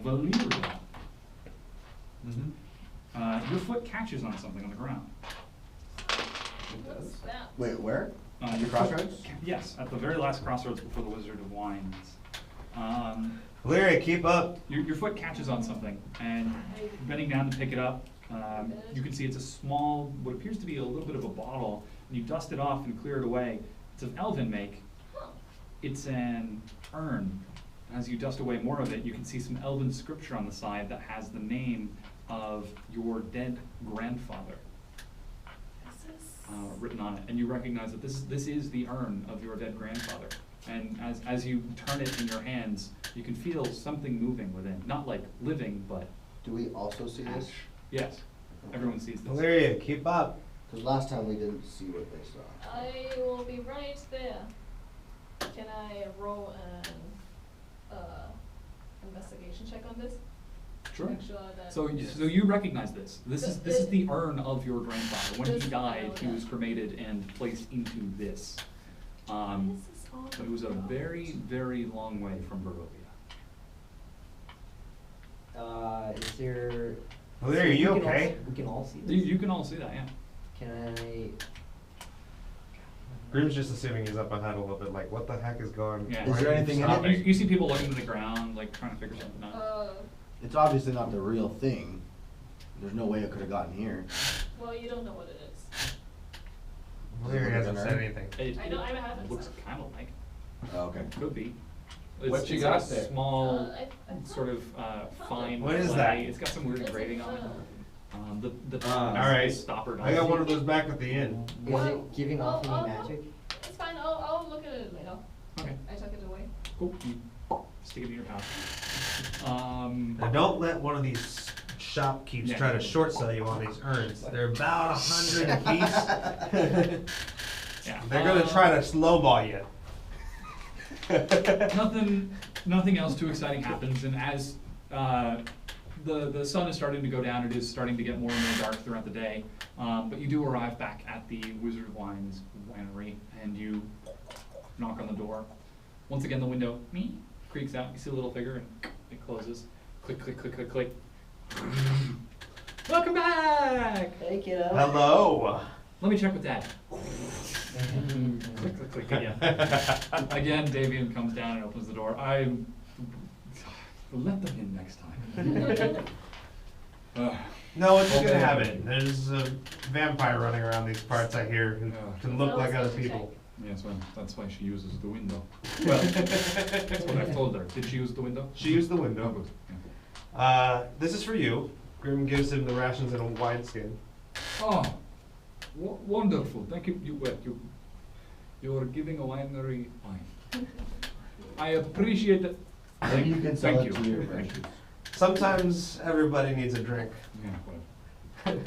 Valeria, Mm-hmm. your foot catches on something on the ground. It does. What's that? Wait, where? Your Crossroads? foot Yes, at the very last crossroads before the Wizard of Wines. Valeria, keep up. Your foot catches on something, and bending down to pick it up, you can see it's a small, what appears to be a little bit of a bottle, and you dust it off and clear it away. It's of elven make. It's an urn. As you dust away more of it, you can see some elven scripture on the side that has the name of your dead grandfather. Is this? written on it, and you recognize that this is the urn of your dead grandfather. And as you turn it in your hands, you can feel something moving within. Not like living, but Do we also see this? ash. Yes, everyone sees this. Valeria, keep up. Because last time we didn't see what they saw. I will be right there. Can I roll an investigation check on this? Sure. Make sure that So you recognize this. This is the urn of your grandfather. When This- he died, he okay. was cremated and placed into this. This is all But it was a very, very long way from Barovia. Is there? Valeria, you we can okay? we can all see You, this. you can all see that, yeah. Can I? Grim's just assuming he's up ahead a little bit, like, what the heck is going on? Yeah. Is there anything in it? You see people looking to the ground, like trying to figure something out. It's obviously not the real thing. There's no way it could have gotten here. Well, you don't know what it is. Valeria hasn't said anything. I know, I haven't. Looks kind of like. Oh, okay. Could be. What you it's got like a there? small, I thought- sort of fine What is clay. that? It's got some weird It's engraving on it. The Ah. top Alright. is stoppered on I got it. one of those back at the inn. Is it giving off I'll- any magic? It's fine, I'll look at it later. Okay, I took it away. cool. You stick it in your pouch. Now don't let one of these shopkeepers Yeah. try to short sell you on these urns. They're about 100 a piece. Yeah. They're gonna try to slowball you. Nothing else too exciting happens, and as the sun is starting to go down, it is starting to get more and more dark throughout the day. But you do arrive back at the Wizard of Wines winery, and you knock on the door. Once again, the window creaks out. You see a little figure, and it closes. Click, click, click, click, click. Welcome back. Hey, kiddo. Hello. Let me check with Dad. Click, click, click again. Again, Davian comes down and opens the door. Let them in next time. No, it's a good habit. There's a vampire running around these parts, I hear, who can look like other people. Yes, well, that's why she uses the window. Well, that's what I've told her. Did she use the window? She used the Oh, window. good. Yeah. This is for you. Grim gives him the rations in a wineskin. Oh, wonderful. Thank you. You are giving a winery wine. I appreciate it. Maybe you can sell Thank it you. to your Thank friends. Sometimes everybody needs a drink. Yeah, well,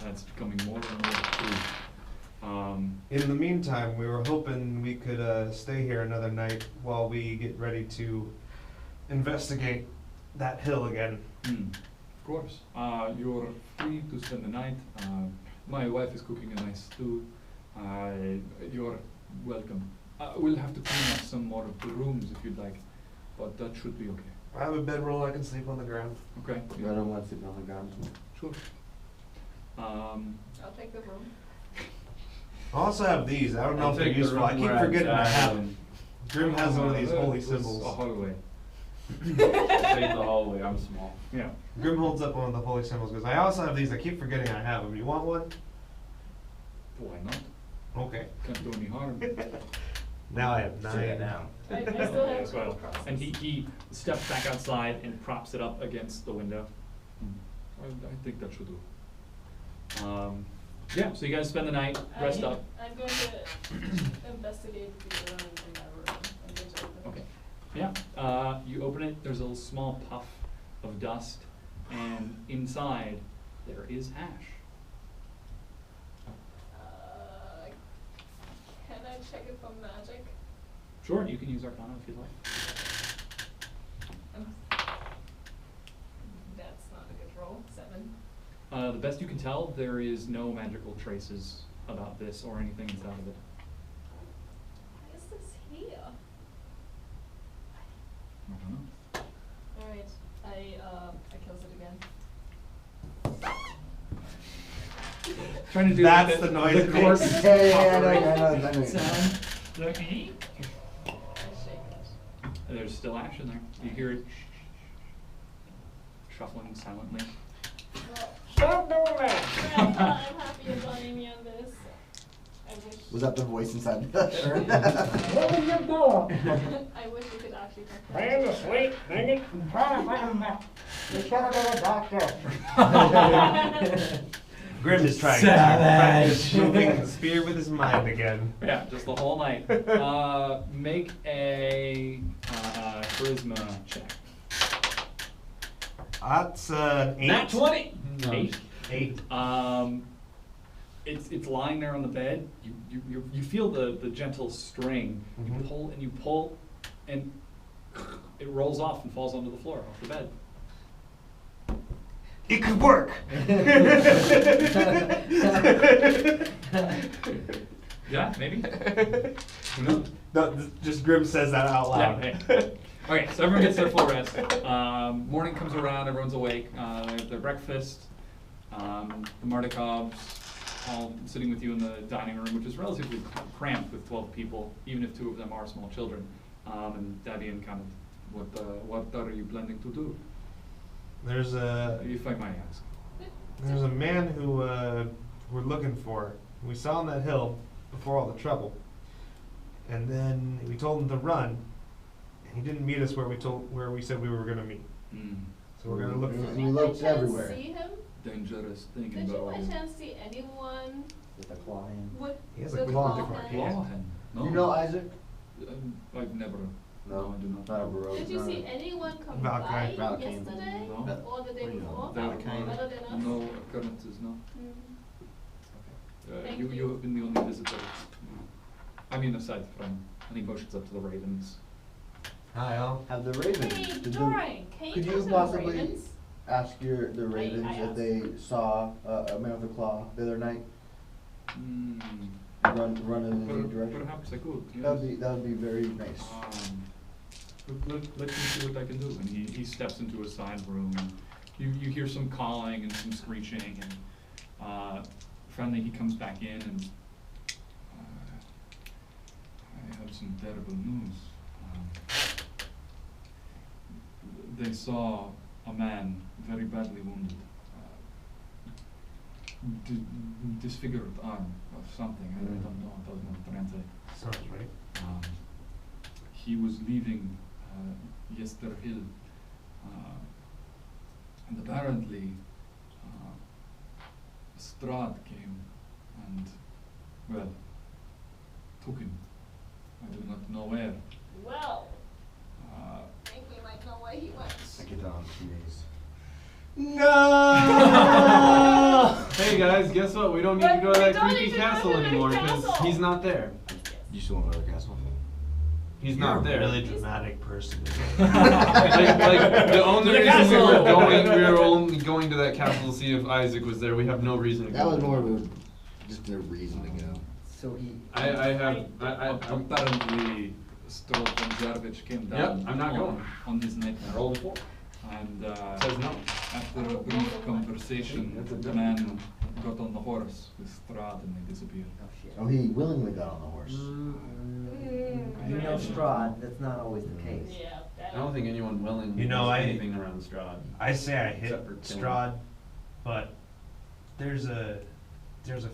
that's becoming more and more true. In the meantime, we were hoping we could stay here another night while we get ready to investigate that hill again. Of course. You're free to spend the night. My wife is cooking a nice stew. You're welcome. We'll have to clean up some more of the rooms if you'd like, but that should be okay. I have a bedroll, I can sleep on the ground. Okay. I don't want to sleep on the ground. Sure. I'll take the room. I also have these. I don't know I'll if they're take the useful. I room keep where forgetting I died have and them. Grim has one of these holy This is symbols. a hallway. Take the hallway, I'm small. Yeah. Grim holds up one of the holy symbols because I also have these. I keep forgetting I have them. You want one? Why not? Okay. Can't do any harm. Now I have Say it 9. now. I still Yeah, have as well. to process. And he steps back outside and props it up against the window. I think that should do. Yeah, so you guys spend the night, rest up. I'm going to investigate the room in my room. I'm going to open it. Okay. Yeah, you open it, there's a little small puff of dust, and inside there is ash. Can I check it for magic? Sure, you can use Arcana if you'd like. That's not a good roll. 7. The best you can tell, there is no magical traces about this or anything inside of it. Why is this here? I don't know. Alright, I kills it again. Trying to do That's like the noise it corpse makes. Yeah, I know. sound. Like, I shake it. There's still ash in there. You hear it shuffling silently. Well, Stop doing that! I'm happy you're joining me on this. I wish. Was that the voice inside the urn? What are you doing? I wish we could actually talk. Trying to sleep, dang it. I'm trying to find him. You should have been a doctor. Grim is trying to Savage. practice moving the spear with his mind again. Yeah, just the whole night. Make a charisma check. That's an 8. Nat 20! No. 8. 8. It's lying there on the bed. You feel the gentle string. You Mhm. pull and you pull, and it rolls off and falls onto the floor off the bed. It could work. Yeah, maybe. Who knows? No, just Grim says that out loud. Yeah, hey. Okay, so everyone gets their full rest. Morning comes around, everyone's awake. They have their breakfast. The Mardikovs all sitting with you in the dining room, which is relatively cramped with 12 people, even if 2 of them are small children. And Davian kind of, what are you planning to do? There's a If I might ask. man who we're looking for. We saw on that hill before all the trouble, and then we told him to run, and he didn't meet us where we said we were gonna meet. So we're gonna look for We him. looked Did you by chance everywhere. see him? Dangerous thing in Did you by Barovia. chance see anyone With a claw hand. with He has a the claw claw hand. hand? Clawhen. No. You know Isaac? I've never. No, I do not. Not a Barovia. Did you see anyone come Valkyrie. by Valkyrie. yesterday No. or the day What do you know? before? Valkyrie. Other than us? No occurrences, no. Mm. Thank You you. have been the only visitor. I mean, aside from, and he motions up to the ravens. Hi, all. Have the ravens. Hey, Did the- Dorynx, can could you you talk to possibly- the ravens? ask the ravens I if asked. they saw a man with a claw the other night Mm. run in any direction? Perhaps I could, yes. That would be very nice. Let me see what I can do. And he steps into a side room. And you hear some calling and some screeching. And finally he comes back in and I have some terrible news. They saw a man very badly wounded. Disfigured arm or something. I don't know. It doesn't translate. Sounds right. He was leaving Yesterhill, and apparently Strahd came and, well, took him. I do not know where. Well, Uh, I think we might know where he went. I get that on 2 days. Hey guys, guess what? We don't need to But go to we that don't creepy need to go to castle the anymore because castle. he's not there. You still want to go to the castle? He's You're not a there. really dramatic person. like the only The reason castle! we were only going to that castle to see if Isaac was there. We have no reason to go. That was more of a just a reason to go. So he. apparently Strahd and Jarvich came down. Yep, I'm not going. On his night. I rolled a 4. And Says no. after a brief conversation, the man got on the horse with Strahd and they disappeared. Oh shit. Oh, he willingly got on the horse. You know Strahd, that's not always the case. Yeah. I don't think anyone willingly You know, does I- anything around Strahd. I say I hit Except for killing. Strahd, but there's a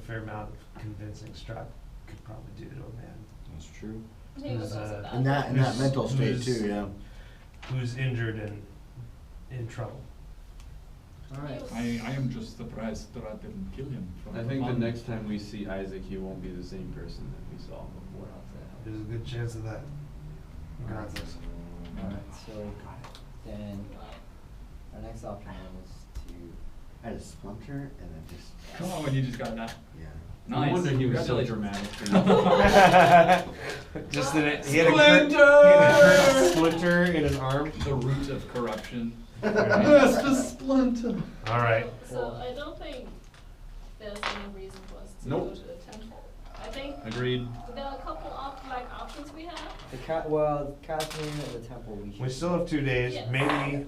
fair amount of convincing Strahd could probably do to a man That's true. He was also that. In that Who's- mental state who's- too, yeah. who's injured and in trouble. Alright. I am just surprised Strahd didn't kill him. From I think the fun. next time we see Isaac, he won't be the same person that we saw before. There's a good chance of that. Regardless. Alright, so then our next option is to. I had a splinter and then just. Come on, you just got that. Yeah. Nice. No wonder he was so Congratulations. dramatic. Just that he had a splinter in his arm. The root of corruption. Just a splinter. All right. So I don't think there's any reason for us to Nope. go to the temple. I think Agreed. there are a couple of options we have. Well, Casimir and the temple we should. We still have 2 days. Yes. Maybe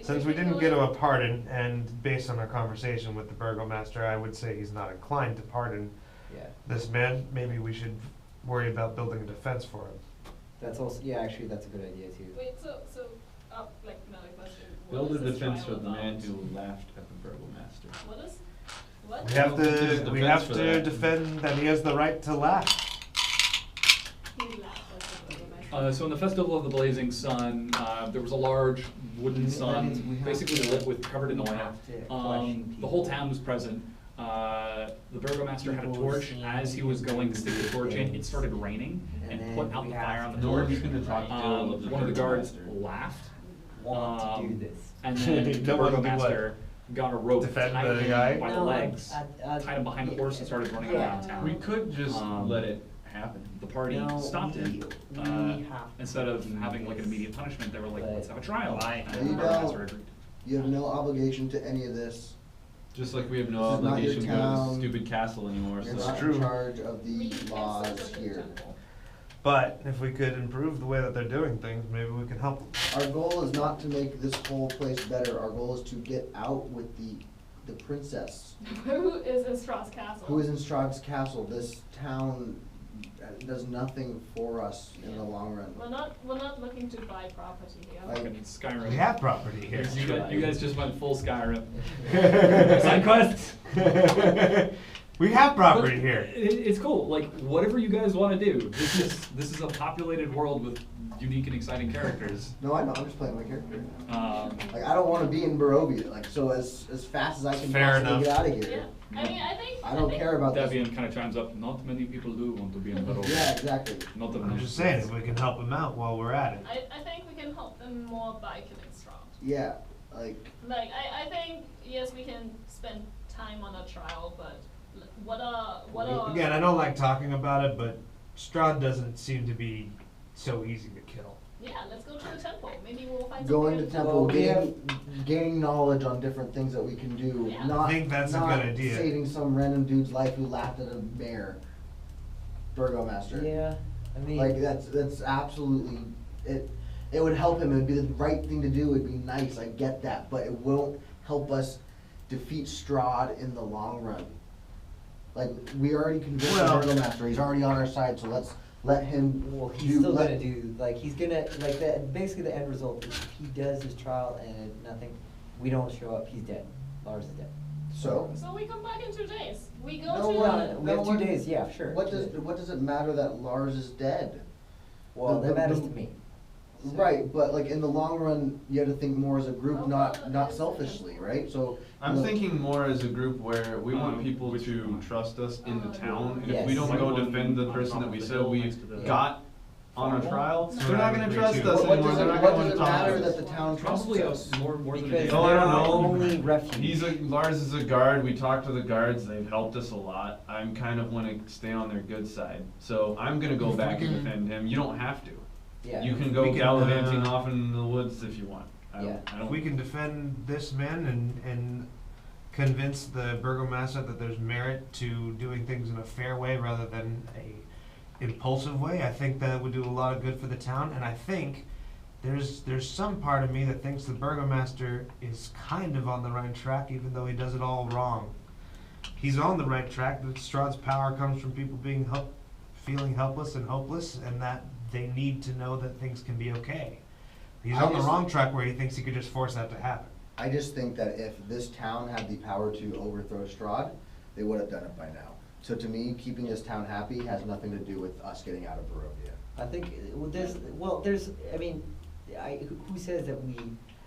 since we can didn't go get him in- a pardon, and based on our conversation with the burgomaster, I would say he's not inclined to pardon Yeah, this man. Maybe we should worry about building a defense for him. that's also, yeah, actually, that's a good idea too. Wait, so, like another question. Build a What is this defense for trial the man about? who laughed at the burgomaster. What? We have Well, there's to. We defense have for to that. defend that he has the right to laugh. He laughed at the burgomaster. So in the Festival of the Blazing Sun, there was a large wooden That sun, means we have basically to- lit with covered in we oil. have to question The whole people. town was present. The burgomaster had a People torch. seeing As he was going to stick the torch in, it things. started raining And and then put out we the have fire on the to- No torch. one's gonna talk ill of the One of the guards burgomaster. laughed. Want to do this. And then the No one do what? burgomaster got a rope, Defend tied the him guy? by the No, legs, I- tied him behind the horse, and started running Yeah. around town. We could just Um, let it happen. The party No, stopped we him. have Instead of to having like an do immediate this. punishment, they were like, But let's have a trial. why? And You the burgomaster don't. agreed. You have no obligation to any of this. Just like we have no This is not your obligation to go to town. this stupid castle anymore, You're so. not true. in charge of the Read laws excerpts of the here. temple. But if we could improve the way that they're doing things, maybe we can help them. Our goal is not to make this whole place better. Our goal is to get out with the princess Who is in Strahd's castle? who is in Strahd's castle. This town does nothing for us in the long run. We're not looking to buy property here. Fucking Skyrim. We have property here. You guys just went full Skyrim. Side quests. We have property But here. It's cool. Like whatever you guys want to do. This is a populated world with unique and exciting characters. No, I know. I'm just playing my character. Like I don't want to be in Barovia. Like so, as fast as I can Fair possibly enough. get out of Yeah. here. I mean, I think. I don't care about this. Devian kind of chimes up. Not many people do want to be in Barovia. Yeah, exactly. Not I'm just saying, if we can help them out while we're at it. I think we can help them more by killing Strahd. Yeah, like Like, I think, yes, we can spend time on a trial, but what are... Again, I don't like talking about it, but Strahd doesn't seem to be so easy to kill. Yeah, let's go to the temple. Maybe we'll find going to something. temple, Well, we gaining knowledge on different things that we can do. Yeah. Not, I think that's a not good idea. saving some random dude's life who laughed at a mayor, burgomaster. Yeah, I mean. Like that's absolutely it. It would help him. It'd be the right thing to do. It'd be nice. I get that, but it won't help us defeat Strahd in the long run. Like we already convinced Well- the burgomaster. He's already on our side. So let's let him. Well, he's still gonna do, like, he's gonna, like, basically the end result is if he does his trial and nothing, we don't show up, he's dead. Lars is dead. So So we come back in 2 days. We go No to... one- We have no 2 one- days, yeah, sure. what does it matter that Lars is dead? Well, the- that matters the- to me. So- Right, but like in the long run, you have to think more as a group, Oh, not well, selfishly, right? So I'm you know, thinking more as a group where we want people which to one? trust us in the Oh, town, and if we yes. don't go Like defend the on person top that of we the said hill we next to the- got on a trial, No. they're not gonna Me trust too. us what anymore. does They're it, not what gonna does it wanna talk matter to that us. the town trusts Probably us? more than Because a they're day. Oh, I don't our know. only refuge. Lars is a guard. We talked to the guards. They've helped us a lot. I'm kind of want to stay on their good side, so I'm gonna go If we back and can- defend him. You don't have to. Yeah. You can If go we can, gallivanting off in the woods if you want. I Yeah. don't. I If don't we can defend this man and convince the burgomaster that there's merit to doing things in a fair way rather than a impulsive way, I think that would do a lot of good for the town. And I think there's some part of me that thinks the burgomaster is kind of on the right track, even though he does it all wrong. He's on the right track. That Strahd's power comes from people being feeling helpless and hopeless, and that they need to know that things can be okay. He's I on the just- wrong track where he thinks he could just force that to happen. I just think that if this town had the power to overthrow Strahd, they would have done it by now. So to me, keeping this town happy has nothing to do with us getting out of Barovia. I think, I mean, who says that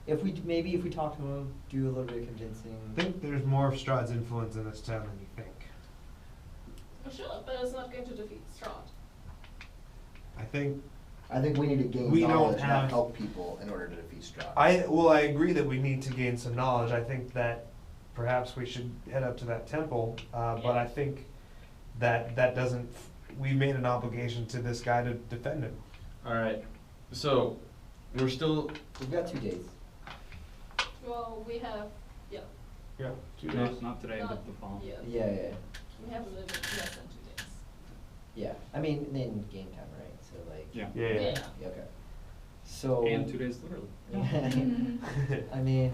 if we talk to him, do a little bit of convincing. I think there's more of Strahd's influence in this town than you think. Oh, sure, but it's not going to defeat Strahd. I think we need to gain We don't knowledge, not have- help people in order to defeat Strahd. I agree that we need to gain some knowledge. I think that perhaps we should head up to that temple, but I think that doesn't. We made an obligation to this guy to defend him. All right. So we're still. We've got 2 days. Well, we have... Yeah. Yeah, 2 days. Not today, Not- but the fall. Yeah. Yeah. We have a little bit less than 2 days. Yeah, I mean, in game time, right? So like. Yeah. Yeah. Yeah, okay. So. And 2 days literally. I mean.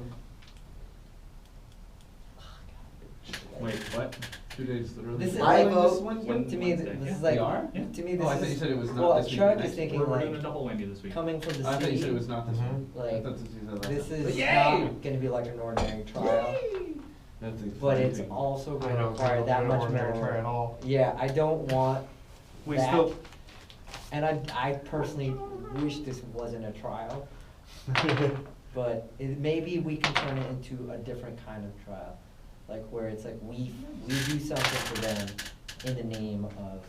Wait, what? 2 days literally. This is I like, vote- this Wednesday. to me, this Yeah. is like, We are? Yeah. to me, this Oh, I is. thought you said it was not well, this week, Strahd next is thinking We're like, doing a double whammy this week. coming from the I thought you said it city, was not this Mhm. one. I like, thought you said that. this is Yay! not gonna be like an ordinary trial, That's but it's exciting. also I gonna don't require that much ordinary prayer at more. all. Yeah, I don't want We that. still. And I personally wish this wasn't a trial, but maybe we can turn it into a different kind of trial. like where it's like we do something for them in the name of Lars.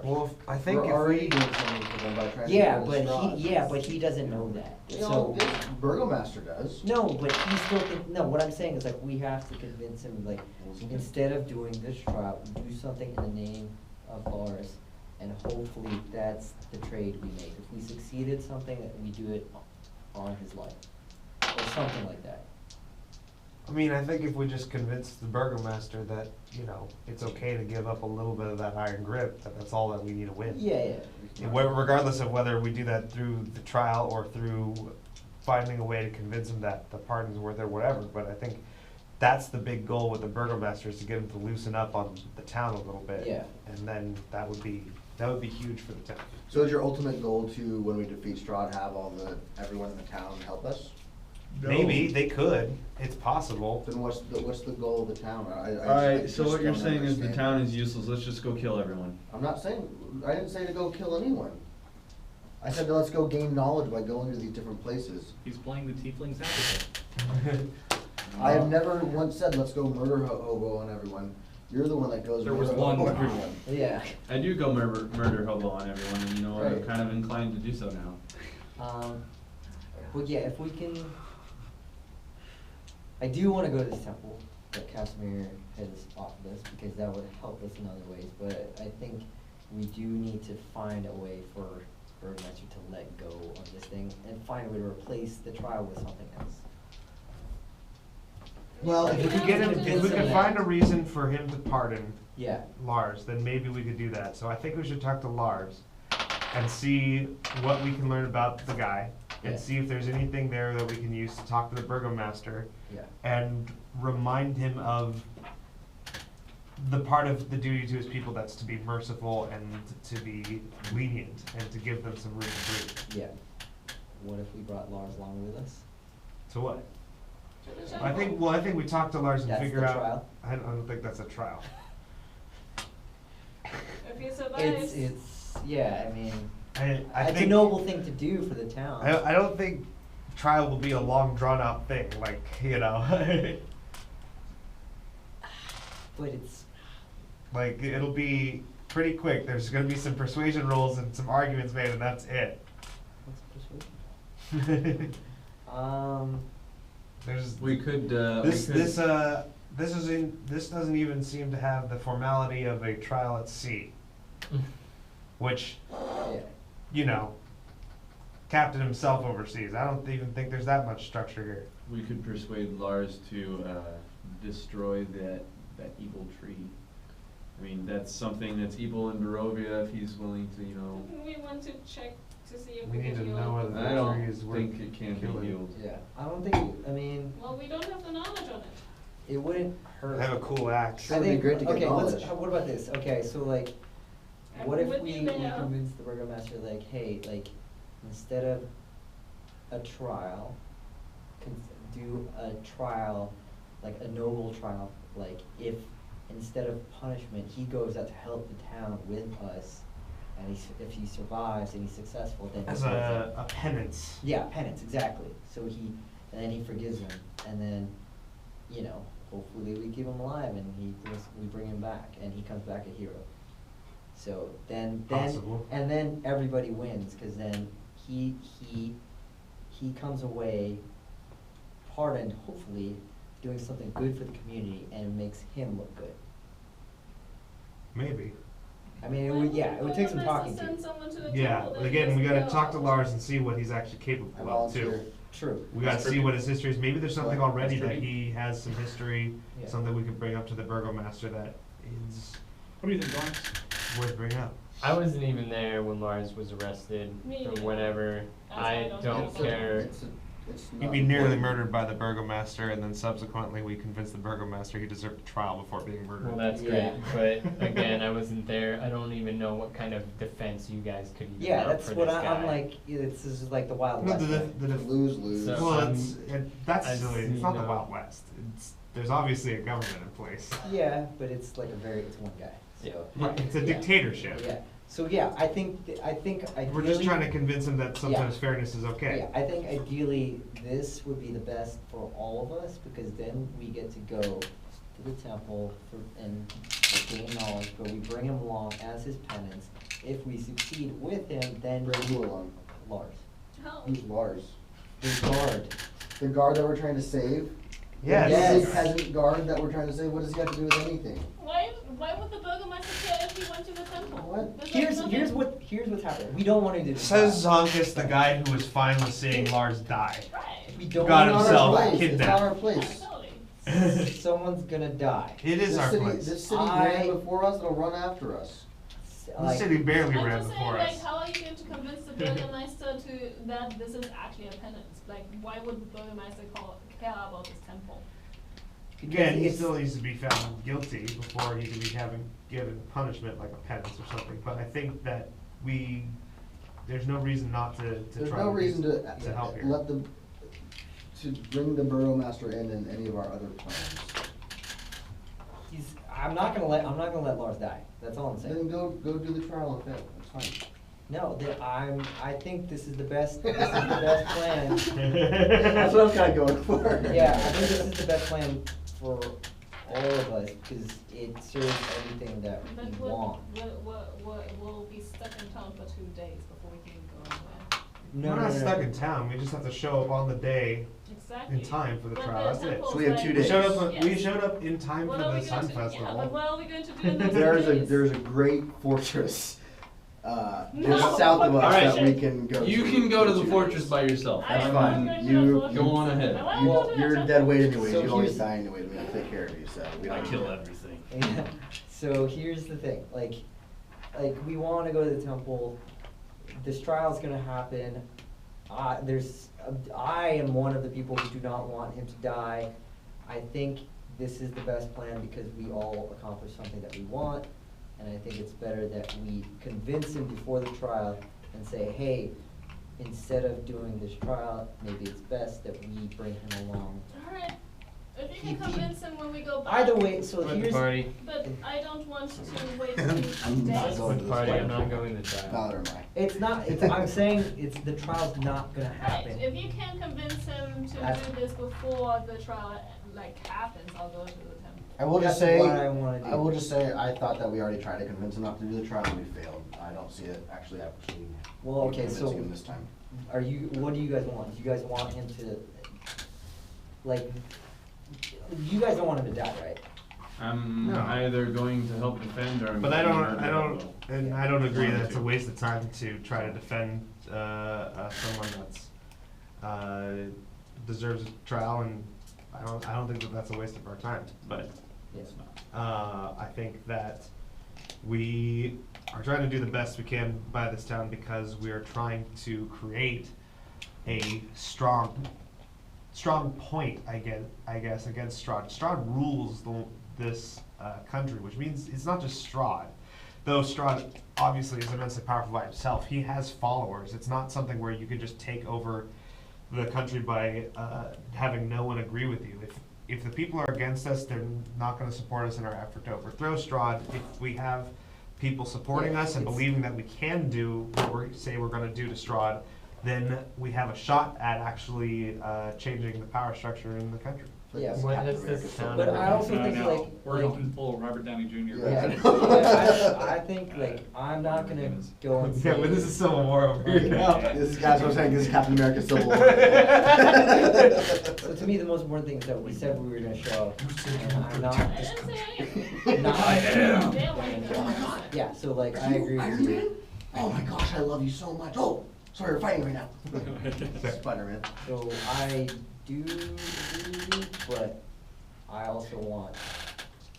Well, I think We're if already we doing something for them by trying to Yeah, get but Strahd. he doesn't know that. You So know, this Burgomaster does. no, but he still no. What I'm saying is like we have to convince him like instead of doing this trial, do something in the name of Lars, and hopefully that's the trade we make. If we succeeded something, that we do it on his life or something like that. I mean, I think if we just convince the Burgomaster that, it's okay to give up a little bit of that iron grip, that's all that we need to win. Yeah. Regardless of whether we do that through the trial or through finding a way to convince him that the pardon's worth it or whatever, but I think that's the big goal with the Burgomaster, is to get him to loosen up on the town a little bit. Yeah. And then that would be huge for the town. So is your ultimate goal to, when we defeat Strahd, have everyone in the town help us? Maybe they could. It's possible. Then what's the goal of the town? Alright, so what you're don't saying is the understand. town is useless, let's just go kill everyone. I'm not saying, I didn't say to go kill anyone. I said let's go gain knowledge by going to these different places. He's playing the Tiefling's advocate. I have never once said let's go murder hobo on everyone. You're the one that goes There was murder one hobo on murder. everyone. Yeah. I do go murder hobo on everyone, and I'm Right. kind of inclined to do so now. But yeah, if we can, I do want to go to this temple that Casimir has offered us because that would help us in other ways. But I think we do need to find a way for Burgomaster to let go of this thing and find a way to replace the trial with something else. Well, If we could find a reason for him to pardon Yeah. Lars, then maybe we could do that. So I think we should talk to Lars and see what we can learn about the guy, and Yeah. see if there's anything there that we can use to talk to the Burgomaster, Yeah. and remind him of the part of the duty to his people that's to be merciful and to be lenient and to give them some room to breathe. Yeah. What if we brought Lars along with us? So what? To the I think we talk to Lars and That's figure the out. trial? I don't think that's a trial. If he survives. Yeah, I mean, I it's think a noble thing to do for the town. I don't think trial will be a long drawn out thing, like, But it's, like it'll be pretty quick. There's gonna be some persuasion rolls and some arguments made, and that's it. what's persuasion? There's We could, this doesn't even seem to have the formality of a trial at sea, which, Yeah. Captain himself oversees. I don't even think there's that much structure here. we could persuade Lars to destroy that evil tree. I mean, that's something that's evil in Barovia, if he's willing to, We want to check to see if We we need can to heal know it. whether I the don't tree is worth think it can be killing. healed. Yeah. I don't think, I mean, Well, we don't have the knowledge on it. it wouldn't hurt. I have a cool axe. Sure, it'd be great to get okay, knowledge. what about this? Okay, so like, I'm what if with we you there. convince the Burgomaster, like, hey, like, instead of a trial, do a trial, like a noble trial, like if instead of punishment, he goes out to help the town with us, and if he survives and he's successful, then As he goes a out- penance. yeah, penance, exactly. So and then he forgives him, and then, hopefully we keep him alive, and we bring him back, and he comes back a hero. So then, Possible. and then everybody wins, because then he comes away pardoned, hopefully, doing something good for the community, and it makes him look good. Maybe. I mean, it would take some talking Send to. someone to the Yeah, temple that again, we doesn't gotta know talk to how Lars and see what he's actually I capable of volunteer. too. True. We gotta see what his history is. Maybe there's something already that That's he has some history, Yeah. something we could bring up to the Burgomaster that is What do you think, Dorynx? worth bringing up. I wasn't even there when Lars was arrested Me or neither. whatever. That's why I I don't don't know. care. It's He'd not be nearly important. murdered by the Burgomaster, and then subsequently we convinced the Burgomaster he deserved a trial before being murdered. Well, that's Yeah. great, but again, I wasn't there. I don't even know what kind of defense you guys could even Yeah, mount that's for what this I'm guy. like. This is like the Wild No, West. the, right? the, the, Lose. So- well, I'm- that's I silly. see It's not the no- Wild West. There's obviously a government in place. Yeah, but it's like it's one guy. So It's a yeah. dictatorship. Yeah. So yeah, I think We're just ideally- trying to convince him that sometimes Yeah. fairness is okay. Yeah, I think ideally this would be the best for all of us, because then we get to go to the temple and gain knowledge, but we bring him along as his penance. If we succeed with him, then Bring who along? Lars. How? Who's Lars? The guard. The guard that we're trying to save? Yes. The big peasant guard that we're trying to save, what does he have to do with anything? Why would the Burgermeister care if he went to the temple? What? There's like nothing- Here's what's happening. We don't want to do this. Says Zonkus, the guy who was fine with seeing Lars die. Right. We don't got It's not himself our place. It's not kidnapped. our place. Totally. Someone's gonna die. It is our place. This city I- ran before us, it'll run after us. The city barely I'm ran just saying, before like, us. how are you going to convince the Burgermeister that this is actually a penance? Like, why would the Burgermeister care about this temple? Again, he It's- still needs to be found guilty before he can be given punishment like a penance or something. But I think that there's no reason not to There's try no to reason to help here. to bring the Burgomaster in any of our other plans. I'm not gonna let Lars die. That's all I'm saying. Then go do the trial and fail, that's fine. No, I think this is the best. This is the best plan. That's what I'm kinda going for. Yeah, I think this is the best plan for all of us, because it serves everything that But we want. we'll be stuck in town for 2 days before we can go anywhere. We're not stuck in town. We just have to show up on the day Exactly. in time for the But trial. the That's it. temple's So we have like- 2 We days. showed up. We Yes. showed up in time What for are the we Sun going to, Festival. yeah, but what are we going to do in those 2 days? There's a great fortress, No, just south of us Alright. that we can go to. You can go to the 2 fortress days. by yourself. I That's am fine. going to You- the fortress. Go on ahead. I wanna Well, go to the You're temple. dead weight anyways, So you always here's- die anyways, we gotta take care of you, so we don't kill care. everything. Yeah. So here's the thing, like we want to go to the temple. This trial's gonna happen. I am one of the people who do not want him to die. I think this is the best plan because we all accomplish something that we want, and I think it's better that we convince him before the trial and say, hey, instead of doing this trial, maybe it's best that we bring him along. Alright, if you He- can convince him when we go back. Either way, so At the here's. party. But I don't want to wait I'm 2 not days. going to this Party, I'm party. not going to trial. Neither am I. It's not, I'm saying the trial's not gonna Right, happen. if you can convince him to That's- do this before the trial happens, I'll go to the temple. I will just That's say, what I wanna do. I will just say, I thought that we already tried to convince him not to do the trial and we failed. I don't see it actually Well, okay, convincing so him this time. what do you guys want? Do you guys want him to, like, you guys don't want him to die, right? I'm No. either going to help defend or I'm. But I going don't, to I don't agree that it's a waste of time to try to defend someone that's deserves a trial, and I don't think that that's a waste of our time. But Yes. I think that we are trying to do the best we can by this town because we are trying to create a strong point, I guess, against Strahd. Strahd rules this country, which means it's not just Strahd. Though Strahd obviously is immensely powerful by himself, he has followers. It's not something where you can just take over the country by having no one agree with you. If the people are against us, they're not going to support us in our effort to overthrow Strahd. If we have people supporting Yeah, us and it's- believing that we can do what we say we're going to do to Strahd, then we have a shot at actually changing the power structure in the country. Yeah. What has this town But ever I also done? think No, like. we're open full of Robert Downey Jr. Yeah. Yeah, I think like, I'm not gonna go and say. Yeah, but this is Civil War over here now. This is, guys, what I'm saying, this is Captain America Civil War. So to me, the most important thing is that we said we were gonna show up, and I'm not. I didn't say anything. Not- I am. Damn, what are you Oh my doing? god. Yeah, so like, I agree with Iron Man? you. Oh my gosh, I love you so much. Oh, sorry, we're fighting right now. Spider-Man. So I do agree, but I also want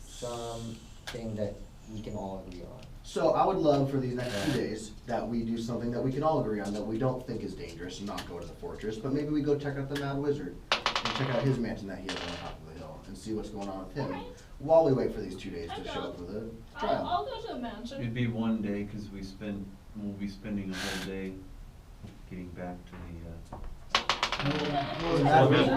something that we can all agree on. So I would love for these next 2 days that we do something that we can all agree on, that we don't think is dangerous, and not go to the fortress, but maybe we go check out the Mad Wizard and check out his mansion that he has on top of the hill and see what's going on with him Alright. while we wait for these 2 days I'm to show up down. for the I'll trial. go to the mansion. It'd be one day, cause we'll be spending a whole day getting back to the Mad Wizard?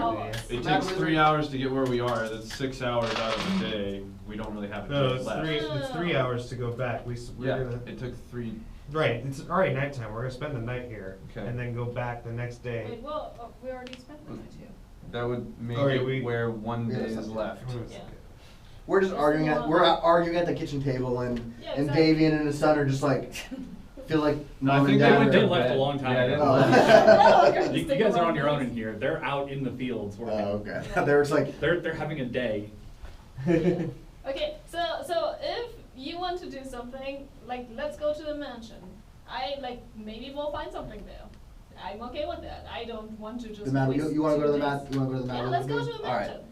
It Mad takes Wizard? 3 hours to get where we are. That's 6 hours out of the day. We don't really have a No, day it's left. three. It's 3 hours to go back. We're Yeah, gonna. it took 3. Right. It's already nighttime. We're gonna spend the night here, Okay. and then go back the next day. Wait, well, we already spent the night here. That would make Alright, it we- where 1 Yeah, day is something. left. Yeah. We're just arguing at the kitchen table, and Yeah, and exactly. Davian and his son are just like feel like No, I mom think and dad they are- left a long time Yeah, ago. Oh. You guys are on your own in here. They're out in the fields working. Oh, okay. They were just like, They're having a day. Okay, so if you want to do something, like let's go to the mansion. Maybe we'll find something there. I'm okay with that. I don't want to just the Mad. waste You want to go to the 2 days. Mad? You want to go to the Mad? Yeah, Wizard let's go with to me? the All right. mansion.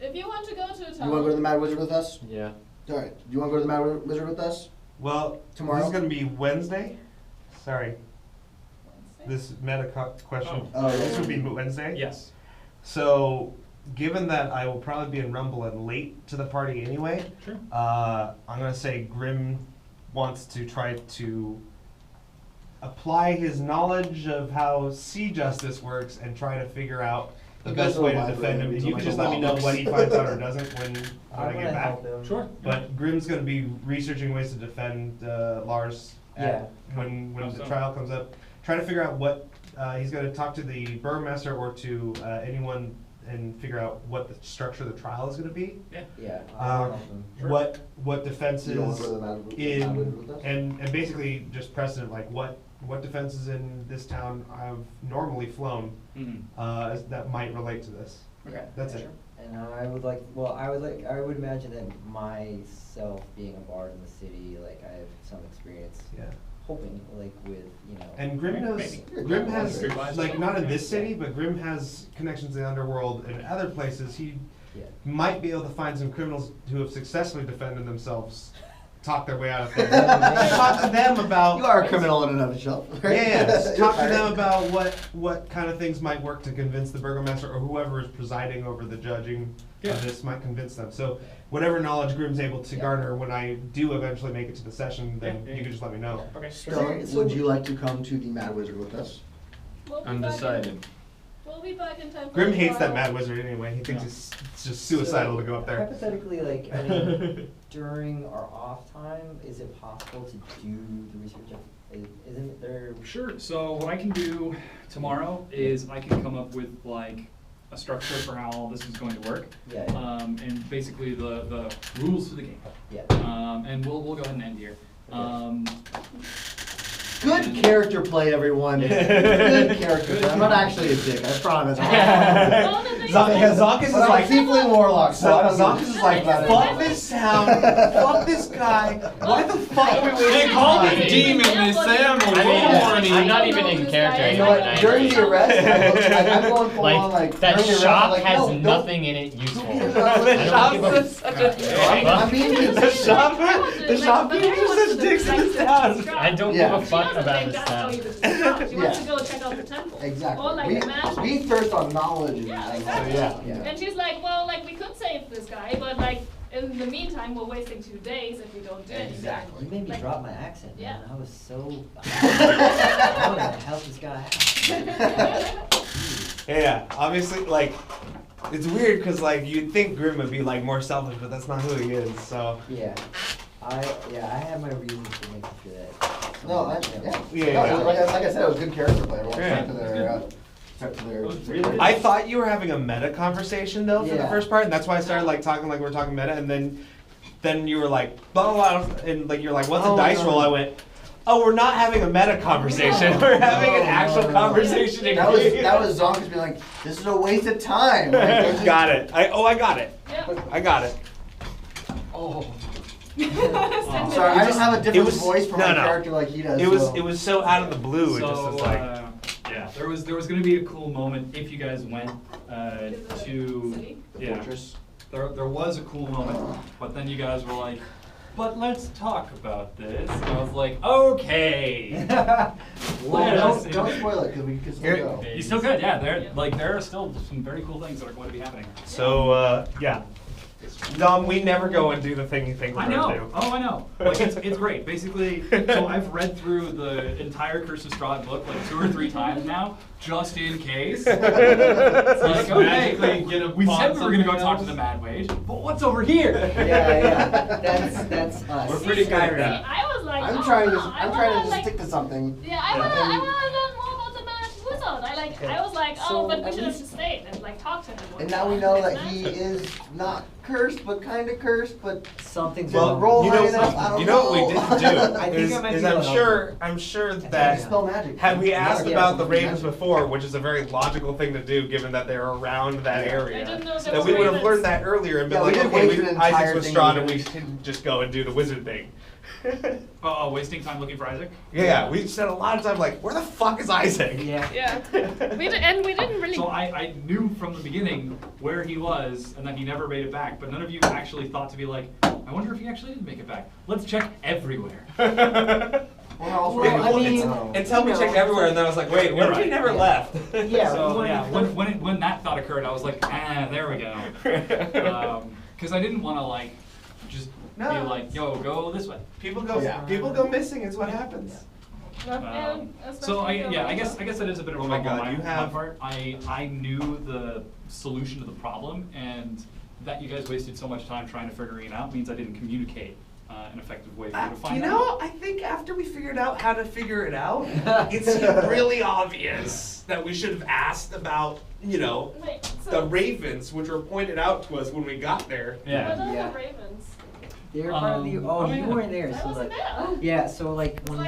If you want to go to town. You want to go to the Mad Wizard with us? Yeah. All right. Do you want to go to the Mad Wizard with us? Well, Tomorrow? This is gonna be Wednesday. Sorry, Wednesday? this meta question. Oh, yeah. This would be Wednesday. Yes. So, given that I will probably be in Rumble and late to the party anyway, Sure. I'm gonna say Grim wants to try to apply his knowledge of how sea justice works and try to figure out the You guys best are way to library, defend him. it's And you like can just a let me know law what he books. finds out or doesn't when I I'm get gonna back. help him. Sure. But Grim's gonna be researching ways to defend Lars Yeah. when How the so? trial comes up. Try to figure out what he's gonna talk to the burgomaster or to anyone and figure out what the structure of the trial is gonna be. Yeah. Yeah. I'll Um, help him. Sure. What defenses You don't want to go to the Mad Wizard with us? and basically just precedent, like what defenses in this town have normally flown Mhm. that might relate to this. Okay. That's Yeah, it. sure. And I would imagine that myself being a bard in the city, like I have some experience. Yeah. Hoping, like with And Grim knows. Maybe. Grim has Street wise. like not in this city, but Grim has connections in the underworld and other places. He Yeah. might be able to find some criminals who have successfully defended themselves, talk their way out of things. Talk to them about. You are a criminal in and of itself. Yeah, yeah. Talk to them about what kind of things might work to convince the burgomaster or whoever is presiding over the judging Yeah. of this might convince them. So whatever knowledge Grim's able to garner when I do eventually make it to the session, then Yeah, yeah, you can just let me know. Okay. Stone, would you like to come to the Mad Wizard with us? We'll be Undecided. We'll be back in time for Grim the hates that trial. Mad Wizard anyway. He thinks Yeah. it's just suicidal to go up there. Hypothetically, like I mean, during our off time, is it possible to do the research? Isn't there? Sure. So what I can do tomorrow is I can come up with like a structure for how all this is going to work, Yeah. and basically the rules for the game. Yeah. And we'll go ahead and end here. Good character play, everyone. Good character play. I'm not actually a dick, I promise. Zonkas is But I'm a like, tiefling warlock, so I don't Zonkas give is a like, fuck about fuck it. this sound, fuck this guy. Why the fuck are we wasting They call me time? demon, they say I'm a I mean, warlord. I'm not even in character You know what? During the arrest, I'm going full on like that during the arrest, shop I'm like, has no, don't- nothing in it useful. The I don't give a such I'm being The shopkeeper's just such dicks in this town. I don't Yeah. give a fuck about this Tell you town. to stop. She wants Yeah. to go check out the temple. Exactly. Or like the mansion. We thirst on knowledge and Yeah, and- exactly. yeah. And she's like, well, like we could save this guy, but like in the meantime, we're wasting 2 days if we don't do anything. Exactly. You made me Like- drop my accent. Yeah. Man. I was so. How the hell this guy? Yeah, obviously, like, it's weird because, like, you'd think Grim would be, like, more selfish, but that's not who he is, so. Yeah. I have my reasons for making sure that. No, yeah. Yeah, No, yeah. like I said, it was good character play. Everyone Yeah. stuck to their. I thought you were having a meta conversation, though, for the Yeah. first part, and that's why I started, like, talking like we're talking meta, and then you were like, blah, blah, blah, and, like, you're like, what's a Oh, dice no. roll? I went, oh, we're not having a meta conversation, No. we're having an No, actual no, no. conversation in That was game." Zonkas being like, this is a waste of time. Like, it was just- Got it. I got it. Yeah. I got it. Oh. Send Sorry, it. I just have a different was- voice for no, my no. character like he does. It was so. so out of the blue, it just was like. Yeah, there was gonna be a cool moment if you guys went to City? Fortress. There was a cool moment, but then you guys were like, but let's talk about this. And I was like, okay. Let us Don't spoil it because we can still Here- go. You still could, yeah. There are still some very cool things that are going to be happening. So, yeah. Dom, we never go and do the thing you think we're I gonna know. do. Oh, I know. Like it's great. Basically, so I've read through the entire Curse of Strahd book like 2 or 3 times now, just in case. It's like, okay, we said we were gonna go talk to the Mad Mage, but what's over here? Yeah. That's us. We're pretty good at Skyrim. that. I was like, I'm oh, trying to I I'm wanna, trying to just like, stick to something. Yeah, I wanna learn more about the mad wizard. I was like, oh, So but we at should have least- just stayed and like talked to him. And now we know that he is not cursed, but kind of cursed, but Something's Well, wrong. roll you high know, enough, I don't you know what we know. didn't do I think I might is be I'm able to sure that spell magic. Had we asked Yeah, about the something ravens magic. before, which is a very logical thing to do given that they're around that I area, didn't know there that were we would have ravens. learned that earlier and been Yeah, we like, didn't okay, waste an Isaac's entire with thing Strahd to and do we this. can just go and do the wizard thing. Oh, wasting time looking for Isaac. Yeah, we spent a lot of time like, where the fuck is Isaac? Yeah. Yeah. we didn't really. So I knew from the beginning where he was and that he never made it back, but none of you actually thought to be like, I wonder if he actually did make it back. Let's check everywhere. We're also Well, I able to mean- know. Until we You checked know, everywhere, and then I was like, wait, what if we right. never Yeah. left? Yeah. So we yeah, wanted- when that thought occurred, I was like, there we go. Because I didn't want to like just No. be like, yo, go this way. People go missing, it's what happens. So I guess that is a bit of a Oh my problem God, on you my have- part. I knew the solution to the problem, and that you guys wasted so much time trying to figure it out means I didn't communicate an effective way for you to find out. I think after we figured out how to figure it out, it's really obvious that we should have asked about, Wait, the so ravens, which were pointed out to us when we got there. what Yeah. are Yeah. the ravens? They were part of the. Oh, oh, you yeah. weren't there. I So wasn't like. there. Yeah. So like when